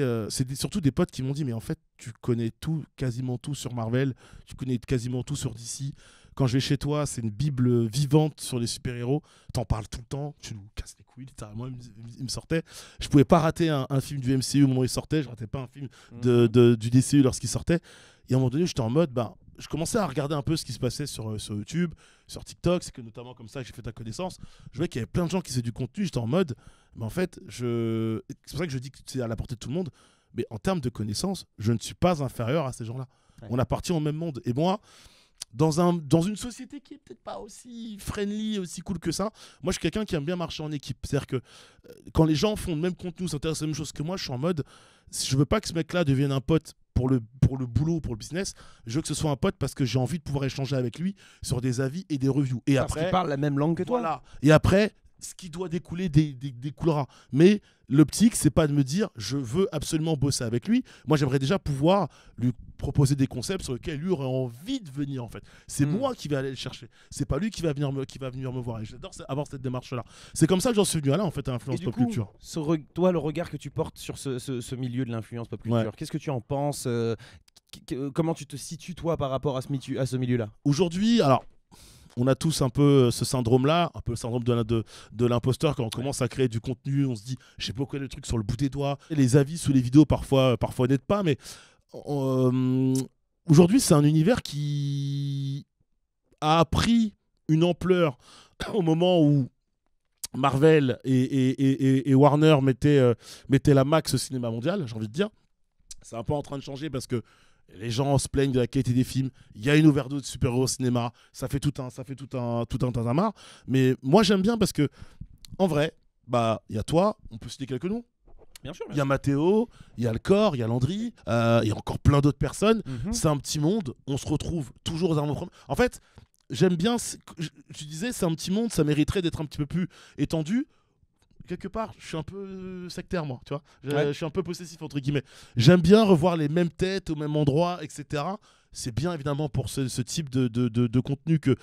Surtout des potes qui m'ont dit, mais en fait, tu connais tout, quasiment tout sur Marvel, tu connais quasiment tout sur DC. Quand je vais chez toi, c'est une bible vivante sur les super-héros. T'en parles tout le temps, tu nous casses les couilles, littéralement. Il me sortait. Je pouvais pas rater un film du MCU au moment où il sortait, je ratais pas un film du DCU lorsqu'il sortait. Et à un moment donné, j'étais en mode, je commençais à regarder un peu ce qui se passait sur YouTube, sur TikTok. C'est que notamment comme ça que j'ai fait ta connaissance. Je voyais qu'il y avait plein de gens qui faisaient du contenu. J'étais en mode, mais en fait, c'est pour ça que je dis que c'est à la portée de tout le monde. Mais en termes de connaissances, je ne suis pas inférieur à ces gens-là. Ouais. On appartient au même monde. Et moi, dans une société qui est peut-être pas aussi friendly, aussi cool que ça, moi je suis quelqu'un qui aime bien marcher en équipe. C'est-à-dire que quand les gens font le même contenu, s'intéressent à la même chose que moi, je suis en mode, je veux pas que ce mec-là devienne un pote pour le boulot, pour le business. Je veux que ce soit un pote parce que j'ai envie de pouvoir échanger avec lui sur des avis et des reviews. Et Parce après, qu'il parle la même langue que toi. voilà. Et après, ce qui doit découler découlera. Mais l'optique, c'est pas de me dire je veux absolument bosser avec lui. Moi, j'aimerais déjà pouvoir lui proposer des concepts sur lesquels lui aurait envie de venir en fait. C'est moi qui vais aller le chercher. C'est pas lui qui va venir me voir. Et j'adore avoir cette démarche-là. C'est comme ça que j'en suis venu à là en fait à l'influence Et du pop coup, culture. toi, le regard que tu portes sur ce milieu de l'influence pop culture, Ouais. qu'est-ce que tu en penses? Comment tu te situes toi par rapport à ce milieu-là? Aujourd'hui, alors. On a tous un peu ce syndrome-là, un peu le syndrome de l'imposteur quand on commence à créer du contenu. On se dit, je sais pas quoi le truc sur le bout des doigts. Et les avis sous les vidéos, parfois n'aident pas. Mais aujourd'hui, c'est un univers qui a pris une ampleur au moment où Marvel et Warner mettaient la max au cinéma mondial, j'ai envie de dire. C'est un peu en train de changer parce que les gens se plaignent de la qualité des films. Il y a une overdose de super-héros au cinéma. Ça fait tout un tintamarre. Mais moi, j'aime bien parce que, en vrai, il y a toi, on peut citer quelques noms. Bien sûr. Il y a Mathéo, il y a le Corps, il y a Landry, il y a encore plein d'autres personnes. Mhm. C'est un petit monde. On se retrouve toujours dans nos problèmes. En fait, j'aime bien. Je disais, c'est un petit monde. Ça mériterait d'être un petit peu plus étendu. Quelque part, je suis un peu sectaire, moi, tu vois. Je suis un peu possessif, entre guillemets. J'aime bien revoir les mêmes têtes au même endroit, etc. C'est bien, évidemment, pour ce type de contenu que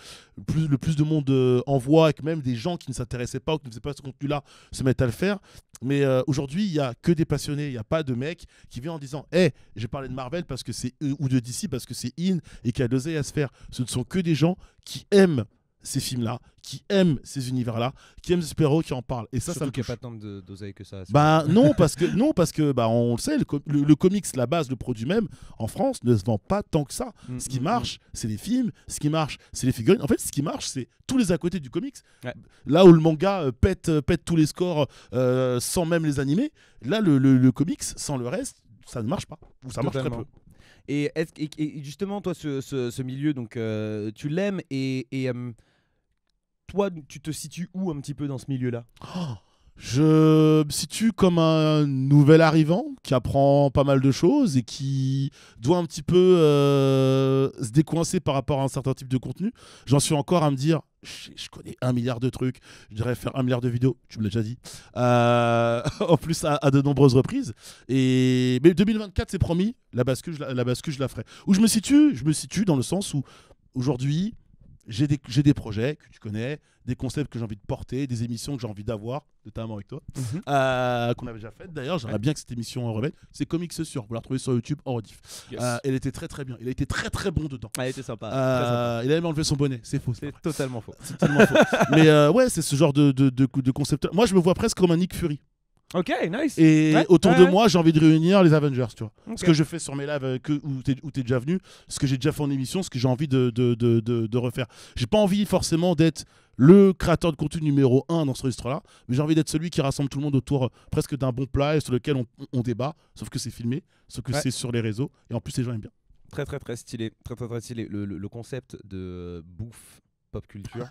le plus de monde envoie et que même des gens qui ne s'intéressaient pas ou qui ne faisaient pas ce contenu-là se mettent à le faire. Mais aujourd'hui, il n'y a que des passionnés. Il n'y a pas de mec qui vient en disant « Hey, j'ai parlé de Marvel parce que c'est ou de DC parce que c'est in et qu'il y a d'oseille à se faire. » Ce ne sont que des gens qui aiment ces films-là, qui aiment ces univers-là, qui aiment les super-héros, qui en parlent. Et ça, Surtout ça me qu'il n'y touche. a pas tant d'oseille que ça. Non, parce que on le sait, le comics, la base, le produit même, en France, ne se vend pas tant que ça. Ce qui marche, c'est les films, ce qui marche, c'est les figurines. En fait, ce qui marche, c'est tous les à côté du comics. Ouais. Là où le manga pète tous les scores sans même les animer, là, le comics, sans le reste, ça ne marche pas. Ou ça marche très peu. Et justement, toi, ce milieu, donc, tu l'aimes et toi, tu te situes où un petit peu dans ce milieu-là? Je me situe comme un nouvel arrivant qui apprend pas mal de choses et qui doit un petit peu se décoincer par rapport à un certain type de contenu. J'en suis encore à me dire, je connais 1 milliard de trucs, je dirais faire 1 milliard de vidéos, tu me l'as déjà dit, en plus à de nombreuses reprises. Mais 2024, c'est promis, la bascule, je la ferai. Où je me situe dans le sens où aujourd'hui, j'ai des projets que tu connais, des concepts que j'ai envie de porter, des émissions que j'ai envie d'avoir, notamment avec toi, qu'on avait déjà faites. D'ailleurs, j'aimerais bien que cette émission revienne. C'est Comics Sûr, vous la retrouvez sur YouTube en rediff. Yes. Elle était très très bien. Il a été très très bon dedans. Elle était sympa. Très sympa. Il a même enlevé son bonnet. C'est faux. C'est totalement faux. C'est tellement faux. Mais ouais, c'est ce genre de concept. Moi, je me vois presque comme un Nick Fury. Ok, nice. Et Ouais, autour de ouais. moi, j'ai envie de réunir les Avengers, tu vois. Ok. Ce que je fais sur mes lives où t'es déjà venu, ce que j'ai déjà fait en émission, ce que j'ai envie de refaire. J'ai pas envie forcément d'être le créateur de contenu numéro 1 dans ce registre-là, mais j'ai envie d'être celui qui rassemble tout le monde autour presque d'un bon plat et sur lequel on débat, sauf que c'est filmé, sauf que c'est sur les réseaux, et en plus les gens aiment bien. Très très très stylé. Très très très stylé. Le concept de bouffe pop culture.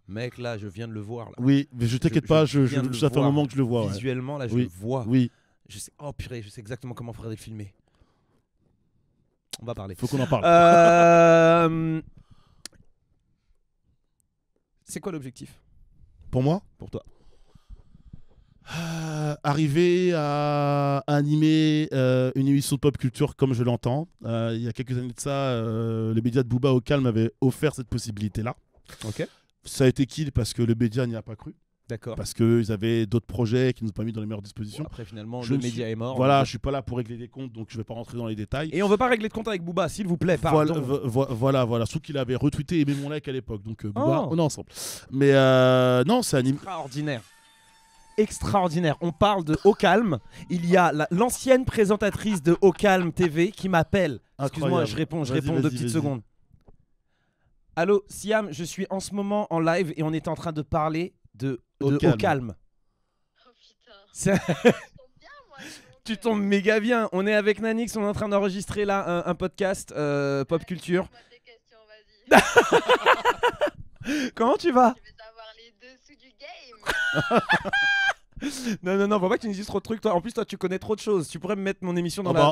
Mec, là, je viens de le voir. Là. Oui, mais je t'inquiète pas, viens de le ça fait un voir. moment que je le vois. Ouais. Visuellement, là, je Oui. le vois. Oui, Je sais, oh purée, je sais exactement comment faudrait le filmer. On va parler. faut qu'on en parle. C'est quoi l'objectif Pour moi, pour toi? arriver à animer une émission de pop culture comme je l'entends. Il y a quelques années de ça, les médias de Booba au calme m'avaient offert cette possibilité-là. Ok. Ça a été kill parce que le média n'y a pas cru. D'accord. Parce qu'ils avaient d'autres projets qui nous ont pas mis dans les meilleures dispositions. Après, finalement, Je le ne média suis- est mort. Voilà, je suis pas là pour régler des comptes, donc je vais pas rentrer dans les détails. Et on veut pas régler de compte avec Booba, s'il vous plaît. Pardon. Voilà. Sauf qu'il avait retweeté et aimé mon like à l'époque. Donc, Booba, Oh. on est ensemble. Mais non, c'est animé. Extraordinaire. Extraordinaire. On parle de Au Calme. Il y a l'ancienne présentatrice de Au Calme TV qui m'appelle. Excuse-moi, je réponds Vas-y, 2 petites vas-y. secondes. Allô, Siam, je suis en ce moment en live et on est en train de parler de Au Au Calme. Calme. Oh putain. C'est- Je tombe bien, moi. dis donc. Tu tombes méga bien. On est avec Nanix, on est en train d'enregistrer là un podcast pop culture. Pose-moi tes questions, vas-y. Comment tu vas? Je veux savoir les dessous du game. Non, faut pas que tu me dises trop de trucs. Toi. En plus, toi, tu connais trop de choses. Tu pourrais me mettre mon émission dans Oh la. bah,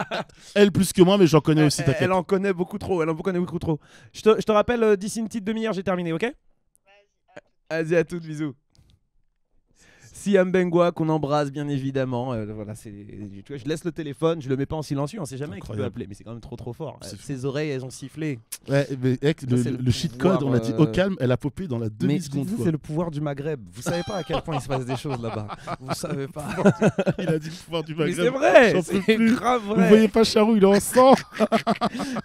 dans- Elle plus que moi, mais j'en connais aussi, t'inquiète. Elle en connaît beaucoup trop. Je te rappelle d'ici une petite demi-heure, j'ai terminé, ok? Vas-y. Vas-y, à toutes, bisous. Siam Bengwa qu'on embrasse bien évidemment. Voilà, tu vois, je laisse le téléphone, je le mets pas en silencieux, on sait jamais qui peut Incroyable. appeler, mais c'est quand même trop fort. C'est fou. Ses oreilles, elles ont sifflé. Ouais, mais, mec, Ça, c'est le le cheat pouvoir, code, on l'a dit au calme, elle a popé dans la Mais demi-seconde. ça, quoi. c'est le pouvoir du Maghreb. Vous savez pas à quel point il se passe des choses là-bas. Vous savez pas. Il a dit le pouvoir du Mais Maghreb. c'est vrai, J'en peux c'est plus. grave Vous vrai. voyez pas Charou, il est en sang.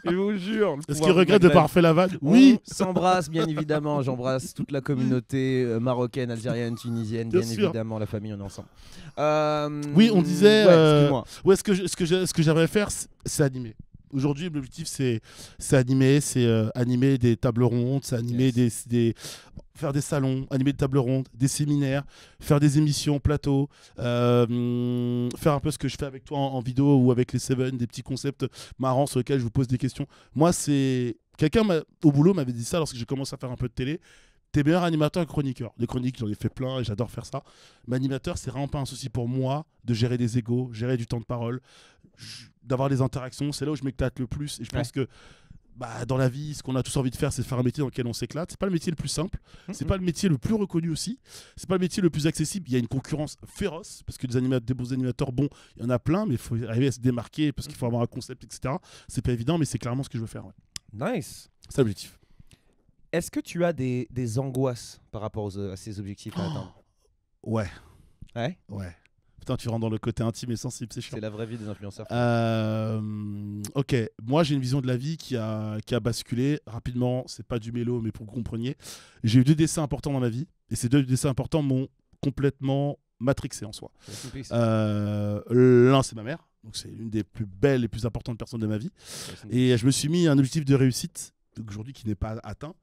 Je vous jure. le Est-ce pouvoir qu'il du regrette de Maghreb. pas avoir fait la vanne? Oui, Oui. on s'embrasse bien évidemment. J'embrasse toute la communauté marocaine, algérienne, tunisienne, bien, Bien sûr. évidemment. La famille, on est ensemble. Oui, on disait, Ouais, excuse-moi. Ouais, ce que j'aimerais faire, c'est animer. Aujourd'hui, l'objectif, c'est animer, animer des tables rondes, c'est animer faire des salons, animer des tables rondes, des séminaires, faire des émissions plateau, faire un peu ce que je fais avec toi en vidéo ou avec les Seven, des petits concepts marrants sur lesquels je vous pose des questions. Moi, c'est quelqu'un au boulot m'avait dit ça lorsque j'ai commencé à faire un peu de télé. T'es meilleur animateur que chroniqueur. Les chroniques, j'en ai fait plein et j'adore faire ça. Mais animateur, c'est vraiment pas un souci pour moi de gérer des égos, gérer du temps de parole, d'avoir des interactions. C'est là où je m'éclate le plus. Et je pense que dans la vie, ce qu'on a tous envie de faire, c'est de faire un métier dans lequel on s'éclate. C'est pas le métier le plus simple. C'est pas le métier le plus reconnu aussi. C'est pas le métier le plus accessible. Il y a une concurrence féroce parce que des bons animateurs bons, il y en a plein, mais il faut arriver à se démarquer parce qu'il faut avoir un concept, etc. C'est pas évident, mais c'est clairement ce que je veux faire. Ouais. Nice. C'est l'objectif. Est-ce que tu as des angoisses par rapport à ces objectifs à atteindre? Ouais. Ouais. Putain, tu rentres dans le côté intime et sensible, c'est chiant. C'est la vraie vie des influenceurs. Ok, moi j'ai une vision de la vie qui a basculé rapidement. C'est pas du mélo, mais pour que vous compreniez. J'ai eu 2 décès importants dans ma vie, et ces 2 décès importants m'ont complètement matrixé en soi. L'un, c'est ma mère, donc c'est l'une des plus belles et plus importantes personnes de ma vie. Et je me suis mis un objectif de réussite aujourd'hui qui n'est pas atteint,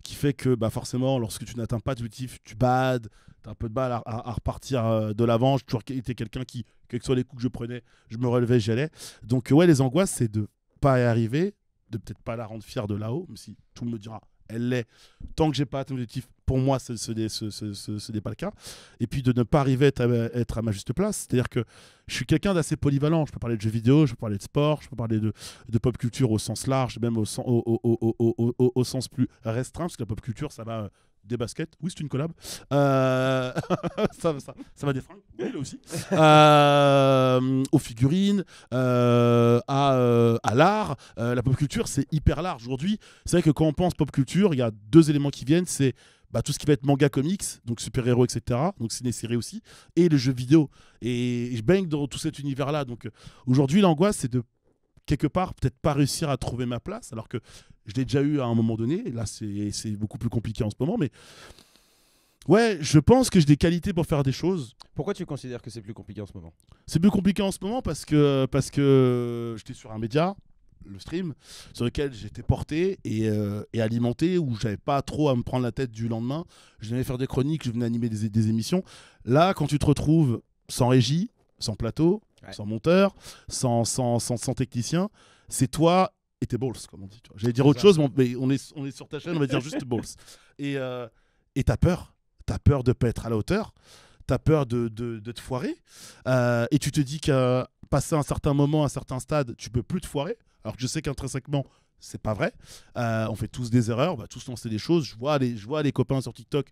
qui fait que forcément, lorsque tu n'atteins pas d'objectif, tu bades, tu as un peu de mal à repartir de l'avant. J'ai toujours été quelqu'un qui, quels que soient les coups que je prenais, je me relevais, j'y allais. Donc ouais, les angoisses, c'est de pas y arriver, de peut-être pas la rendre fière de là-haut, même si tout le monde me dira, elle l'est. Tant que j'ai pas atteint l'objectif, pour moi, ce n'est pas le cas. Et puis de ne pas arriver à être à ma juste place. C'est-à-dire que je suis quelqu'un d'assez polyvalent. Je peux parler de jeux vidéo, je peux parler de sport, je peux parler de pop culture au sens large, même au sens plus restreint, parce que la pop culture, ça va des baskets. Oui, c'est une collab. Ça va des fringues. Oui, là aussi. Aux figurines, à l'art. La pop culture, c'est hyper large. Aujourd'hui, c'est vrai que quand on pense pop culture, il y a 2 éléments qui viennent. C'est tout ce qui va être manga, comics, donc super-héros, etc. Donc ciné-série aussi. Et le jeu vidéo. Et je baigne dans tout cet univers-là. Donc aujourd'hui, l'angoisse, c'est de quelque part peut-être pas réussir à trouver ma place, alors que je l'ai déjà eu à un moment donné. Et là, c'est beaucoup plus compliqué en ce moment. Mais ouais, je pense que j'ai des qualités pour faire des choses. Pourquoi tu considères que c'est plus compliqué en ce moment? C'est plus compliqué en ce moment parce que j'étais sur un média, le stream, sur lequel j'étais porté et alimenté, où j'avais pas trop à me prendre la tête du lendemain. Je venais faire des chroniques, je venais animer des émissions. Là, quand tu te retrouves sans régie, sans plateau, sans monteur, sans technicien, c'est toi et tes balls, comme on dit. Tu vois. J'allais dire autre chose, mais on est sur ta chaîne, on va dire juste balls. Et t'as peur. T'as peur de pas être à la hauteur. T'as peur de te foirer. Et tu te dis qu'à passer un certain moment, un certain stade, tu peux plus te foirer. Alors que je sais qu'intrinsèquement, c'est pas vrai. On fait tous des erreurs, on va tous lancer des choses. Je vois les copains sur TikTok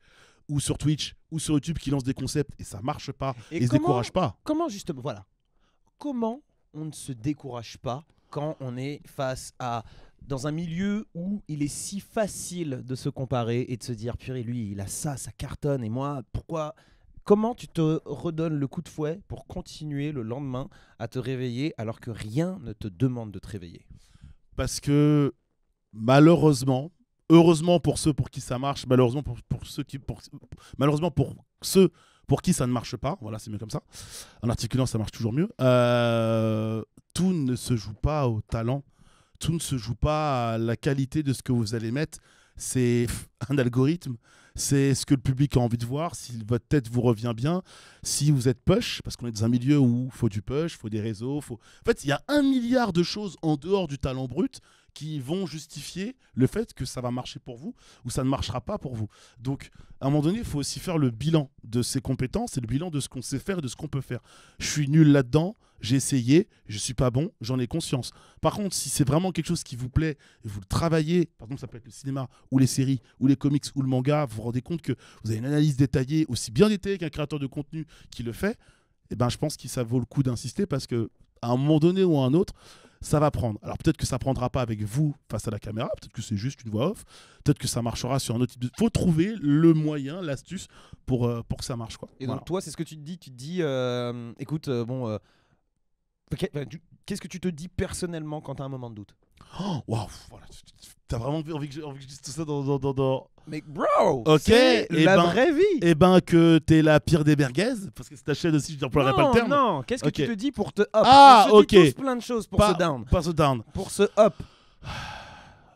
ou sur Twitch ou sur YouTube qui lancent des concepts et ça marche pas. Et ils se découragent pas. Comment justement, voilà. Comment on ne se décourage pas quand on est face à dans un milieu où il est si facile de se comparer et de se dire purée, lui il a ça cartonne et moi pourquoi? Comment tu te redonnes le coup de fouet pour continuer le lendemain à te réveiller alors que rien ne te demande de te réveiller? Parce que malheureusement, heureusement pour ceux pour qui ça marche, malheureusement malheureusement pour ceux pour qui ça ne marche pas, voilà, c'est mieux comme ça. En articulant, ça marche toujours mieux. Tout ne se joue pas au talent, tout ne se joue pas à la qualité de ce que vous allez mettre. C'est un algorithme, c'est ce que le public a envie de voir, si votre tête vous revient bien, si vous êtes push, parce qu'on est dans un milieu où il faut du push, il faut des réseaux, En fait, il y a 1 milliard de choses en dehors du talent brut qui vont justifier le fait que ça va marcher pour vous ou ça ne marchera pas pour vous. Donc, à un moment donné, il faut aussi faire le bilan de ses compétences et le bilan de ce qu'on sait faire et de ce qu'on peut faire. Je suis nul là-dedans, j'ai essayé, je suis pas bon, j'en ai conscience. Par contre, si c'est vraiment quelque chose qui vous plaît et vous le travaillez, par exemple, ça peut être le cinéma ou les séries ou les comics ou le manga, vous vous rendez compte que vous avez une analyse détaillée, aussi bien détaillée qu'un créateur de contenu qui le fait, eh ben, je pense que ça vaut le coup d'insister parce que à un moment donné ou à un autre, ça va prendre. Alors peut-être que ça prendra pas avec vous face à la caméra, peut-être que c'est juste une voix off, peut-être que ça marchera sur un autre type de... Faut trouver le moyen, l'astuce pour que ça marche, quoi. Et Voilà. donc toi, c'est ce que tu te dis, écoute, qu'est-ce que tu te dis personnellement quand tu as un moment de doute? Oh, waouh, voilà. T'as vraiment envie que je dise tout ça dans... Mais bro, Ok, c'est et la ben- vraie vie. Eh ben que t'es la pire des merguez, parce que c'est ta chaîne aussi, je n'emploierai pas le terme. Non, qu'est-ce que Ok. tu te dis pour te up? Ah, On se dit ok. tous plein de choses pour se down. Pas se down. Pour se up.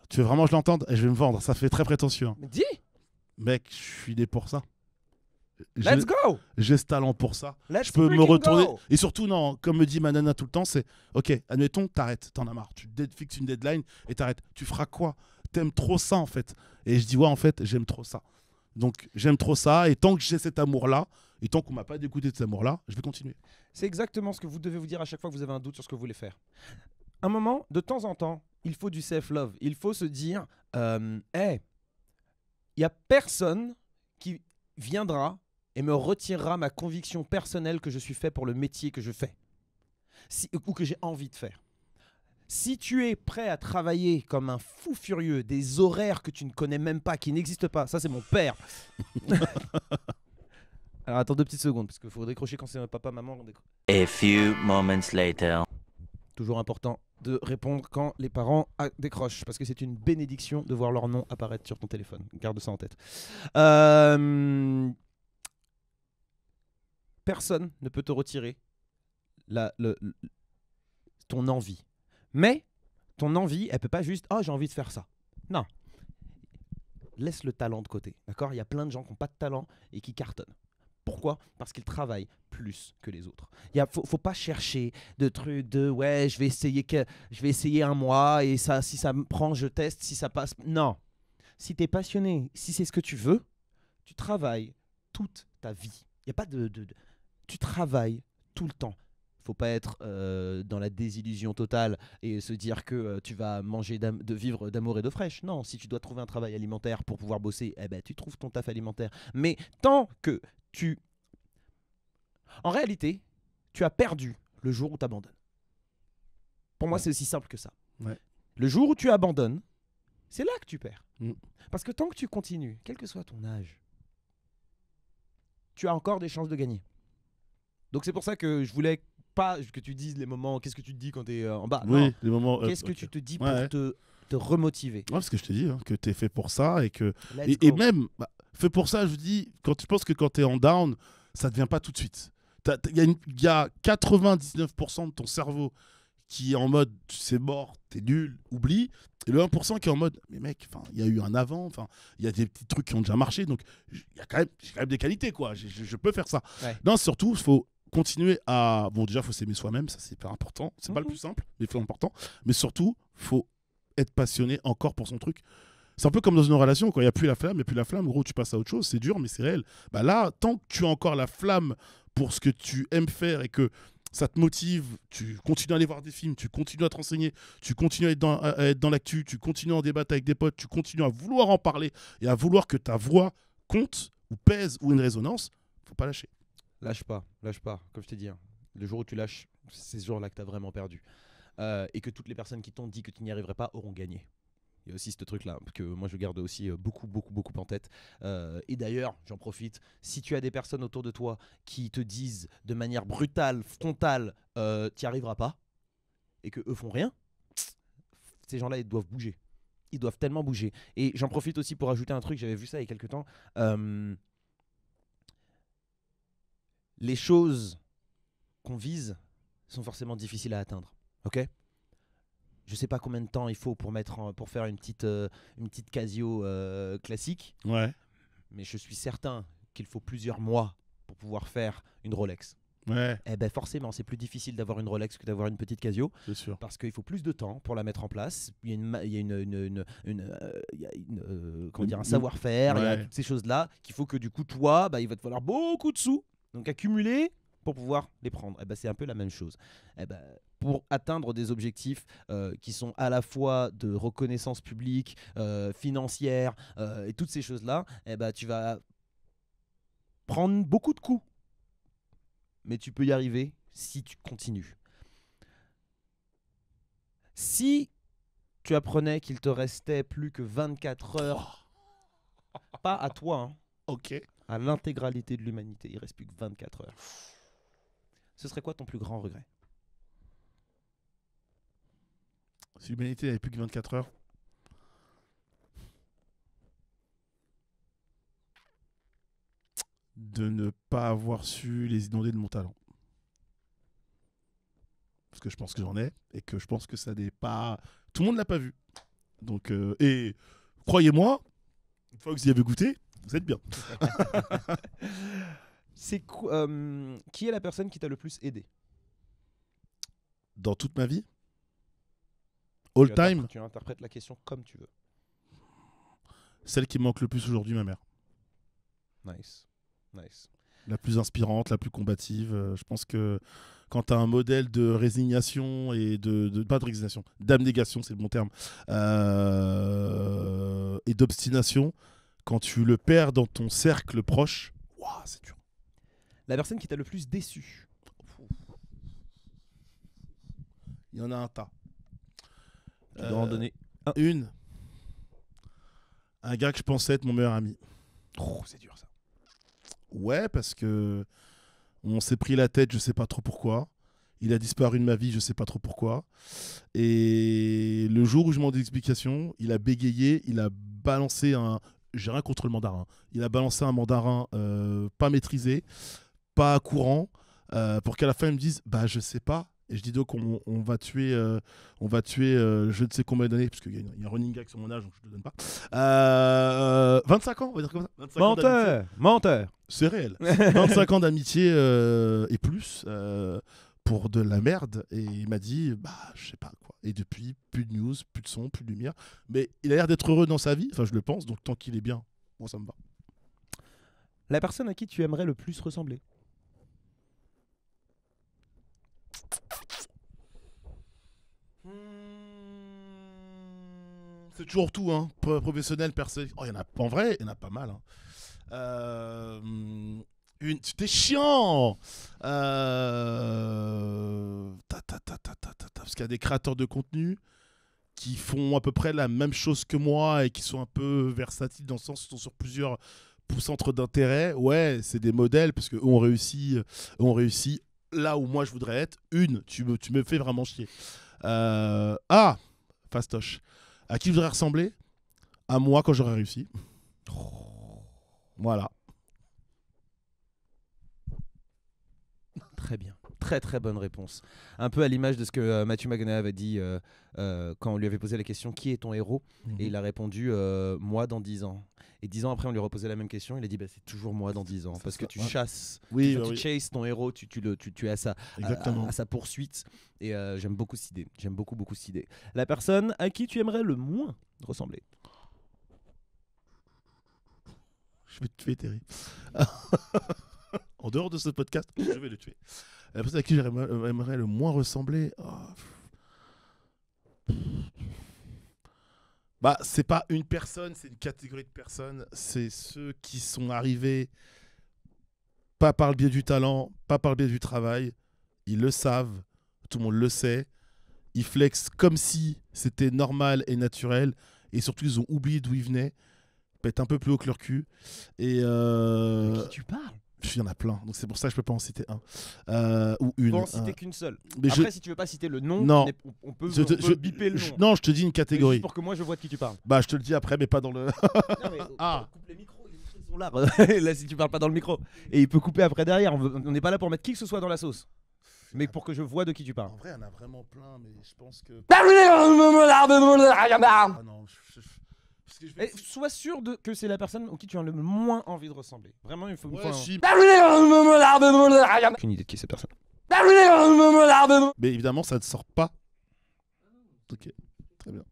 Tu veux vraiment que je l'entende? Je vais me vendre, ça fait très prétentieux. Hein. Mais dis, Mec, je suis né pour ça. let's go. J'ai ce talent pour ça. Let's Je peux me freaking retourner. go. Et surtout, non, comme me dit ma nana tout le temps, c'est ok, admettons, t'arrêtes, t'en as marre. Tu fixes une deadline et t'arrêtes. Tu feras quoi? T'aimes trop ça en fait. Et je dis ouais, en fait, j'aime trop ça. Donc j'aime trop ça. Et tant que j'ai cet amour-là, et tant qu'on m'a pas dégoûté de cet amour-là, je vais continuer. C'est exactement ce que vous devez vous dire à chaque fois que vous avez un doute sur ce que vous voulez faire. Un moment, de temps en temps, il faut du self-love. Il faut se dire, hey, il n'y a personne qui viendra et me retirera ma conviction personnelle que je suis fait pour le métier que je fais. Ou que j'ai envie de faire. Si tu es prêt à travailler comme un fou furieux, des horaires que tu ne connais même pas, qui n'existent pas, ça c'est mon père. Alors attends 2 petites secondes, parce qu'il faut décrocher quand c'est papa, maman. A few moments later. Toujours important de répondre quand les parents décrochent, parce que c'est une bénédiction de voir leur nom apparaître sur ton téléphone. Garde ça en tête. Personne ne peut te retirer ton envie. Mais ton envie, elle peut pas juste « Oh, j'ai envie de faire ça ». Non. Laisse le talent de côté. D'accord ? Il y a plein de gens qui n'ont pas de talent et qui cartonnent. Pourquoi ? Parce qu'ils travaillent plus que les autres. Faut pas chercher de trucs de ouais, je vais essayer 1 mois et ça, si ça me prend, je teste, si ça passe. Non. Si tu es passionné, si c'est ce que tu veux, tu travailles toute ta vie. Il y a pas tu travailles tout le temps. Faut pas être dans la désillusion totale et se dire que tu vas manger de vivre d'amour et d'eau fraîche. Non, si tu dois trouver un travail alimentaire pour pouvoir bosser, eh ben, tu trouves ton taf alimentaire. Mais tant que en réalité, tu as perdu le jour où tu abandonnes. Pour moi, c'est aussi simple que ça. Ouais. Le jour où tu abandonnes, c'est là que tu perds. Mm. Parce que tant que tu continues, quel que soit ton âge, tu as encore des chances de gagner. Donc c'est pour ça que je voulais pas que tu dises les moments, qu'est-ce que tu te dis quand tu es en bas. Oui, Non. les moments. Qu'est-ce que tu te dis pour te remotiver. Ouais, parce que je te dis que t'es fait pour ça et que. Let's Et go. même, fait pour ça, je dis, quand tu penses que quand t'es en down, ça ne vient pas tout de suite. Il y a 99% de ton cerveau qui est en mode c'est mort, t'es nul, oublie. Et le 1% qui est en mode mais mec, il y a eu un avant, il y a des petits trucs qui ont déjà marché, donc j'ai quand même des qualités, quoi. Je peux faire ça. Ouais. Non, surtout, il faut continuer à. Bon, déjà, il faut s'aimer soi-même, ça c'est hyper important. C'est pas le plus simple, mais c'est important. Mais surtout, il faut être passionné encore pour son truc. C'est un peu comme dans une relation, quand il n'y a plus la flamme, gros, tu passes à autre chose, c'est dur, mais c'est réel. Bah là, tant que tu as encore la flamme pour ce que tu aimes faire et que ça te motive, tu continues à aller voir des films, tu continues à te renseigner, tu continues à être dans l'actu, tu continues à en débattre avec des potes, tu continues à vouloir en parler et à vouloir que ta voix compte ou pèse ou une résonance, faut pas lâcher. Lâche pas, comme je t'ai dit. Hein. Le jour où tu lâches, c'est ce jour-là que tu as vraiment perdu. Et que toutes les personnes qui t'ont dit que tu n'y arriverais pas auront gagné. Il y a aussi ce truc-là que moi je garde aussi beaucoup en tête. Et d'ailleurs, j'en profite, si tu as des personnes autour de toi qui te disent de manière brutale, frontale, tu n'y arriveras pas, et que eux font rien, ces gens-là, ils doivent bouger. Ils doivent tellement bouger. Et j'en profite aussi pour ajouter un truc, j'avais vu ça il y a quelques temps. Les choses qu'on vise sont forcément difficiles à atteindre. Ok ? Je sais pas combien de temps il faut pour faire une petite Casio classique. Ouais. Mais je suis certain qu'il faut plusieurs mois pour pouvoir faire une Rolex. Ouais. Eh ben forcément, c'est plus difficile d'avoir une Rolex que d'avoir une petite Casio. C'est sûr. Parce qu'il faut plus de temps pour la mettre en place. Il y a un savoir-faire, il y a toutes ces choses-là qu'il faut que du coup, toi, il va te falloir beaucoup de sous. Donc accumuler pour pouvoir les prendre. Eh ben, c'est un peu la même chose. Eh ben, pour atteindre des objectifs qui sont à la fois de reconnaissance publique, financière et toutes ces choses-là, eh ben, tu vas prendre beaucoup de coups. Mais tu peux y arriver si tu continues. Si tu apprenais qu'il te restait plus que 24 heures, pas à toi, hein, ok, à l'intégralité de l'humanité, il reste plus que 24 heures. Ce serait quoi ton plus grand regret? Si l'humanité n'avait plus que 24 heures, de ne pas avoir su les inonder de mon talent. Parce que je pense que j'en ai et que je pense que ça n'est pas... Tout le monde ne l'a pas vu. Donc, et croyez-moi, une fois que vous y avez goûté, vous êtes bien. Qui est la personne qui t'a le plus aidé? Dans toute ma vie? All time? Tu interprètes la question comme tu veux. Celle qui me manque le plus aujourd'hui, ma mère. Nice. La plus inspirante, la plus combative. Je pense que quand tu as un modèle de résignation et pas de résignation, d'abnégation, c'est le bon terme, et d'obstination, quand tu le perds dans ton cercle proche, waouh, c'est dur. La personne qui t'a le plus déçu? Il y en a un tas. Tu dois en donner une. Un gars que je pensais être mon meilleur ami. Oh, c'est dur ça. Ouais, parce que on s'est pris la tête, je sais pas trop pourquoi. Il a disparu de ma vie, je sais pas trop pourquoi. Et le jour où je demande des explications, il a bégayé, il a balancé un... J'ai rien contre le mandarin. Il a balancé un mandarin pas maîtrisé, pas courant, pour qu'à la fin il me dise « Bah je sais pas ». Et je dis donc on va tuer je ne sais combien d'années, parce qu'il y a un running gag sur mon âge, donc je ne le donne pas. 25 ans, on va dire comme ça. 25 menteur. C'est réel. 25 ans d'amitié et plus pour de la merde. Et il m'a dit, bah je sais pas quoi. Et depuis, plus de news, plus de son, plus de lumière. Mais il a l'air d'être heureux dans sa vie, enfin je le pense, donc tant qu'il est bien, moi ça me va. La personne à qui tu aimerais le plus ressembler? C'est toujours tout, hein. Professionnel, personnel. Oh, il y en a, en vrai, il y en a pas mal. Hein. C'était chiant. Parce qu'il y a des créateurs de contenu qui font à peu près la même chose que moi et qui sont un peu versatiles dans le sens où ils sont sur plusieurs centres d'intérêt. Ouais, c'est des modèles parce qu'eux ont réussi là où moi je voudrais être. Tu me fais vraiment chier. Fastoche. À qui je voudrais ressembler? À moi quand j'aurais réussi. Voilà. Très bien. très très bonne réponse. Un peu à l'image de ce que Matthew McConaughey avait dit quand on lui avait posé la question qui est ton héros, et il a répondu moi dans 10 ans. Et 10 ans après, on lui reposait la même question. Il a dit c'est toujours moi dans 10 ans. Parce que tu chasses, Oui, tu chases ton héros, tu es à sa poursuite. Et j'aime beaucoup cette idée. J'aime beaucoup cette idée. La personne à qui tu aimerais le moins ressembler. Je vais te tuer, Terry. En dehors de ce podcast, je vais le tuer. La personne à qui j'aimerais le moins ressembler. Bah, c'est pas une personne, c'est une catégorie de personnes. C'est ceux qui sont arrivés pas par le biais du talent, pas par le biais du travail. Ils le savent, tout le monde le sait. Ils flexent comme si c'était normal et naturel. Et surtout, ils ont oublié d'où ils venaient. Pètent un peu plus haut que leur cul. Et De qui tu parles? il y en a plein, donc c'est pour ça que je peux pas en citer un ou une. Faut en citer qu'une seule. Mais Après, si tu veux pas citer le nom, Non. on peut biper le nom. Non, je te dis une catégorie. Juste pour que moi je vois de qui tu parles. Bah, je te le dis après, mais pas dans le. Non, mais, Ah. coupe les micros, les micros ils sont là. Là, si tu parles pas dans le micro. Et il peut couper après derrière. On n'est pas là pour mettre qui que ce soit dans la sauce. Mais pour que je vois de qui tu parles. En vrai, il y en a vraiment plein, mais je pense que. Ah non, parce que je Et sois sûr que c'est la personne auquel tu as le moins envie de ressembler. Vraiment, il faut. Ouais, si. Aucune idée de qui est cette personne. Mais évidemment, ça ne sort pas. Ok, très bien.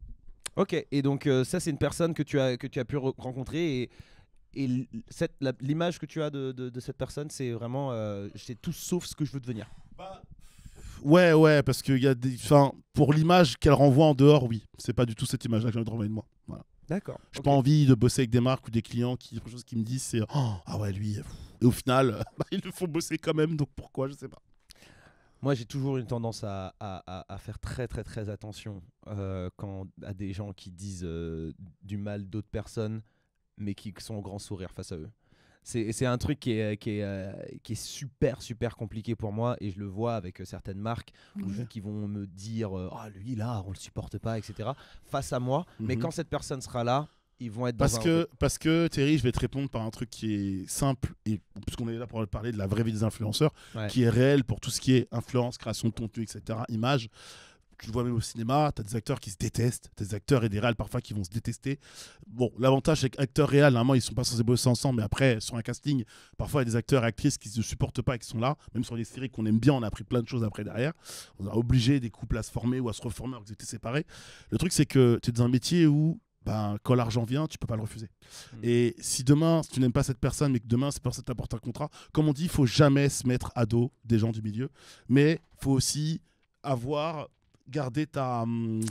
Ok, et donc ça, c'est une personne que tu as pu rencontrer. Et l'image que tu as de cette personne, c'est vraiment. C'est tout sauf ce que je veux devenir. Ouais, parce qu'il y a des. Enfin, pour l'image qu'elle renvoie en dehors, oui. C'est pas du tout cette image-là que j'ai envie de renvoyer de moi. Voilà. D'accord. J'ai pas envie de bosser avec des marques ou des clients qui, quelque chose qui me disent, c'est ah ouais, lui. Et au final, ils le font bosser quand même, donc pourquoi, je sais pas. Moi, j'ai toujours une tendance à faire très très très attention quand à des gens qui disent du mal d'autres personnes, mais qui sont au grand sourire face à eux. C'est un truc qui est super super compliqué pour moi, et je le vois avec certaines marques qui vont me dire ah lui là on le supporte pas, etc. face à moi. Mais quand cette personne sera là, ils vont être parce que Terry, je vais te répondre par un truc qui est simple, et puisqu'on est là pour parler de la vraie vie des influenceurs, qui est réelle pour tout ce qui est influence, création de contenu, etc., image. Tu le vois même au cinéma, tu as des acteurs qui se détestent, des acteurs et des réals parfois qui vont se détester. Bon, l'avantage c'est qu'acteurs et réals, normalement, ils sont pas censés bosser ensemble, mais après, sur un casting, parfois il y a des acteurs et actrices qui se supportent pas et qui sont là. Même sur des séries qu'on aime bien, on a appris plein de choses après derrière. On a obligé des couples à se former ou à se reformer alors qu'ils étaient séparés. Le truc, c'est que tu es dans un métier où quand l'argent vient, tu peux pas le refuser. Et si demain, si tu n'aimes pas cette personne, mais que demain, cette personne t'apporte un contrat, comme on dit, il faut jamais se mettre à dos des gens du milieu, mais il faut aussi garder ton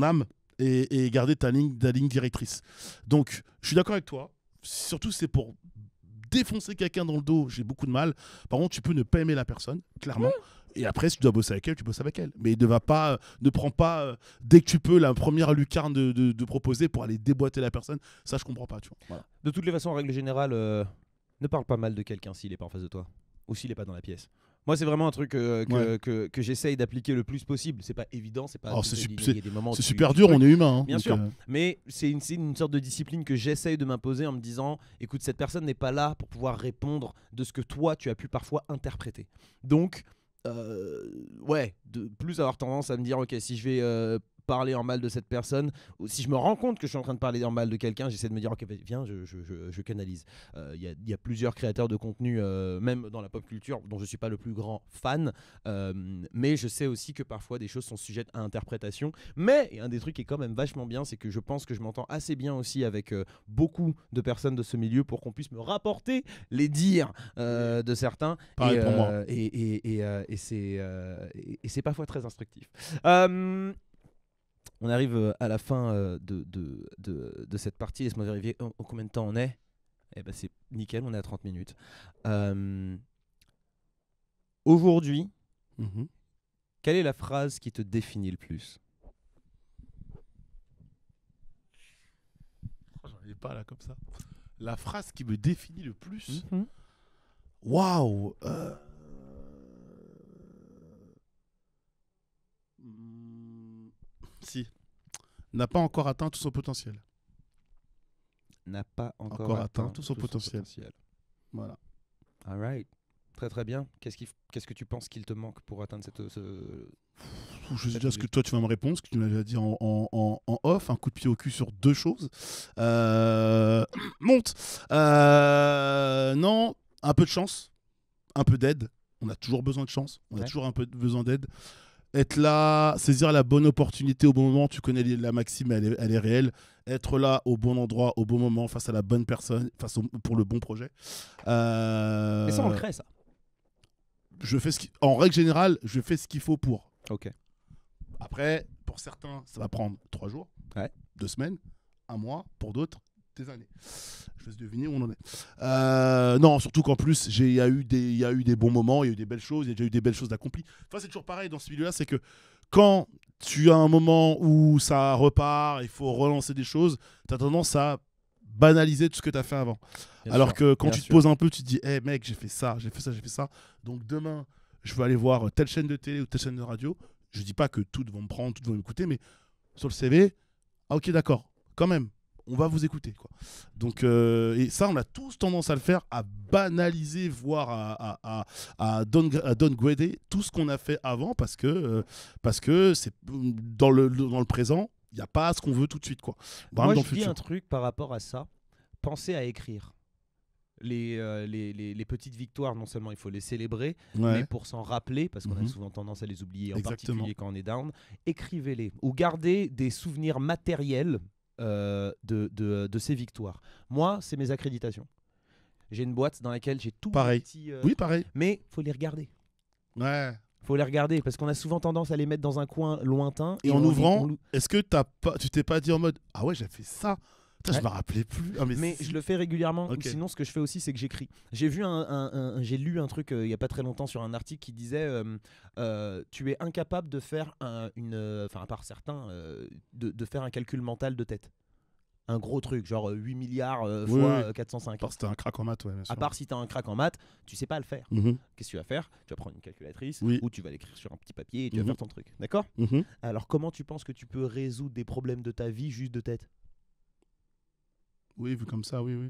âme et garder ta ligne directrice. Donc, je suis d'accord avec toi. Surtout, c'est pour défoncer quelqu'un dans le dos, j'ai beaucoup de mal. Par contre, tu peux ne pas aimer la personne, clairement. Et après, si tu dois bosser avec elle, tu bosses avec elle. Mais ne prends pas, dès que tu peux, la première lucarne de proposer pour aller déboîter la personne. Ça, je comprends pas. Tu vois. Voilà. De toutes les façons, en règle générale, ne parle pas mal de quelqu'un s'il est pas en face de toi ou s'il est pas dans la pièce. Moi, c'est vraiment un truc que j'essaye d'appliquer le plus possible. C'est pas évident, c'est pas. C'est super dur, on est humain. Hein, bien sûr. Mais c'est une sorte de discipline que j'essaye de m'imposer en me disant, écoute, cette personne n'est pas là pour pouvoir répondre de ce que toi tu as pu parfois interpréter. Donc, de plus avoir tendance à me dire, ok, si je vais parler en mal de cette personne, ou si je me rends compte que je suis en train de parler en mal de quelqu'un, j'essaie de me dire ok, viens, je canalise. Il y a plusieurs créateurs de contenu, même dans la pop culture, dont je suis pas le plus grand fan, mais je sais aussi que parfois des choses sont sujettes à interprétation. Mais un des trucs qui est quand même vachement bien, c'est que je pense que je m'entends assez bien aussi avec beaucoup de personnes de ce milieu pour qu'on puisse me rapporter les dires de certains. Pareil pour moi. Et c'est parfois très instructif. On arrive à la fin de cette partie. Laisse-moi vérifier combien de temps on est. Eh ben, c'est nickel, on est à 30 minutes. Aujourd'hui, quelle est la phrase qui te définit le plus? J'en ai pas là comme ça. La phrase qui me définit le plus. Waouh. Si. N'a pas encore atteint tout son potentiel. N'a pas encore atteint tout son potentiel. potentiel. Voilà. All right. Très très bien. Qu'est-ce que tu penses qu'il te manque pour atteindre Je sais déjà ce que toi tu vas me répondre, ce que tu m'avais dit en off, un coup de pied au cul sur 2 choses. Monte. Non, un peu de chance, un peu d'aide. On a toujours besoin de chance, on a toujours un peu besoin d'aide. Être là, saisir la bonne opportunité au bon moment, tu connais la maxime, elle est réelle. Être là au bon endroit, au bon moment, face à la bonne personne, pour le bon projet. Mais ça, on le crée, ça. En règle générale, je fais ce qu'il faut pour. Ok. Après, pour certains, ça va prendre 3 jours, 2 semaines, 1 mois, pour d'autres, des années. Je laisse deviner où on en est. Non, surtout qu'en plus, il y a eu des bons moments, il y a eu des belles choses, il y a déjà eu des belles choses d'accompli. Enfin, c'est toujours pareil dans ce milieu-là, c'est que quand tu as un moment où ça repart, il faut relancer des choses, tu as tendance à banaliser tout ce que tu as fait avant. Alors que quand tu te poses un peu, tu te dis hey, mec, j'ai fait ça. Donc demain, je veux aller voir telle chaîne de télé ou telle chaîne de radio. Je dis pas que toutes vont me prendre, toutes vont m'écouter, mais sur le CV, ah, ok, d'accord, quand même, on va vous écouter, quoi. Donc, et ça, on a tous tendance à le faire, à banaliser, voire à downgrader tout ce qu'on a fait avant, parce que c'est dans le présent, il n'y a pas ce qu'on veut tout de suite, quoi. Moi, je dis un truc par rapport à ça. Pensez à écrire. Les petites victoires, non seulement il faut les célébrer, mais pour s'en rappeler, parce qu'on a souvent tendance à les oublier, en particulier quand on est down, écrivez-les ou gardez des souvenirs matériels de ces victoires. Moi, c'est mes accréditations. J'ai une boîte dans laquelle j'ai tout petit. Oui, pareil. Mais faut les regarder. Ouais. Faut les regarder parce qu'on a souvent tendance à les mettre dans un coin lointain. Et en ouvrant, est-ce que tu t'es pas dit en mode ah ouais, j'ai fait ça? Putain, je me rappelais plus. Ah, mais je le fais régulièrement. Sinon, ce que je fais aussi, c'est que j'écris. J'ai lu un truc il y a pas très longtemps sur un article qui disait tu es incapable de faire à part certains, de faire un calcul mental de tête. Un gros truc, genre 8 milliards fois 405. À part si t'as un crack en maths, à part si t'as un crack en maths, tu sais pas le faire. Qu'est-ce que tu vas faire? Tu vas prendre une calculatrice ou tu vas l'écrire sur un petit papier et tu vas faire ton truc. D'accord? Alors, comment tu penses que tu peux résoudre des problèmes de ta vie juste de tête? Oui, vu comme ça, oui.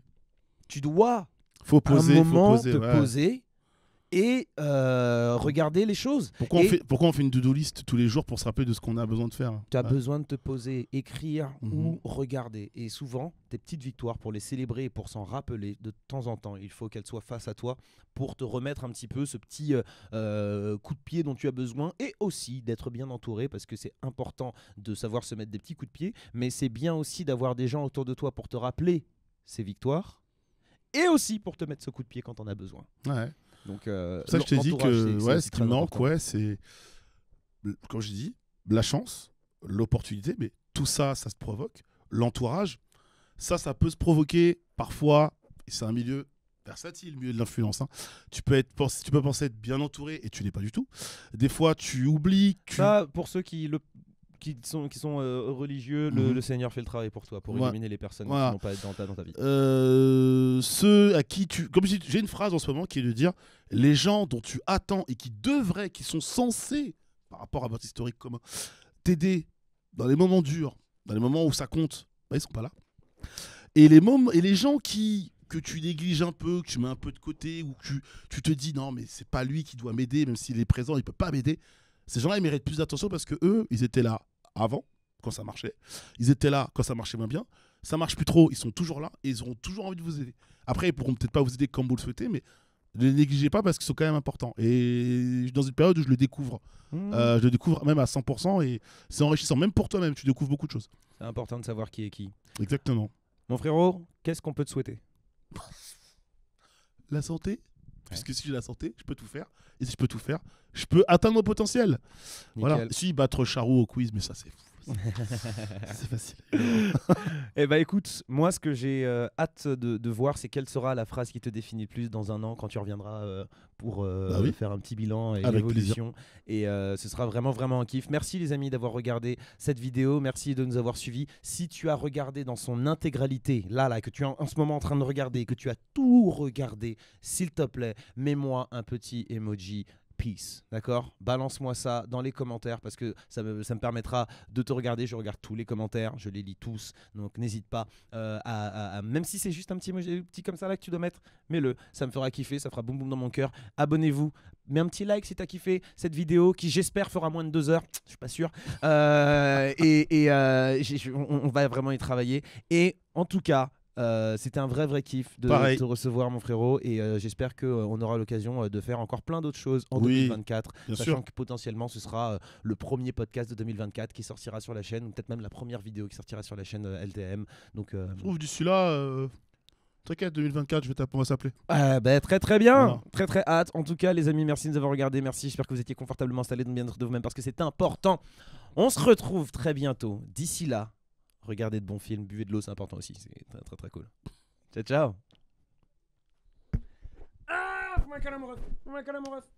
Tu dois poser et regarder les choses. Pourquoi on fait une to-do list tous les jours pour se rappeler de ce qu'on a besoin de faire? Tu as besoin de te poser, écrire ou regarder. Et souvent, tes petites victoires, pour les célébrer et pour s'en rappeler de temps en temps, il faut qu'elles soient face à toi pour te remettre un petit peu ce petit coup de pied dont tu as besoin, et aussi d'être bien entouré, parce que c'est important de savoir se mettre des petits coups de pied, mais c'est bien aussi d'avoir des gens autour de toi pour te rappeler ces victoires et aussi pour te mettre ce coup de pied quand on a besoin. Ouais. Donc, ça, je t'ai dit que ce qui me manque, c'est, comme je dis, la chance, l'opportunité, mais tout ça, ça se provoque. L'entourage, ça peut se provoquer parfois, et c'est un milieu versatile, le milieu de l'influence. Hein. Tu peux penser être bien entouré et tu l'es pas du tout. Des fois, tu oublies. Ça, pour ceux qui sont religieux, le Seigneur fait le travail pour toi, pour éliminer les personnes qui n'ont pas dans ta vie. Ceux à qui comme j'ai une phrase en ce moment qui est de dire les gens dont tu attends et qui sont censés, par rapport à votre historique commun, t'aider dans les moments durs, dans les moments où ça compte, ils sont pas là. Et les gens que tu négliges un peu, que tu mets un peu de côté, ou que tu te dis non mais c'est pas lui qui doit m'aider, même s'il est présent, il peut pas m'aider. Ces gens-là, ils méritent plus d'attention parce que eux, ils étaient là avant, quand ça marchait. Ils étaient là quand ça marchait moins bien. Ça marche plus trop, ils sont toujours là et ils auront toujours envie de vous aider. Après, ils pourront peut-être pas vous aider comme vous le souhaitez, mais ne les négligez pas parce qu'ils sont quand même importants. Et dans une période où je le découvre, je le découvre même à 100% et c'est enrichissant. Même pour toi-même, tu découvres beaucoup de choses. C'est important de savoir qui est qui. Exactement. Mon frérot, qu'est-ce qu'on peut te souhaiter? La santé. Puisque si j'ai la santé, je peux tout faire. Et si je peux tout faire, je peux atteindre mon potentiel. Nickel. Voilà. Si battre Charou au quiz, mais ça c'est fou. C'est facile. Eh bah écoute, moi ce que j'ai hâte de voir, c'est quelle sera la phrase qui te définit le plus dans un an quand tu reviendras pour faire un petit bilan et l'évolution. Et ce sera vraiment un kiff. Merci les amis d'avoir regardé cette vidéo. Merci de nous avoir suivis. Si tu as regardé dans son intégralité, là que tu es en ce moment en train de regarder, que tu as tout regardé, s'il te plaît, mets-moi un petit emoji Peace, d'accord? Balance-moi ça dans les commentaires parce que ça me permettra de te regarder. Je regarde tous les commentaires, je les lis tous, donc n'hésite pas même si c'est juste un petit emoji petit comme ça là que tu dois mettre, mets-le, ça me fera kiffer, ça fera boum boum dans mon cœur. Abonnez-vous, mets un petit like si t'as kiffé cette vidéo qui j'espère fera moins de 2 heures, je suis pas sûr, on va vraiment y travailler et en tout cas c'était un vrai kiff de Pareil. te recevoir mon frérot et j'espère qu'on aura l'occasion de faire encore plein d'autres choses en Oui, 2024 bien sachant sûr. que potentiellement ce sera le premier podcast de 2024 qui sortira sur la chaîne ou peut-être même la première vidéo qui sortira sur la chaîne LTM donc Je trouve d'ici là, t'inquiète, 2024, on va s'appeler. très bien, Voilà. très hâte. En tout cas les amis, merci de nous avoir regardé, merci, j'espère que vous étiez confortablement installés dans le bien-être de vous-même parce que c'est important. On se retrouve très bientôt, d'ici là regardez de bons films, buvez de l'eau, c'est important aussi, c'est très cool. Ciao. Ah, fais-moi un câlin, mon ref.